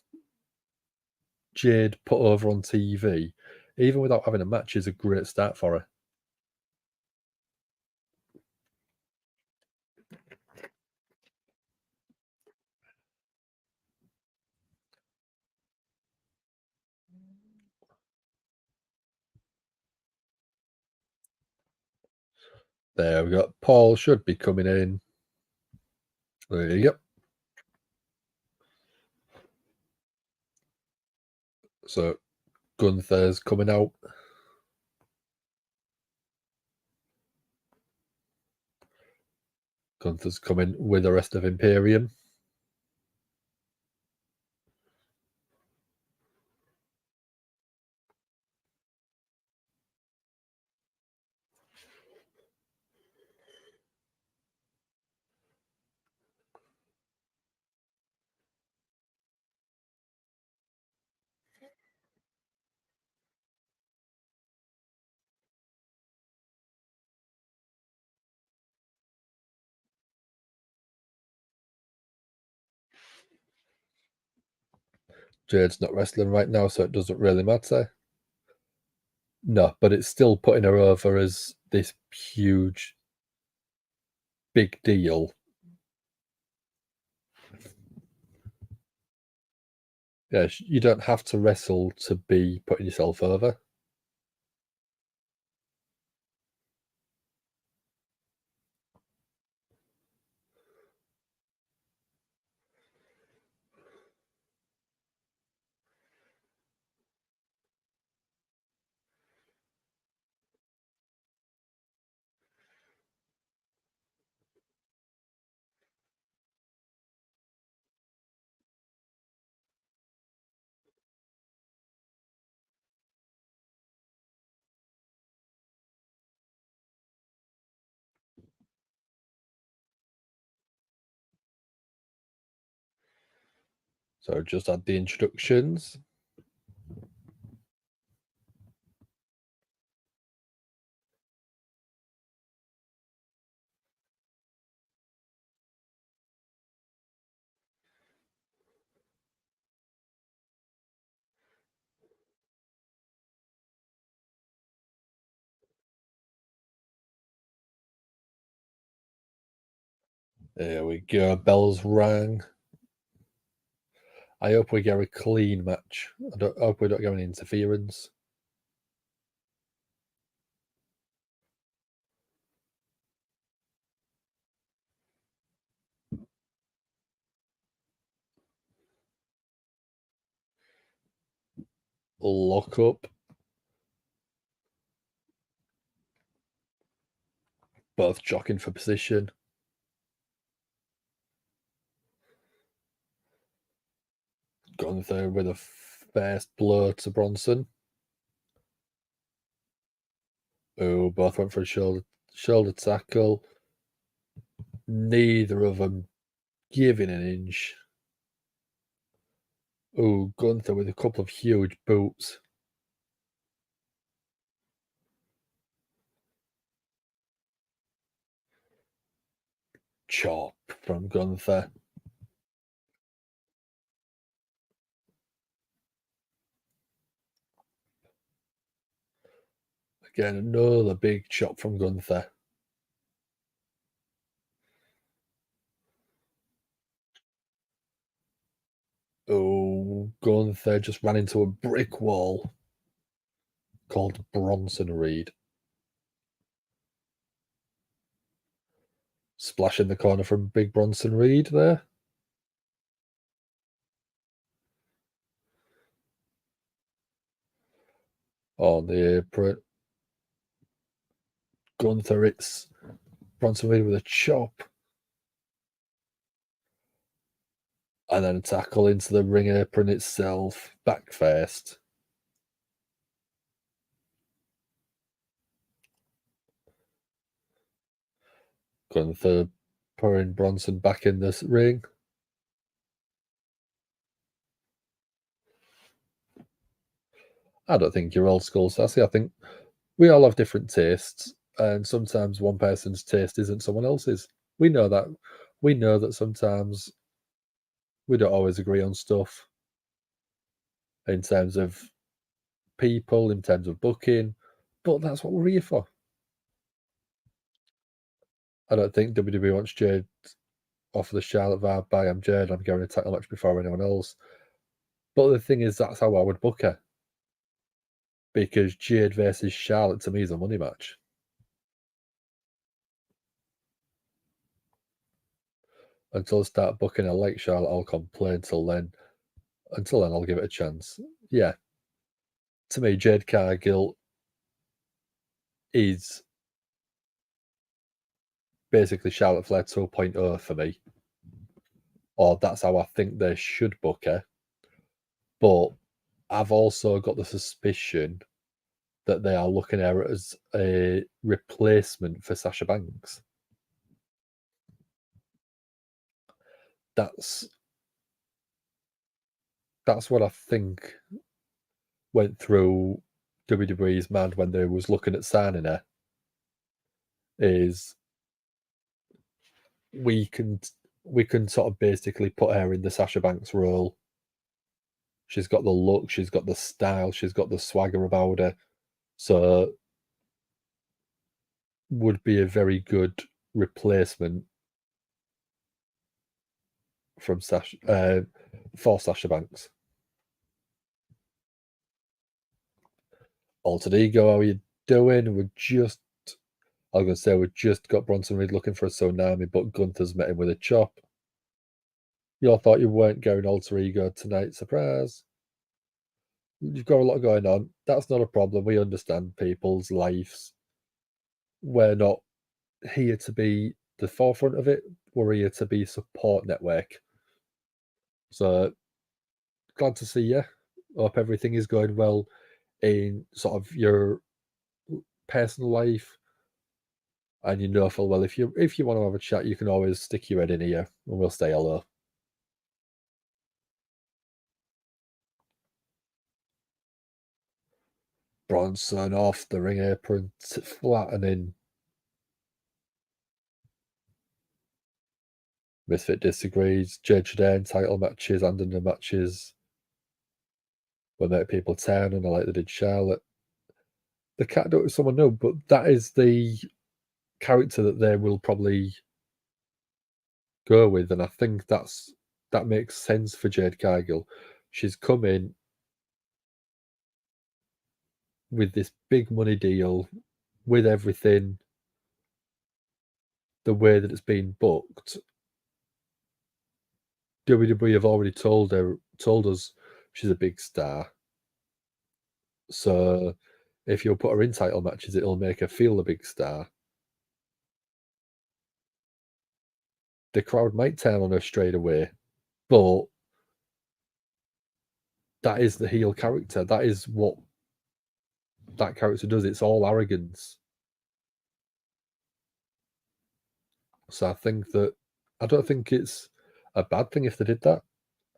Jade put over on TV, even without having a match, is a great start for her. There we go. Paul should be coming in. There you go. So Gunther's coming out. Gunther's coming with the rest of Imperium. Jade's not wrestling right now, so it doesn't really matter. No, but it's still putting her over as this huge, big deal. Yeah, you don't have to wrestle to be putting yourself over. So just add the introductions. There we go. Bells rang. I hope we get a clean match. I hope we don't get any interference. Lock up. Both jockeying for position. Gunther with a first blow to Bronson. Oh, both went for a shoulder tackle. Neither of them giving an inch. Oh, Gunther with a couple of huge boots. Chop from Gunther. Again, another big chop from Gunther. Oh, Gunther just ran into a brick wall called Bronson Reed. Splash in the corner from Big Bronson Reed there. On the apron. Gunther hits Bronson Reed with a chop. And then a tackle into the ring apron itself. Back first. Gunther pouring Bronson back in this ring. I don't think you're old school, Sassy. I think we all have different tastes, and sometimes one person's taste isn't someone else's. We know that. We know that sometimes we don't always agree on stuff in terms of people, in terms of booking, but that's what we're here for. I don't think WWE wants Jade off the Charlotte vibe by I'm Jade, I'm going to title match before anyone else. But the thing is, that's how I would book her. Because Jade versus Charlotte to me is a money match. Until I start booking a like Charlotte, I'll complain. Until then, I'll give it a chance. Yeah. To me, Jade Cargill is basically Charlotte Flair 2.0 for me. Or that's how I think they should book her. But I've also got the suspicion that they are looking at her as a replacement for Sasha Banks. That's what I think went through WWE's mind when they was looking at signing her. Is we can sort of basically put her in the Sasha Banks role. She's got the look, she's got the style, she's got the swagger about her. So would be a very good replacement from for Sasha Banks. Altered Ego, how are you doing? I was going to say, we just got Bronson Reed looking for a Tsunami, but Gunther's met him with a chop. You all thought you weren't going Alter Ego tonight. Surprise. You've got a lot going on. That's not a problem. We understand people's lives. We're not here to be the forefront of it. We're here to be support network. So glad to see you. Hope everything is going well in sort of your personal life. And you know full well if you want to have a chat, you can always stick your head in here and we'll say hello. Bronson off the ring apron, flattening. Misfit disagrees. Judgement title matches and in the matches will make people turn, and I like they did Charlotte. The cat do it with someone new, but that is the character that they will probably go with, and I think that makes sense for Jade Cargill. She's come in with this big money deal, with everything the way that it's been booked. WWE have already told us she's a big star. So if you'll put her in title matches, it'll make her feel a big star. The crowd might turn on her straight away, but that is the heel character. That is what that character does. It's all arrogance. So I don't think it's a bad thing if they did that.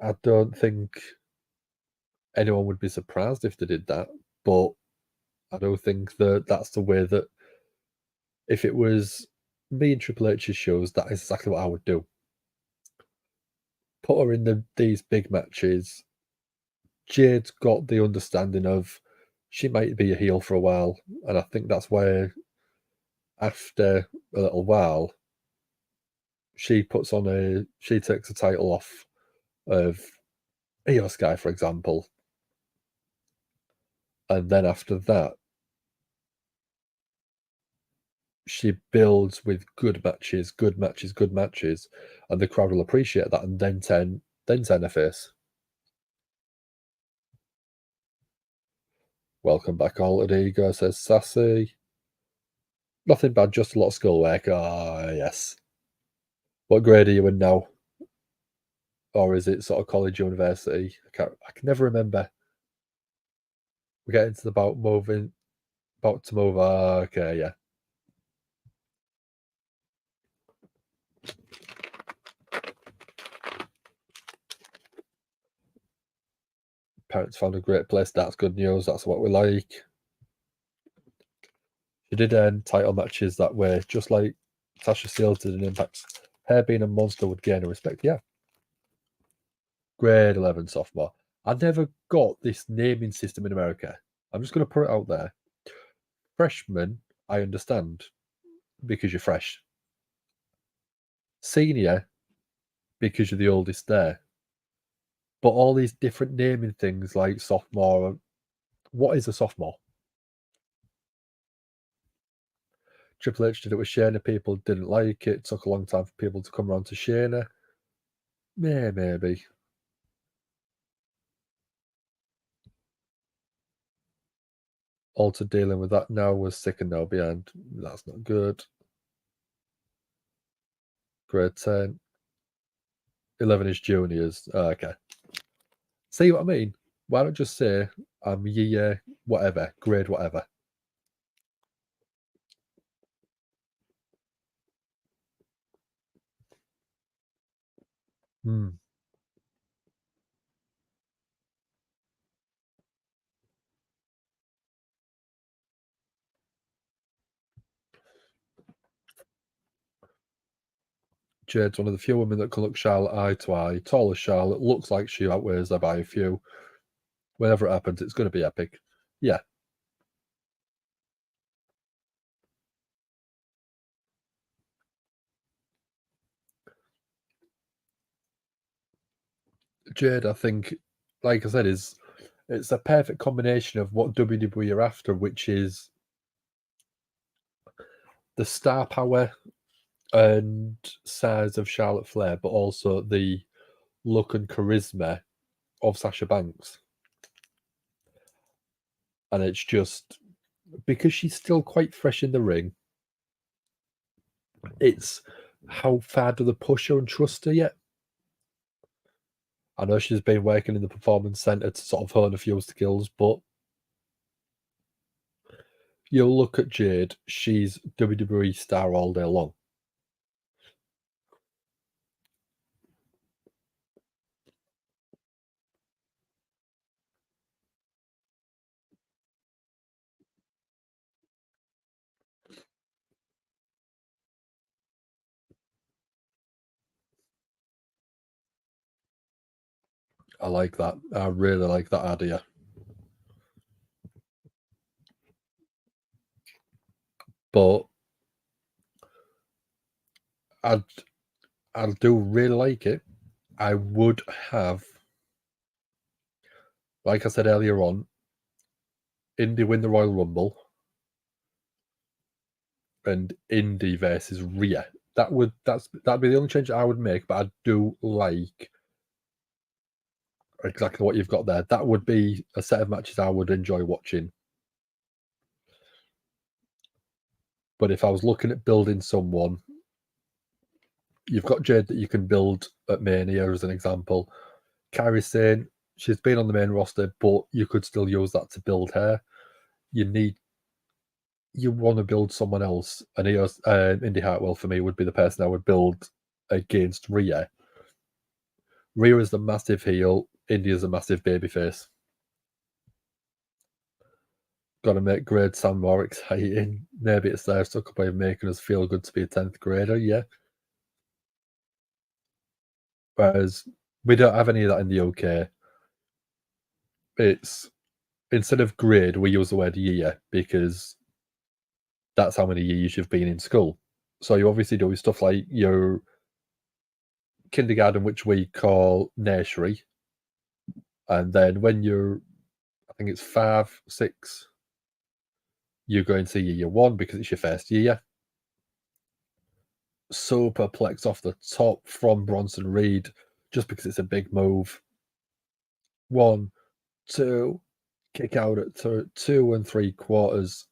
I don't think anyone would be surprised if they did that, but I don't think that that's the way that if it was me and Triple H's shows, that is exactly what I would do. Put her in these big matches. Jade's got the understanding of she might be a heel for a while, and I think that's where after a little while she takes a title off of Io Sky, for example, and then after that she builds with good matches, and the crowd will appreciate that, and then turn her face. Welcome back, Altered Ego, says Sassy. Nothing bad, just a lot of schoolwork. Ah, yes. What grade are you in now? Or is it sort of college, university? I can never remember. We're getting to about to move. Okay, yeah. Parents found a great place. That's good news. That's what we like. She did end title matches that way, just like Tasha Steelz did in Impact. Her being a monster would gain her respect. Yeah. Grade 11 sophomore. I never got this naming system in America. I'm just going to put it out there. Freshman, I understand, because you're fresh. Senior, because you're the oldest there. But all these different naming things like sophomore, what is a sophomore? Triple H did it with Shayna. People didn't like it. It took a long time for people to come around to Shayna. Maybe. Alter dealing with that now was sick and now behind. That's not good. Grade 10. 11 is juniors. Okay. See what I mean? Why not just say I'm year whatever, grade whatever? Jade's one of the few women that can look Charlotte eye to eye. Tall as Charlotte, looks like she outweighs her by a few. Whenever it happens, it's going to be epic. Yeah. Jade, I think, like I said, it's a perfect combination of what WWE are after, which is the star power and size of Charlotte Flair, but also the look and charisma of Sasha Banks. And it's just because she's still quite fresh in the ring. It's how far do they push her and trust her yet? I know she's been working in the performance center to sort of hone a few skills, but you'll look at Jade, she's WWE star all day long. I like that. I really like that idea. But I do really like it. I would have, like I said earlier on, Indy win the Royal Rumble and Indy versus Rhea. That'd be the only change I would make, but I do like exactly what you've got there. That would be a set of matches I would enjoy watching. But if I was looking at building someone, you've got Jade that you can build at Mania as an example. Kairi Sane, she's been on the main roster, but you could still use that to build her. You want to build someone else, and Indy Hartwell for me would be the person I would build against Rhea. Rhea is the massive heel, Indy is a massive babyface. Got to make grade Sam more exciting. Maybe it's their sucker way of making us feel good to be a 10th grader, yeah. Whereas we don't have any of that in the UK. It's instead of grade, we use the word year because that's how many years you've been in school. So you obviously do stuff like your kindergarten, which we call nursery, and then when you're, I think it's 5, 6, you go into year 1 because it's your first year. Superplex off the top from Bronson Reed, just because it's a big move. 1, 2, kick out at 2 3/4.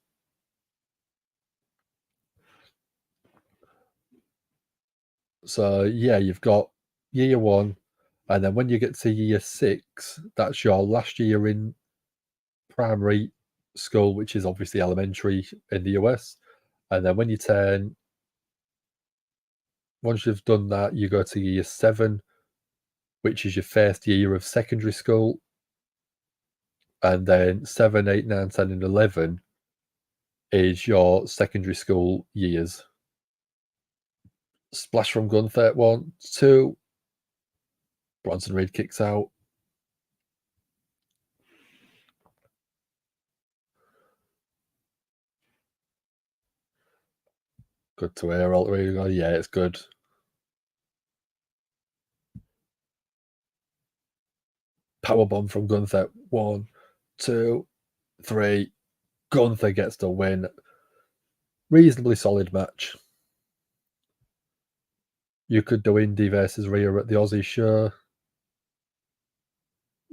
So yeah, you've got year 1, and then when you get to year 6, that's your last year in primary school, which is obviously elementary in the US. And then once you've done that, you go to year 7, which is your first year of secondary school. And then 7, 8, 9, 10, and 11 is your secondary school years. Splash from Gunther, 1, 2. Bronson Reed kicks out. Good to hear. All the way. Yeah, it's good. Powerbomb from Gunther. 1, 2, 3. Gunther gets the win. Reasonably solid match. You could do Indy versus Rhea at the Aussie show.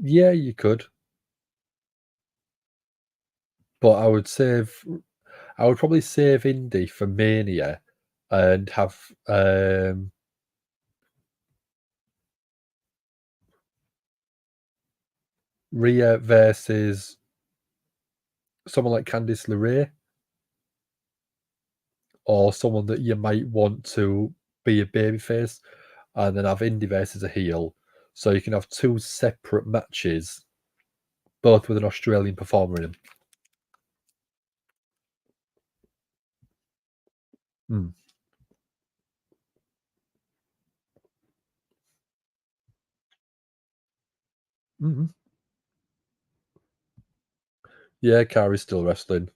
Yeah, you could. But I would probably save Indy for Mania and have Rhea versus someone like Candice LeRae, or someone that you might want to be a babyface, and then have Indy versus a heel. So you can have 2 separate matches, both with an Australian performer in them. Mm. Mm-hmm. Yeah, Kairi's still wrestling.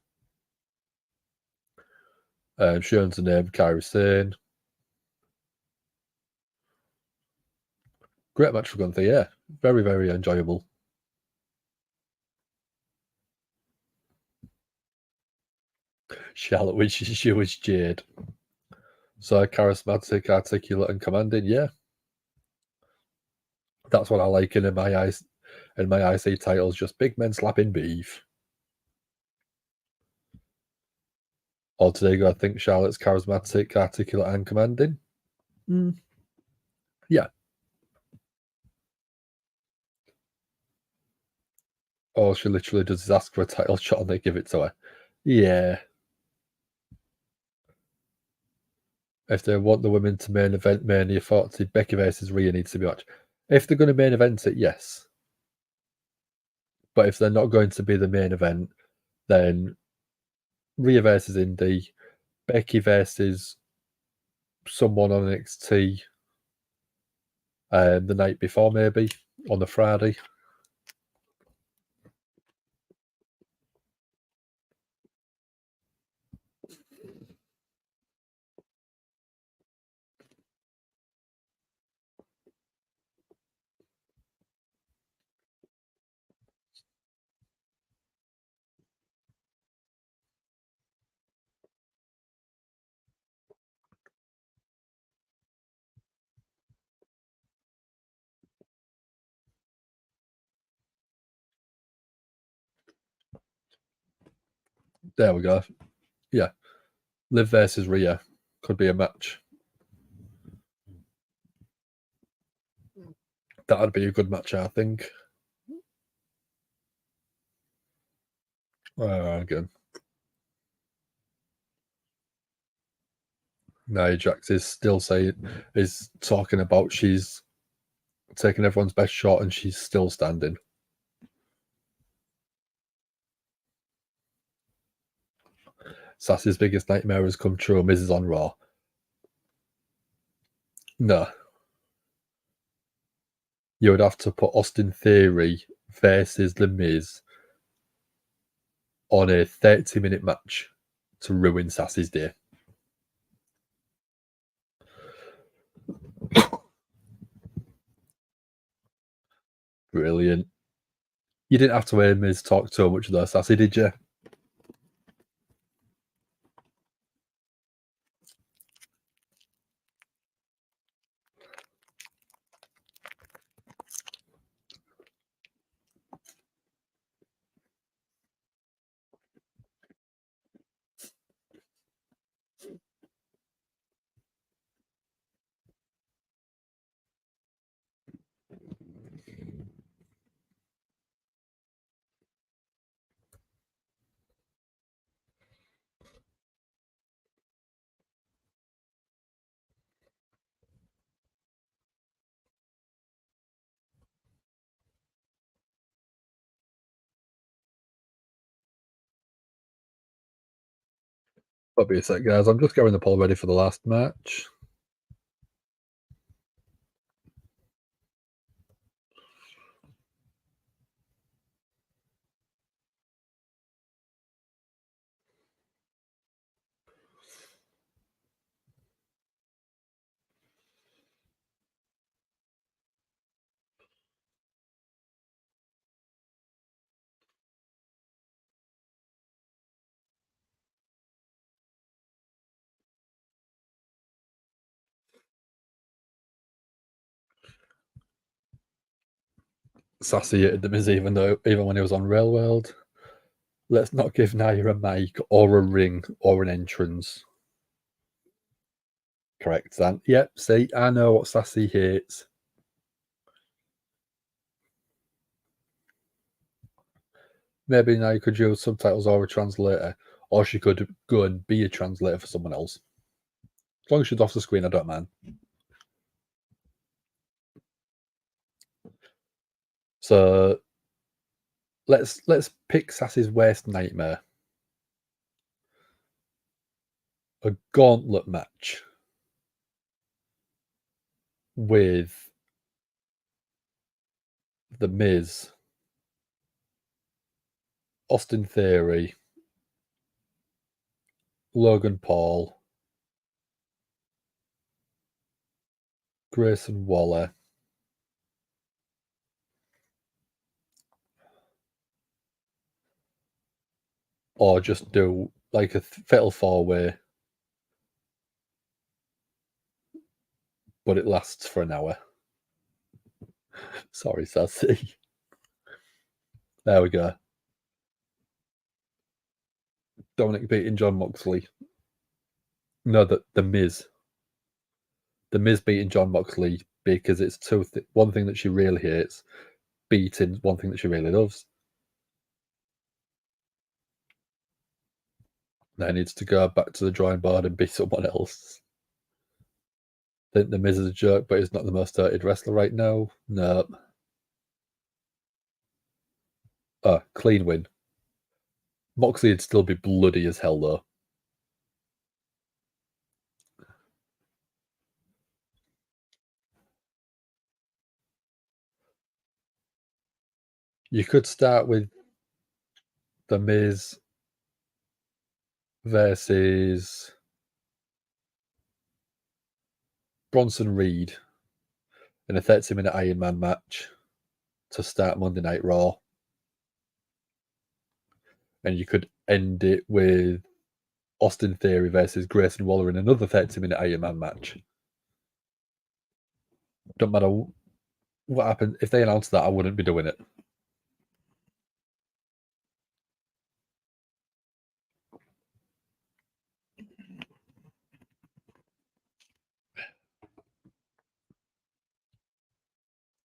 She owns the name Kairi Sane. Great match for Gunther, yeah. Very, very enjoyable. Charlotte, which she was Jade. So charismatic, articulate, and commanding, yeah. That's what I like in my eyes. In my IC titles, just big men slapping beef. Altogether, I think Charlotte's charismatic, articulate, and commanding. Yeah. All she literally does is ask for a title shot and they give it to her. Yeah. If they want the women to main event Mania 40, Becky versus Rhea needs to be watched. If they're going to main event it, yes. But if they're not going to be the main event, then Rhea versus Indy, Becky versus someone on NXT the night before, maybe on the Friday. There we go. Yeah. Liv versus Rhea could be a match. That'd be a good match, I think. Good. Nia Jax is talking about she's taking everyone's best shot and she's still standing. Sassy's biggest nightmare has come true. Miz is on Raw. No. You would have to put Austin Theory versus The Miz on a 30-minute match to ruin Sassy's day. Brilliant. You didn't have to hear Miz talk too much though, Sassy, did you? That'll be a sec, guys. I'm just getting the poll ready for the last match. Sassy hated The Miz even when he was on Rail World. Let's not give Nia a mic or a ring or an entrance. Correct, Dan. Yep, see, I know what Sassy hates. Maybe Nia could use subtitles or a translator, or she could go and be a translator for someone else. As long as she's off the screen, I don't mind. So let's pick Sassy's worst nightmare. A gauntlet match with The Miz Austin Theory, Logan Paul, Grayson Waller, or just do like a fatal four-way, but it lasts for an hour. Sorry, Sassy. There we go. Dominic beating John Moxley. No, the Miz. The Miz beating John Moxley because it's one thing that she really hates, beating one thing that she really loves. Now needs to go back to the drawing board and be someone else. Think the Miz is a joke, but he's not the most hated wrestler right now. No. Clean win. Moxley would still be bloody as hell though. You could start with the Miz versus Bronson Reed in a 30-minute Iron Man match to start Monday Night Raw. And you could end it with Austin Theory versus Grayson Waller in another 30-minute Iron Man match. Don't matter what happened. If they announced that, I wouldn't be doing it.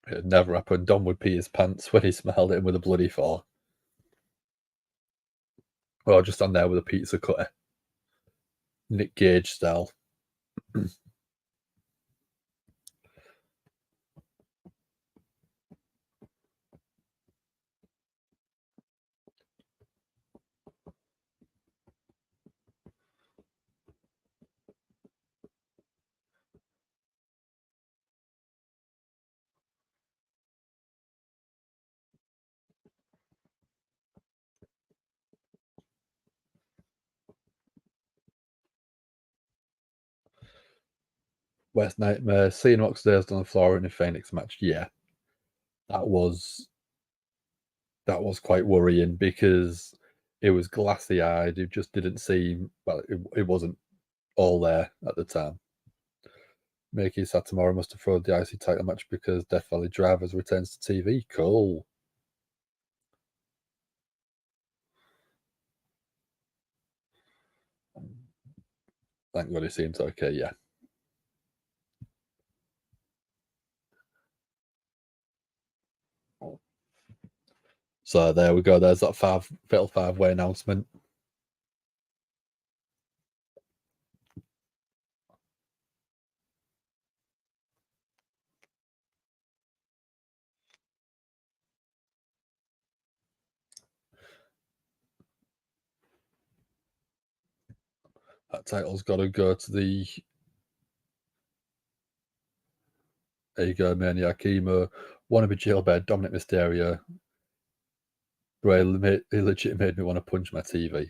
It never happened. Don would pee his pants when he smelled it with a bloody fall. Or just on there with a pizza cutter. Nick Gage style. West Nightmare, seeing Moxley's on the floor in a Phoenix match, yeah. That was quite worrying because it was glassy eyed. It just didn't seem it wasn't all there at the time. Miki Satomura must have thrown the IC title match because Death Valley Drivers returns to TV. Cool. Thank God it seems okay, yeah. So there we go. There's that fatal five-way announcement. That title's got to go to the. There you go, Maniac Emo. Wannabe Jailbird, Dominic Mysterio. Bray, he legit made me want to punch my TV.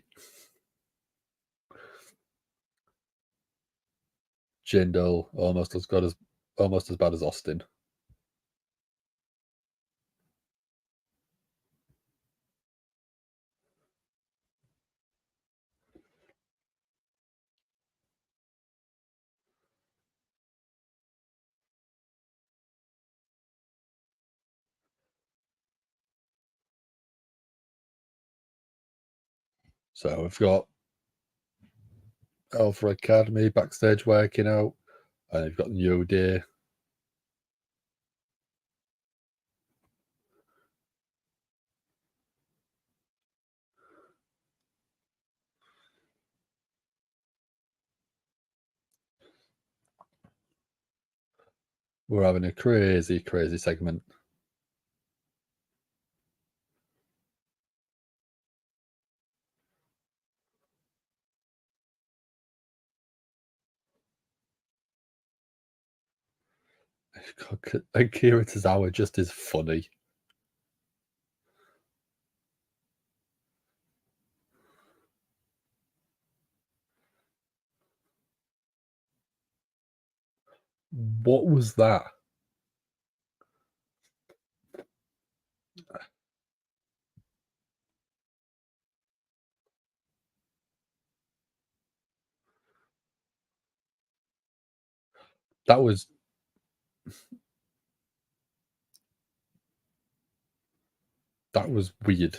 Jindal, almost as bad as Austin. So we've got Alpha Academy backstage working out, and you've got New Day. We're having a crazy, crazy segment. Akira Tozawa just is funny. What was that? That was weird.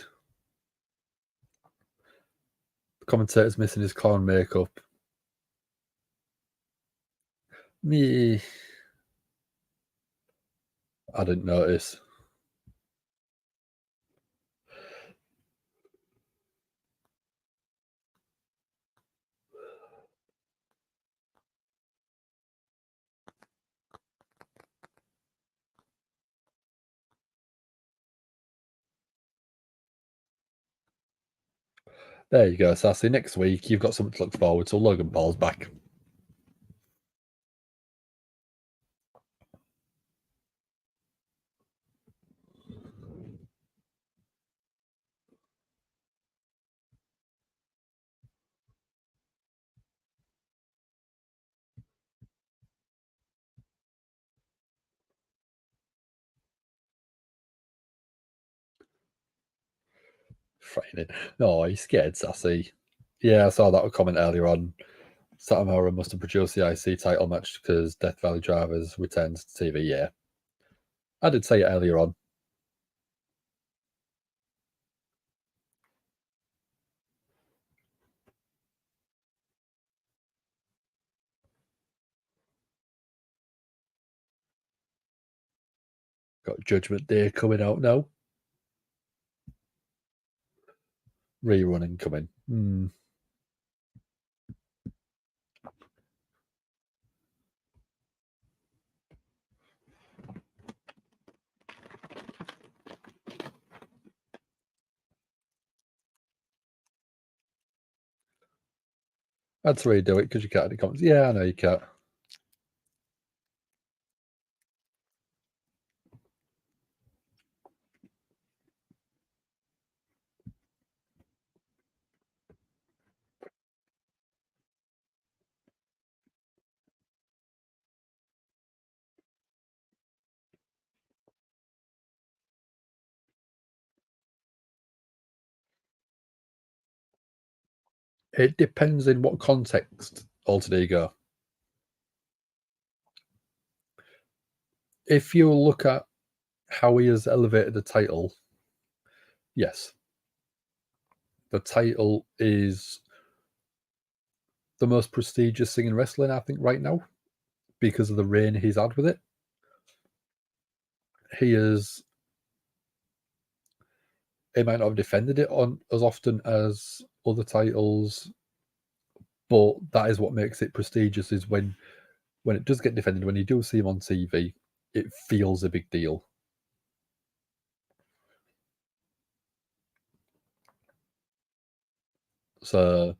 The commentator's missing his clown makeup. Me, I didn't notice. There you go, Sassy. Next week, you've got something to look forward to. Logan Paul's back. Frightening. No, he's scared, Sassy. Yeah, I saw that comment earlier on. Satomura must have produced the IC title match because Death Valley Drivers returns to TV. Yeah, I did say it earlier on. Got Judgment Day coming out now. Rerunning coming. That's where you do it because you can't any comments. Yeah, I know you can't. It depends in what context, Alter Ego. If you look at how he has elevated the title, yes. The title is the most prestigious thing in wrestling, I think, right now, because of the reign he's had with it. He might not have defended it on as often as other titles, but that is what makes it prestigious, is when it does get defended, when you do see him on TV, it feels a big deal. So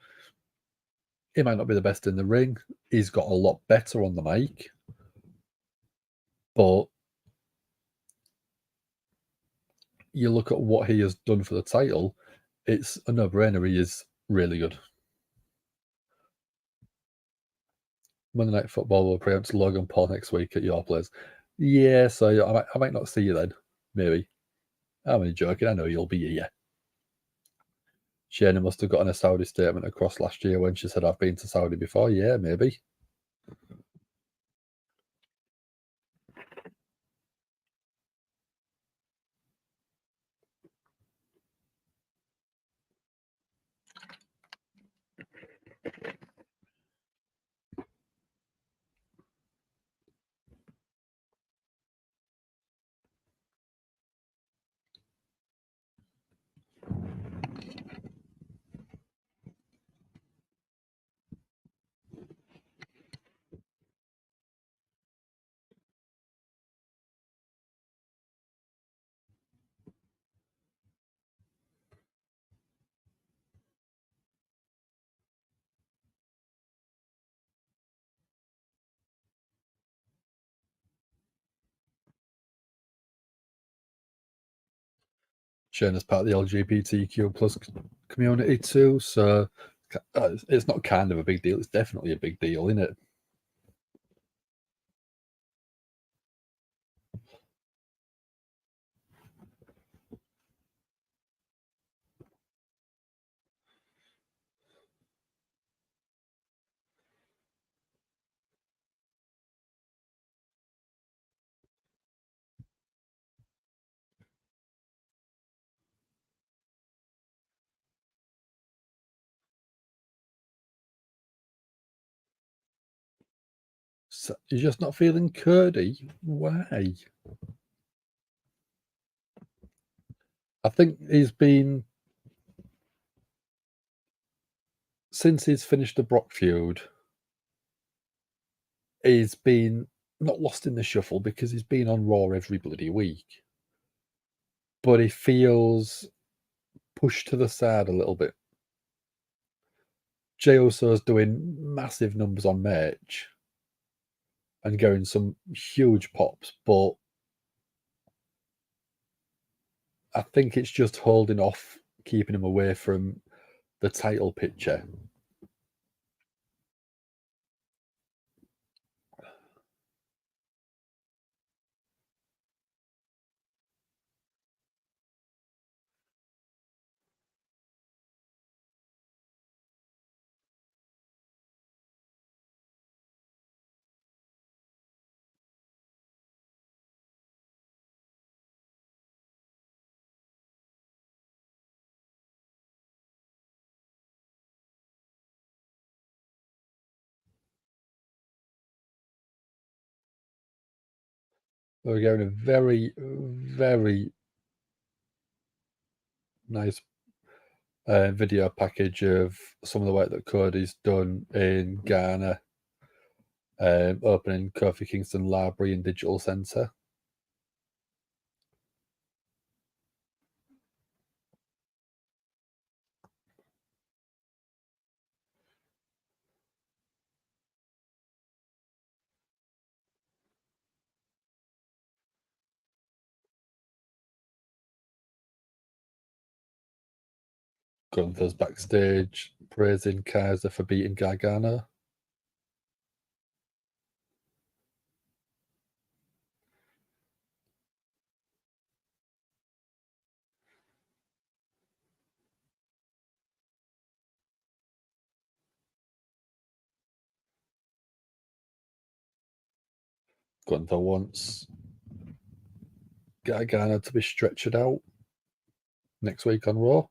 he might not be the best in the ring. He's got a lot better on the mic, but you look at what he has done for the title, it's a no-brainer. He is really good. Monday Night Football will preempt Logan Paul next week at your place. Yeah, so I might not see you then. Maybe. I'm only joking. I know you'll be here. Shayna must have gotten a Saudi statement across last year when she said, I've been to Saudi before. Yeah, maybe. Shayna's part of the LGBTQ plus community too, so it's not kind of a big deal. It's definitely a big deal, isn't it? So you're just not feeling Cody? Why? I think he's been, since he's finished the Brock feud, he's been not lost in the shuffle because he's been on Raw every bloody week. But he feels pushed to the side a little bit. Jey Uso's doing massive numbers on merch and getting some huge pops, but I think it's just holding off, keeping him away from the title picture. We're getting a very, very nice video package of some of the work that Cody's done in Ghana, opening Kofi Kingston Library and Digital Centre. Gunther's backstage praising Kaiser for beating Gargano. Gunther wants Gargano to be stretched out next week on Raw.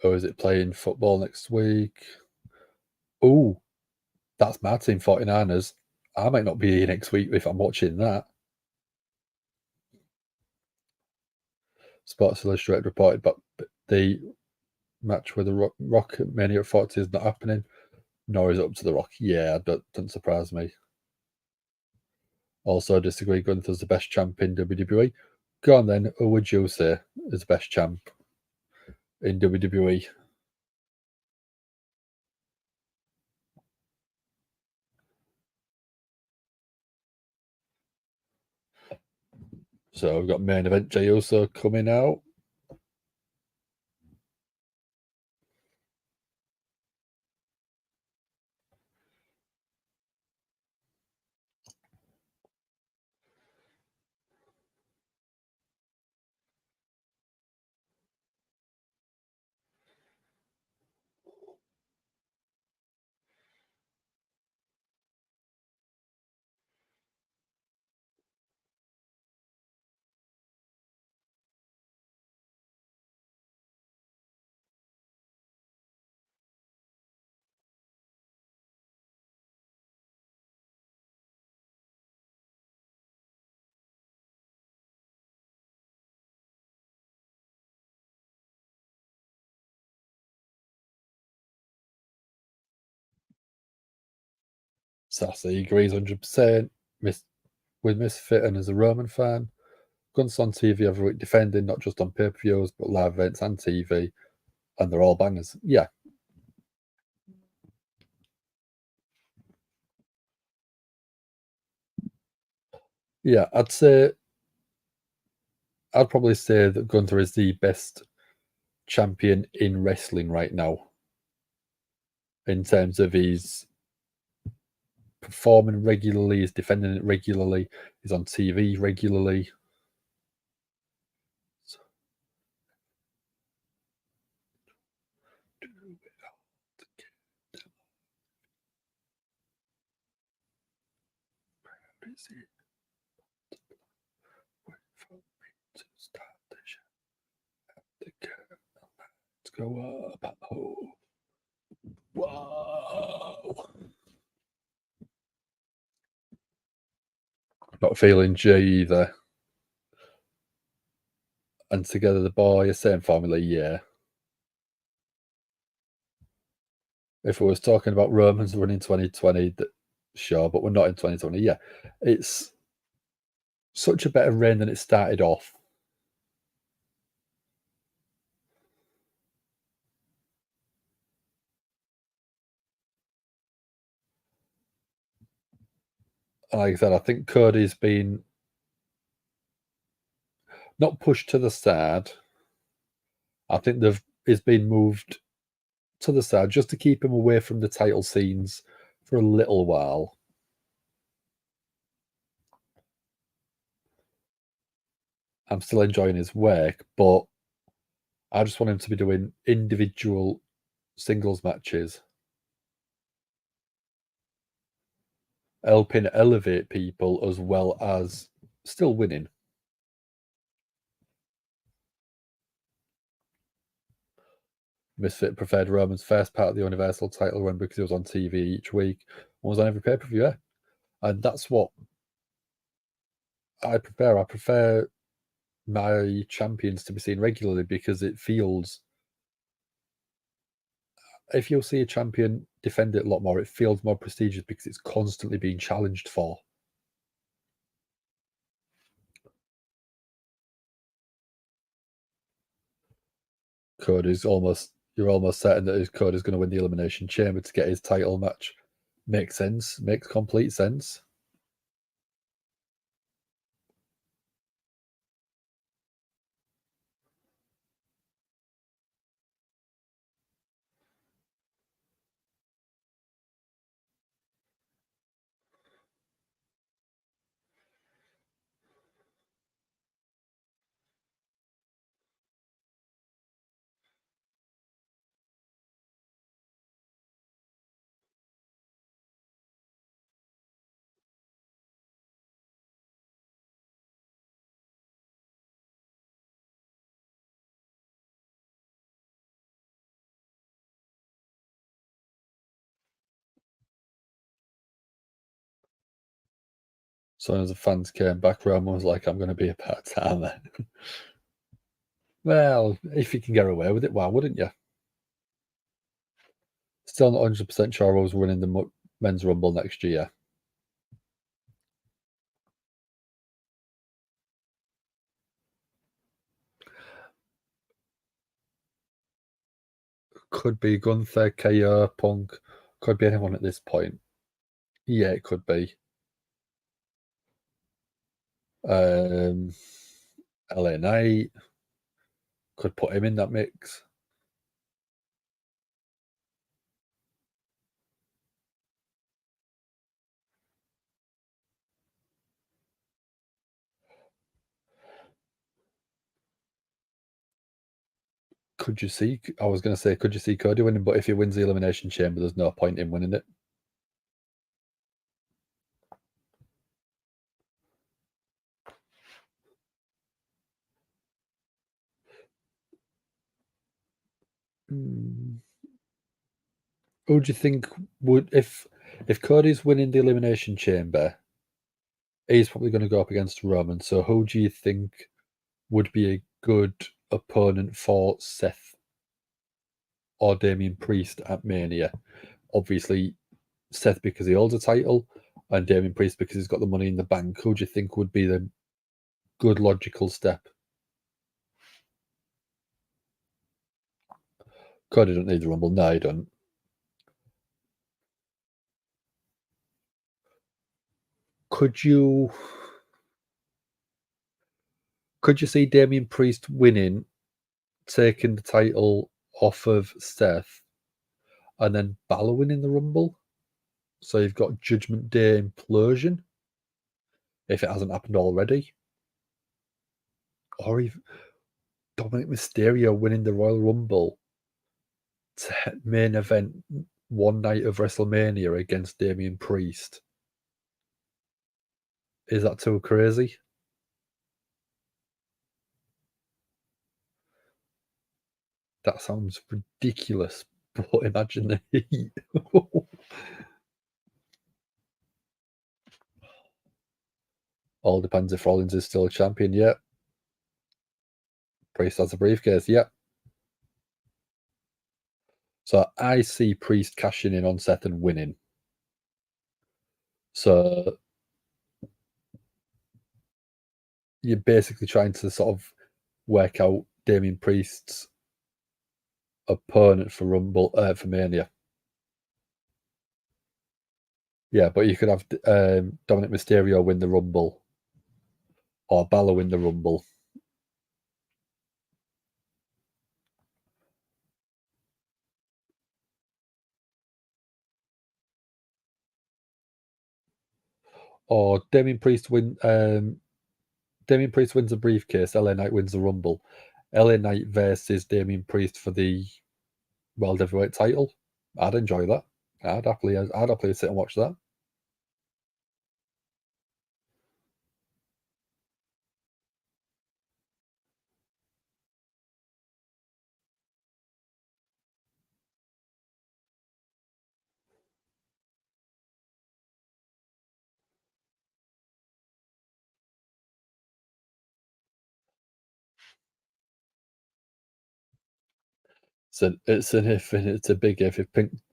Or is it playing football next week? Oh, that's my team, 49ers. I might not be here next week if I'm watching that. Sports Illustrated reported, but the match with the Rock Mania at 40 is not happening. Nor is it up to the Rock. Yeah, doesn't surprise me. Also disagree. Gunther's the best champ in WWE. Go on then. Who would you say is the best champ in WWE? So we've got main event Jey Uso coming out. Sassy agrees 100% with Misfit and as a Roman fan. Guns on TV every week, defending not just on pay-per-views but live events and TV, and they're all bangers. Yeah. Yeah, I'd probably say that Gunther is the best champion in wrestling right now in terms of his performing regularly, he's defending it regularly, he's on TV regularly. Let's go up. Oh. Whoa. Not feeling G either. And together the boy, same family, yeah. If we was talking about Romans running 2020, sure, but we're not in 2020. Yeah, it's such a better reign than it started off. Like I said, I think Cody's been not pushed to the side. I think he's been moved to the side just to keep him away from the title scenes for a little while. I'm still enjoying his work, but I just want him to be doing individual singles matches, helping elevate people as well as still winning. Misfit preferred Roman's first part of the Universal title run because he was on TV each week and was on every pay-per-view. Yeah. And that's what I prefer. I prefer my champions to be seen regularly because it feels, if you'll see a champion defend it a lot more, it feels more prestigious because it's constantly being challenged for. You're almost certain that his Cody's going to win the Elimination Chamber to get his title match. Makes sense. Makes complete sense. So as the fans came back, Roman was like, I'm going to be a part-timer. Well, if you can get away with it, why wouldn't you? Still not 100% sure I was winning the Men's Rumble next year. Could be Gunther, KO, Punk. Could be anyone at this point. Yeah, it could be. LA Knight. Could put him in that mix. Could you see? I was going to say, could you see Cody winning? But if he wins the Elimination Chamber, there's no point in winning it. Who do you think would, if Cody's winning the Elimination Chamber, he's probably going to go up against Roman. So who do you think would be a good opponent for Seth or Damian Priest at Mania? Obviously, Seth because he holds a title, and Damian Priest because he's got the money in the bank. Who do you think would be the good logical step? Cody don't need the Rumble. No, he don't. Could you see Damian Priest winning, taking the title off of Seth, and then Balor winning the Rumble? So you've got Judgment Day implosion, if it hasn't happened already. Or even Dominic Mysterio winning the Royal Rumble to main event one night of WrestleMania against Damian Priest. Is that too crazy? That sounds ridiculous, But imagine the heat. All depends if Rollins is still a champion. Yeah. Priest has a briefcase. Yeah. So I see Priest cashing in on Seth and winning. So you're basically trying to sort of work out Damian Priest's opponent for Rumble for Mania. Yeah, but you could have Dominic Mysterio win the Rumble or Balor win the Rumble. Or Damian Priest wins a briefcase, LA Knight wins the Rumble. LA Knight versus Damian Priest for the World Heavyweight title. I'd enjoy that. I'd happily sit and watch that. So it's an if and it's a big if. If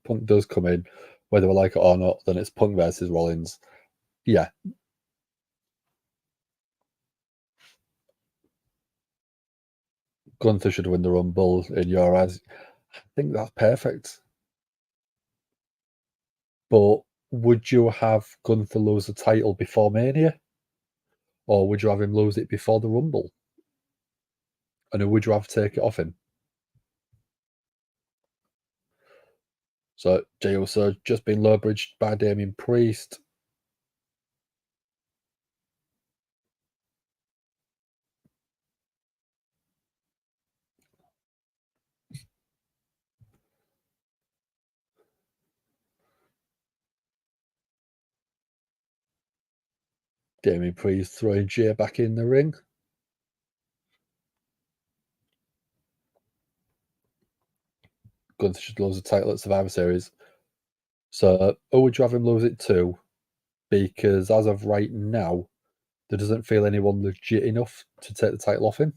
Punk does come in, whether we like it or not, then it's Punk versus Rollins. Yeah. Gunther should win the Rumble in your eyes. I think that's perfect. But would you have Gunther lose the title before Mania? Or would you have him lose it before the Rumble? And who would you have to take it off him? So Jey Uso just been low bridged by Damian Priest. Damian Priest throwing Jey back in the ring. Gunther should lose the title at Survivor Series. So who would you have him lose it to? Because as of right now, there doesn't feel anyone legit enough to take the title off him.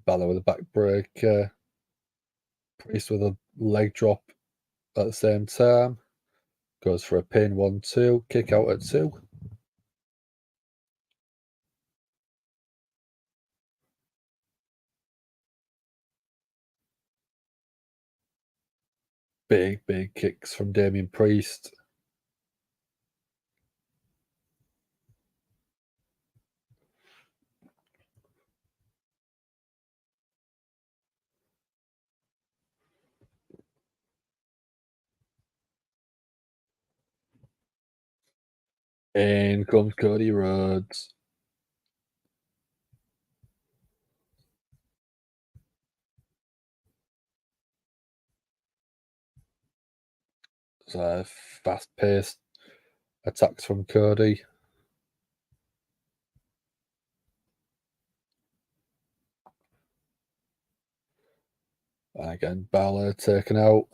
Balor with a backbreaker. Priest with a leg drop at the same time. Goes for a pin 1-2. Kick out at 2. Big kicks from Damian Priest. In comes Cody Rhodes. So fast-paced attacks from Cody. And again, Balor taken out.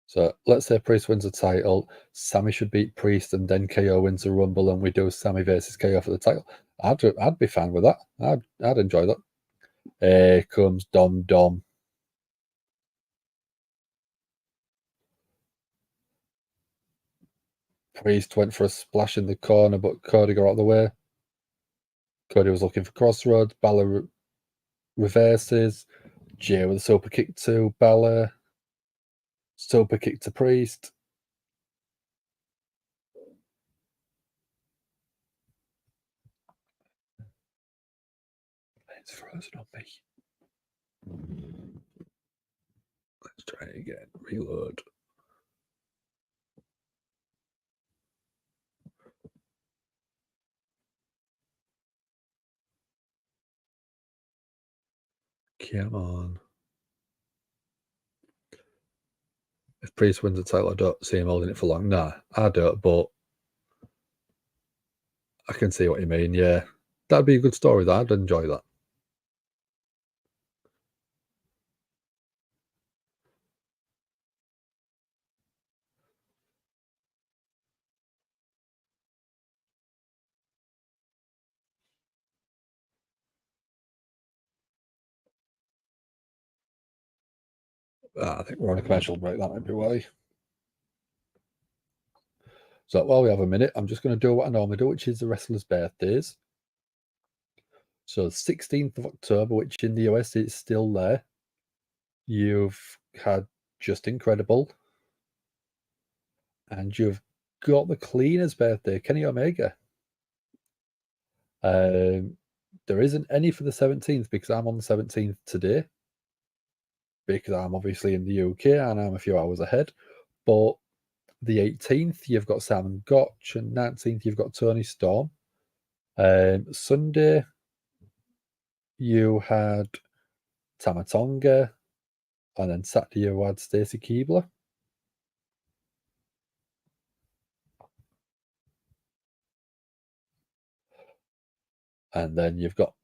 So let's say Priest wins the title. Sammy should beat Priest, and then KO wins the Rumble, and we do Sammy versus KO for the title. I'd be fine with that. I'd enjoy that. Here comes Dom. Priest went for a splash in the corner, but Cody got out of the way. Cody was looking for Crossroads. Balor reverses. Jey with a super kick to Balor. Super kick to Priest. It's frozen on me. Let's try it again. Reload. Come on. If Priest wins the title, I don't see him holding it for long. Nah, I don't, but I can see what you mean, yeah. That'd be a good story, that. I'd enjoy that. I think we're on a commercial break. That might be why. So while we have a minute, I'm just going to do what I normally do, which is the wrestlers' birthdays. So 16th of October, which in the US is still there. You've had Just Incredible. And you've got the Cleaner's birthday, Kenny Omega. There isn't any for the 17th because I'm on the 17th today. Because I'm obviously in the UK and I'm a few hours ahead. But the 18th, you've got Sam Gotch, and 19th, you've got Tony Storm. Sunday, you had Tamatonga, and then Saturday, you had Stacy Keibler. And then you've got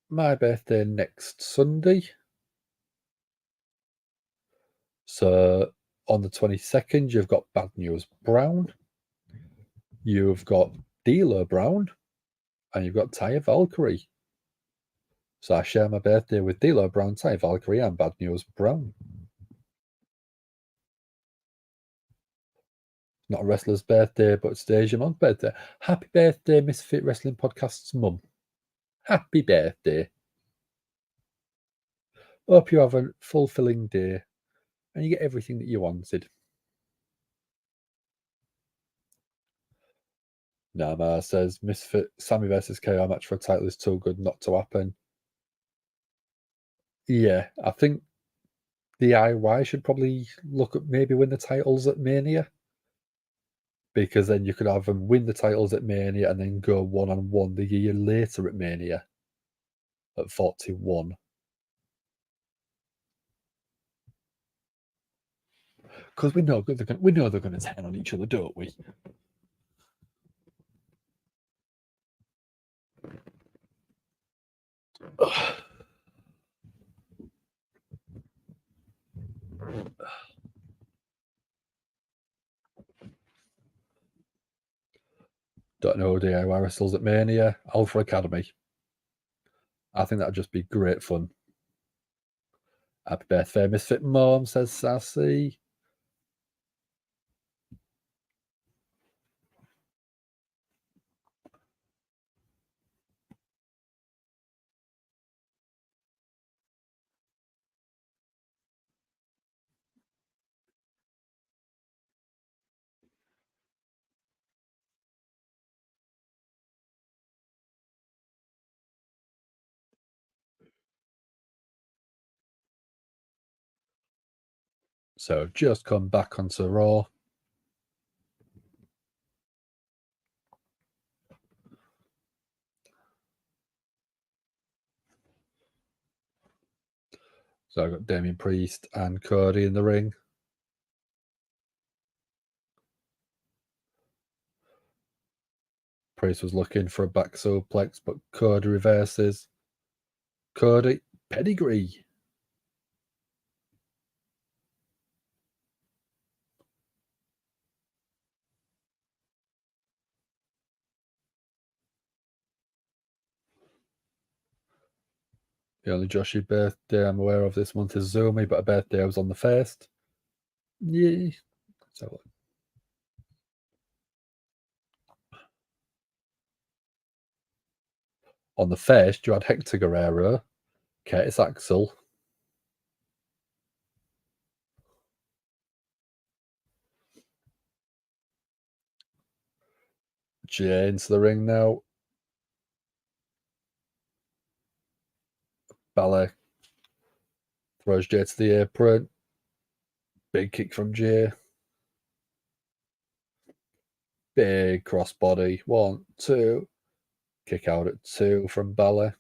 my birthday next Sunday. So on the 22nd, you've got Bad News Brown. You've got D'Lo Brown. And you've got Taya Valkyrie. So I share my birthday with D'Lo Brown, Taya Valkyrie, and Bad News Brown. Not a wrestler's birthday, but it's Deja Mom's birthday. Happy birthday, Misfit Wrestling Podcast's mum. Happy birthday. Hope you have a fulfilling day and you get everything that you wanted. Nama says Misfit Sammy versus KO match for a title is too good not to happen. Yeah, I think the IY should probably look at maybe win the titles at Mania. Because then you could have them win the titles at Mania and then go one-on-one the year later at Mania at 41. Because we know they're going to turn on each other, don't we? Don't know who DIY wrestles at Mania. Alpha Academy. I think that'd just be great fun. Happy birthday, Misfit Mom, says Sassy. So just come back onto Raw. So I've got Damian Priest and Cody in the ring. Priest was looking for a back suplex, but Cody reverses. Cody, pedigree. The only Joshi birthday I'm aware of this month is Zumi, but her birthday was on the 1st. Yeah. So on the 1st, you had Hector Guerrero, Curtis Axel, Jay into the ring now. Balor throws Jay to the apron. Big kick from Jay. Big crossbody. 1, 2. Kick out at 2 from Balor.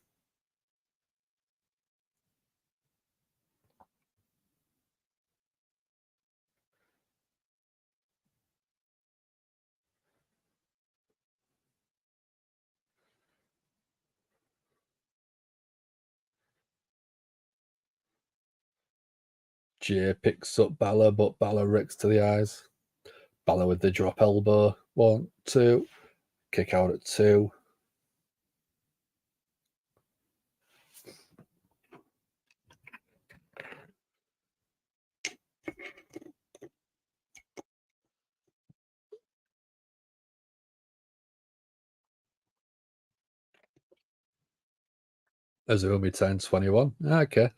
Jay picks up Baszler, but Baszler ricks to the eyes. Baszler with the drop elbow. 1, 2. Kick out at 2. Azumi turns 21. Okay.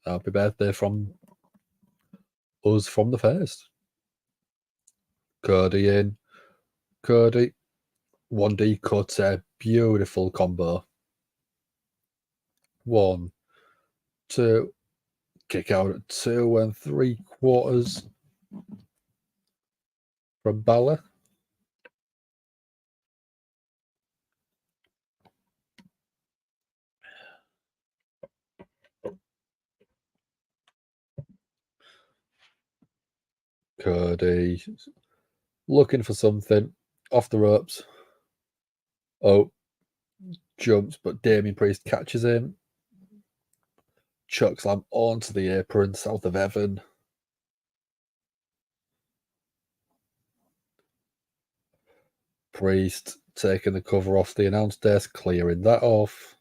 Happy birthday from us from the first. Cody in. Cody. 1D cut a beautiful combo. 1, 2. Kick out at 2 3/4 from Baszler. Cody looking for something off the ropes. Oh, jumps, but Damian Priest catches him. Chokeslam onto the apron south of Evan. Priest taking the cover off the announce desk, clearing that off.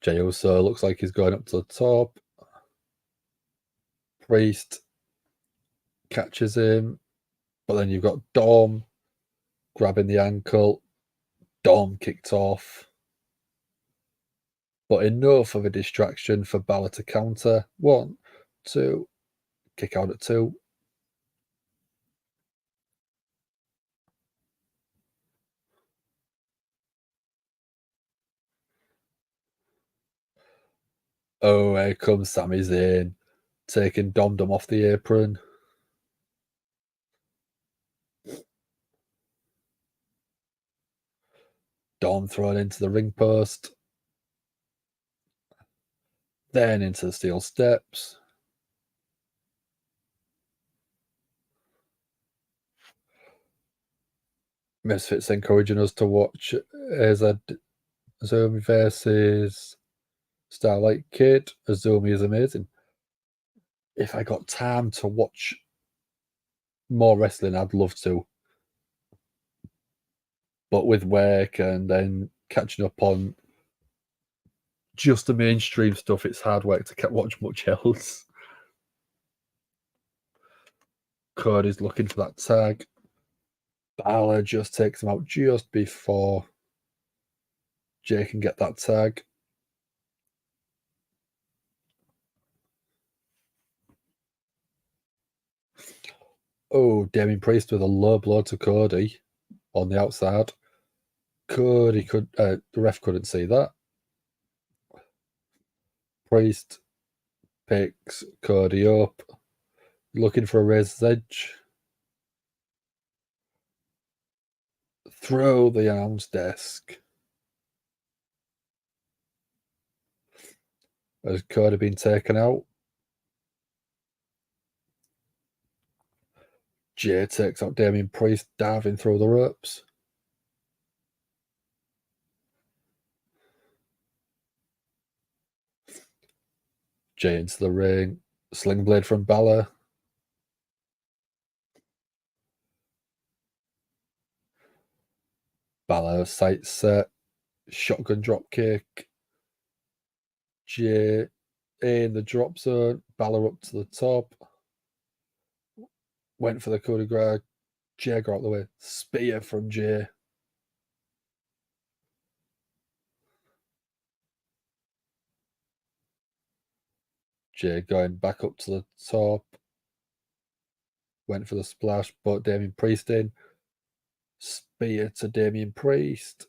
Jey Uso looks like he's going up to the top. Priest catches him, but then you've got Dom grabbing the ankle. Dom kicked off, but enough of a distraction for Baszler to counter. 1, 2, kick out at 2. Oh, here comes Sami Zayn, taking Dom off the apron. Dom thrown into the ring post. Then into the steel steps. Misfits encouraging us to watch Azumi versus Starlight Kid. Azumi is amazing. If I got time to watch more wrestling, I'd love to. But with work and then catching up on just the mainstream stuff, it's hard work to watch much else. Cody's looking for that tag. Baszler just takes him out just before Jay can get that tag. Oh, Damian Priest with a low blow to Cody on the outside. Cody the ref couldn't see that. Priest picks Cody up, looking for a razor's edge. Throw the announce desk. Has Cody been taken out? Jay takes out Damian Priest, diving through the ropes. Jay into the ring. Sling blade from Baszler. Baszler sight set. Shotgun drop kick. Jay in the drop zone. Baszler up to the top. Went for the coup de grace. Jay got out the way. Spear from Jay. Jay going back up to the top. Went for the splash, but Damian Priest in. Spear to Damian Priest.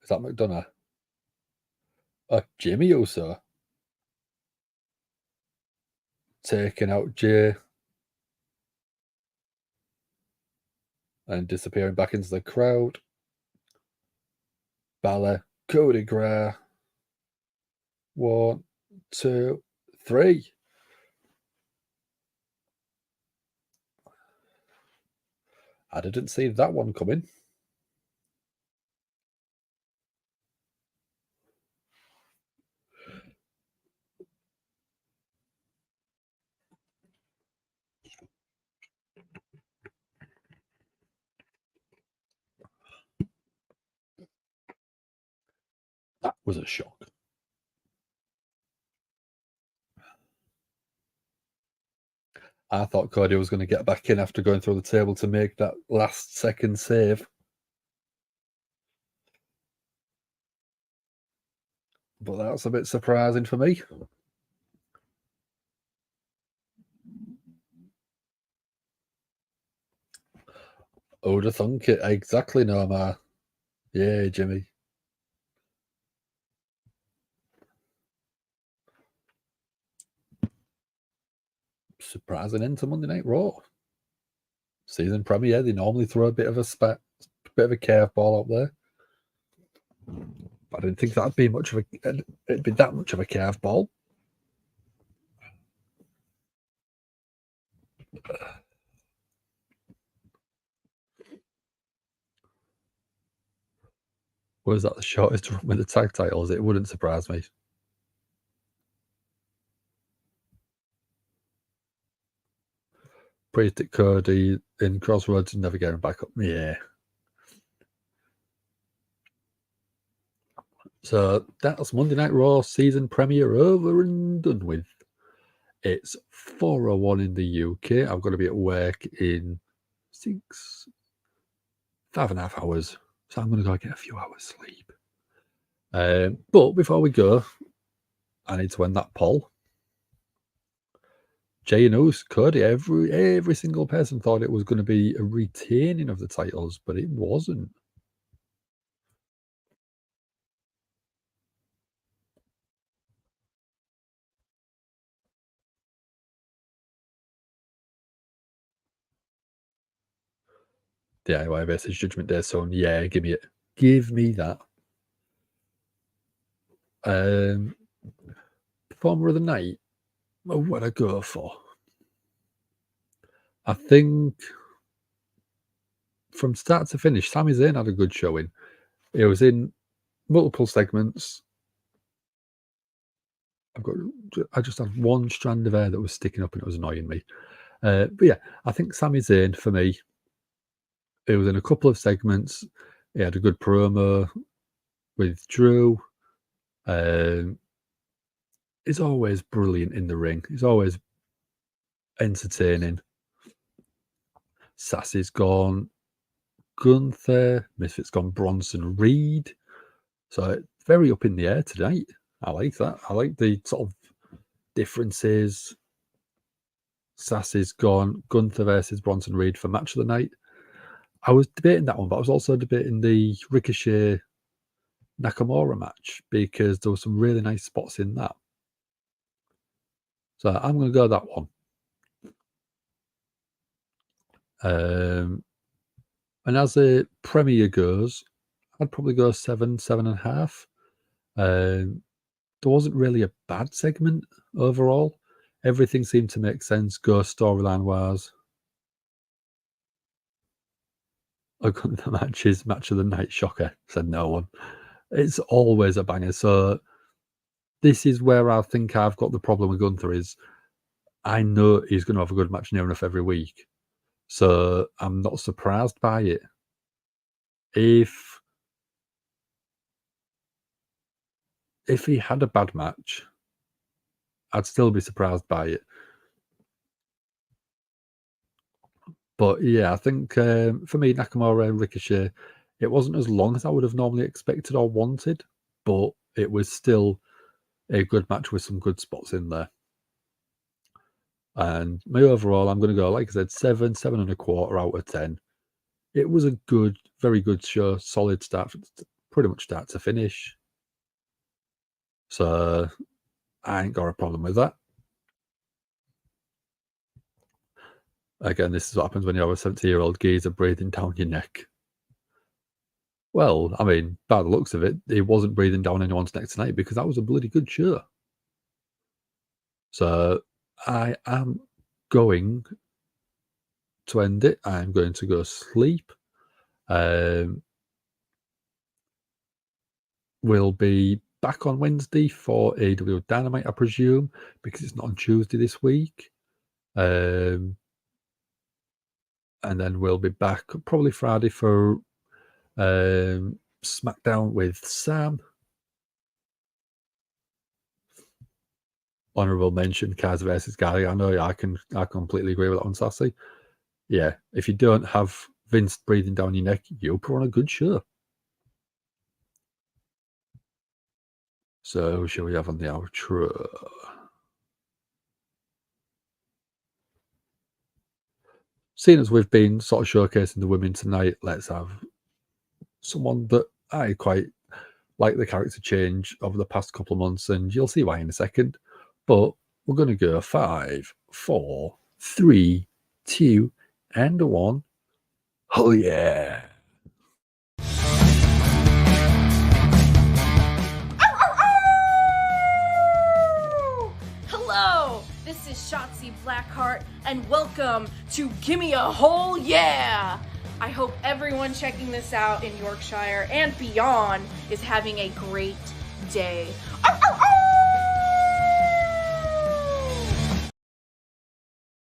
Is that McDonough? Jimmy Uso. Taking out Jay. And disappearing back into the crowd. Baszler, coup de grace. 1, 2, 3. I didn't see that one coming. That was a shock. I thought Cody was going to get back in after going through the table to make that last second save. But that's a bit surprising for me. Who'd have thunk it? Exactly, Norma. Yeah, Jimmy. Surprising end to Monday Night Raw. Season premiere, they normally throw a bit of a curveball out there. But I didn't think that'd be it'd be that much of a curveball. Was that the shortest run with the tag titles? It wouldn't surprise me. Priest at Cody in Crossroads and never getting back up. Yeah. So that's Monday Night Raw season premiere over and done with. It's 4:01 in the UK. I've got to be at work in 5.5 hours. So I'm going to go get a few hours sleep. But before we go, I need to end that poll. Jay and Uso, Cody, every single person thought it was going to be a retaining of the titles, but it wasn't. DIY versus Judgement Day, so yeah, give me it. Give me that. Performer of the night, what would I go for? I think from start to finish, Sami Zayn had a good showing. It was in multiple segments. I just had one strand of hair that was sticking up and it was annoying me. But yeah, I think Sami Zayn for me. It was in a couple of segments. He had a good promo with Drew. He's always brilliant in the ring. He's always entertaining. Sassy's gone. Gunther. Misfit's gone Bronson Reed. So very up in the air tonight. I like that. I like the sort of differences. Sassy's gone. Gunther versus Bronson Reed for match of the night. I was debating that one, but I was also debating the Ricochet Nakamura match because there were some really nice spots in that. So I'm going to go that one. And as a premiere goes, I'd probably go 7.5. There wasn't really a bad segment overall. Everything seemed to make sense, go storyline wise. I got the match of the night shocker, said no one. It's always a banger. So this is where I think I've got the problem with Gunther is I know he's going to have a good match near enough every week. So I'm not surprised by it. If he had a bad match, I'd still be surprised by it. But yeah, I think for me, Nakamura and Ricochet, it wasn't as long as I would have normally expected or wanted, but it was still a good match with some good spots in there. And my overall, I'm going to go, like I said, 7.25 out of 10. It was a good, very good show, solid start, pretty much start to finish. So I ain't got a problem with that. Again, this is what happens when you have a 70-year-old geezer breathing down your neck. Well, I mean, by the looks of it, he wasn't breathing down anyone's neck tonight because that was a bloody good show. So I am going to end it, I'm going to go sleep. We'll be back on Wednesday for AEW Dynamite, I presume, because it's not on Tuesday this week. And then we'll be back probably Friday for SmackDown with Sam. Honorable mention, Kaiser versus GAHY. I know I completely agree with that one, Sassy. Yeah, if you don't have Vince breathing down your neck, you'll put on a good show. So, who shall we have on the outro? Seeing as we've been sort of showcasing the women tonight, let's have someone that I quite like the character change over the past couple of months, and you'll see why in a second. But we're going to go 5, 4, 3, 2, and 1. Oh, yeah. Hello, this is Shotzi Blackheart, and welcome to Gimme a Whole Yeah! I hope everyone checking this out in Yorkshire and beyond is having a great day.